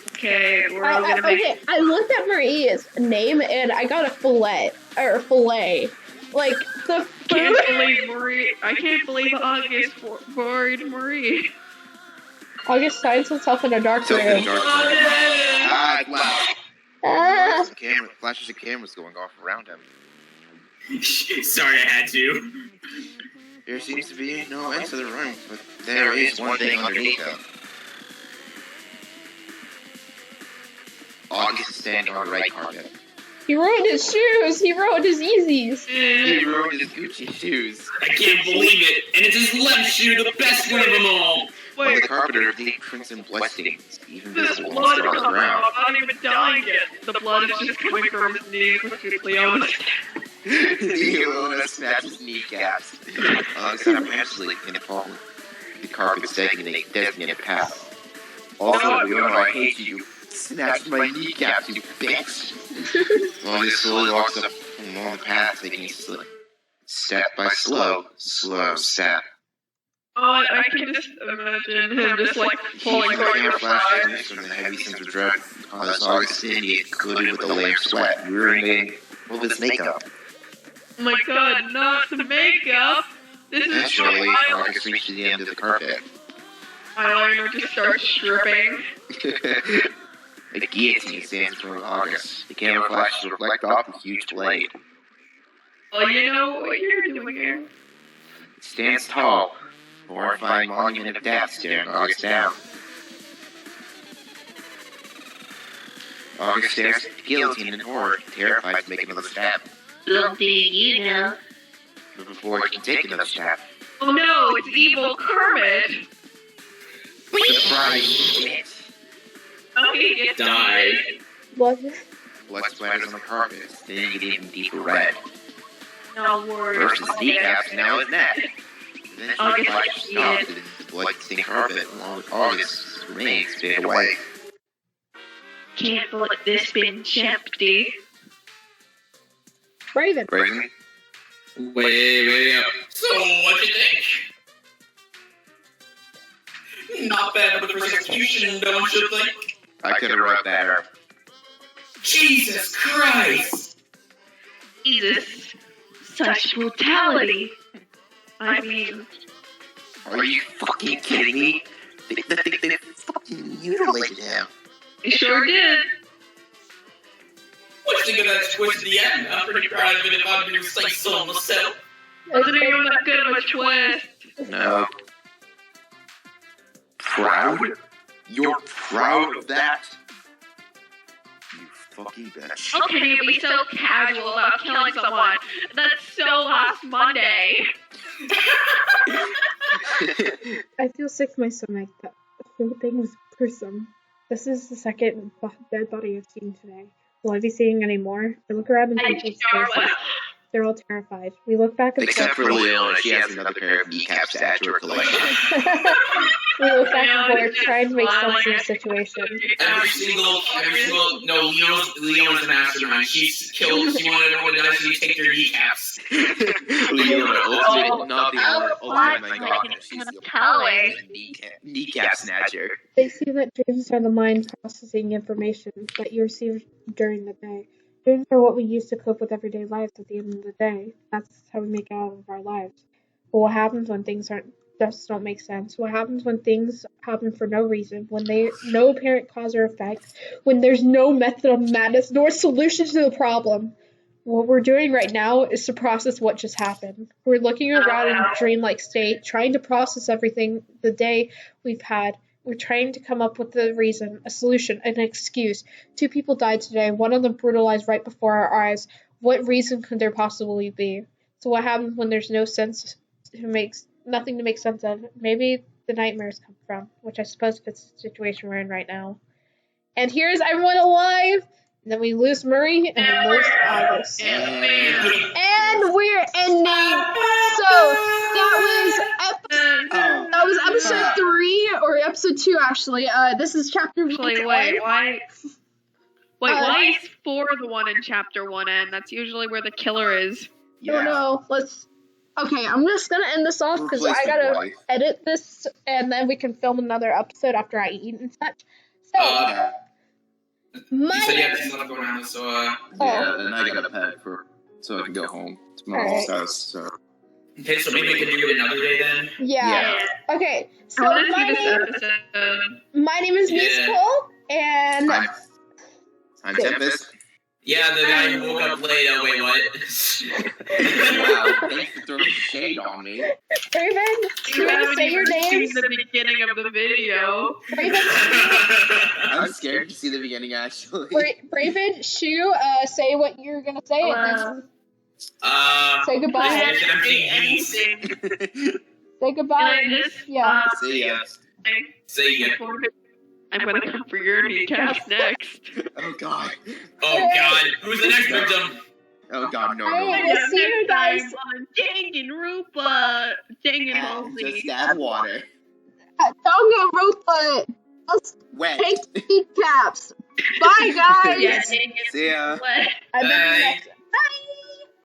Okay, we're all gonna make... Okay, I looked at Marie's name and I got a fillet. Like, the food. I can't believe August buried Marie. August finds himself in a dark room. Wow. Flashes of cameras going off around him. Sorry, I had to. There seems to be no end to the room, but there is one thing underneath them. August is standing on the right carpet. He ruined his shoes! He ruined his Yeezys! He ruined his Gucci shoes. I can't believe it, and it's his left shoe, the best one of them all. On the carpet are deep crimson bloodstains, even This visible blood on is the ground. not even dying yet. The blood is just coming from his knees, which is Leona. Leona snaps his kneecaps. August eventually in the fall. The carpet's designated path. Also, Leona, I hate you. Snatched my kneecaps, you bitch. August slowly walks up along the path, taking a step by slow step. Oh, I can just imagine him just like pulling The for camera your flashes from the heavy sense of dread. August Indy coated with a layer of sweat, ruining all of his makeup. Oh my god, not the makeup! This is Eventually, my August reaches the end of the carpet. eyeliner just starts stripping. A guillotine stands in front of August. The camera flashes reflect off a huge blade. Well, you know what you're doing here. It stands tall, a horrifying monument of death staring August down. August stares at the guillotine in horror, terrified to make another step. Little do you know. But before he can take another step, Oh no, it's evil Kermit! surprise, shit. Okay, get Die. What? Blood splatters on the carpet, staining it even deeper red. No worries. First his kneecaps, now his neck. Then she August flashes stopped, and the blood-stained carpet, along with August's remains, faded away. Can't believe this binge empty. Braven. Braven? Way up. So, what you think? Not bad for the first execution, don't you think? I could have wrote better. Jesus Christ! Jesus, such brutality. I mean, Are you fucking kidding me? They fucking mutilated him. they sure did. What do you think of that twist at the end? I'm pretty proud of it if I do say so myself. Wasn't even that good of a twist. No. Proud? You're proud of that? You fucking bitch. How can you be so casual about killing someone? That's so last Monday. I feel sick to my stomach. That whole thing was gruesome. This is the second dead body I've seen today. Will I be seeing any more? I look around and people's faces. They're all terrified. We look back and Except for Leona, she has another pair of kneecaps to add to her collection. we look back and forth, trying to make sense of the situation. Every single, no, Leona's a mastermind. She's killed, she wanted everyone to die, so you take their kneecaps. Leona, ultimate, not the ultimate god. She's the kneecap snatcher. They see that dreams are the mind processing information that you receive during the day. Dreams are what we use to cope with everyday life at the end of the day. That's how we make out of our lives. But what happens when things just don't make sense? What happens when things happen for no reason? When no apparent cause or effect? When there's no method of madness nor solution to the problem? What we're doing right now is to process what just happened. We're looking around in a dreamlike state, trying to process everything the day we've had. We're trying to come up with a reason, a solution, an excuse. 2 people died today, one of them brutalized right before our eyes. What reason could there possibly be? So what happens when there's nothing to make sense of? Maybe the nightmares come from, which I suppose fits the situation we're in right now. And here's everyone alive! And then we lose Murray, and we lose August. And we're ending. So that was episode 3 or episode 2 actually. This is chapter 1. Why is 4 the one in chapter 1 end? That's usually where the killer is. Yeah. No. Okay, I'm just gonna end this off because I gotta edit this, and then we can film another episode after I eat and such. So. You said you had stuff going on, so yeah, then I got a pet so I can go home to my mom's house. So. Okay, so maybe we can do it another day then. Yeah. Okay. So my name is Musical, and I'm Tempest. Yeah, the guy who woke up late. Oh wait, what? Wow, thanks for throwing shade on me. Braven, do you want to say your names? The beginning of the video. Braven, I'm scared to see the beginning actually. Braven, Shu, say what you're gonna say. Wow. Say goodbye. Say goodbye. Yeah. See ya. See ya. I'm gonna come for your kneecaps next. Oh god. Oh god. Who's the next victim? Oh god, no. See you guys. Dang and Rupa. Dang and Halsey. Just add water. Don't get Rupa. Let's Wet. take the kneecaps. Bye, guys. Yeah, see ya. I bet you next.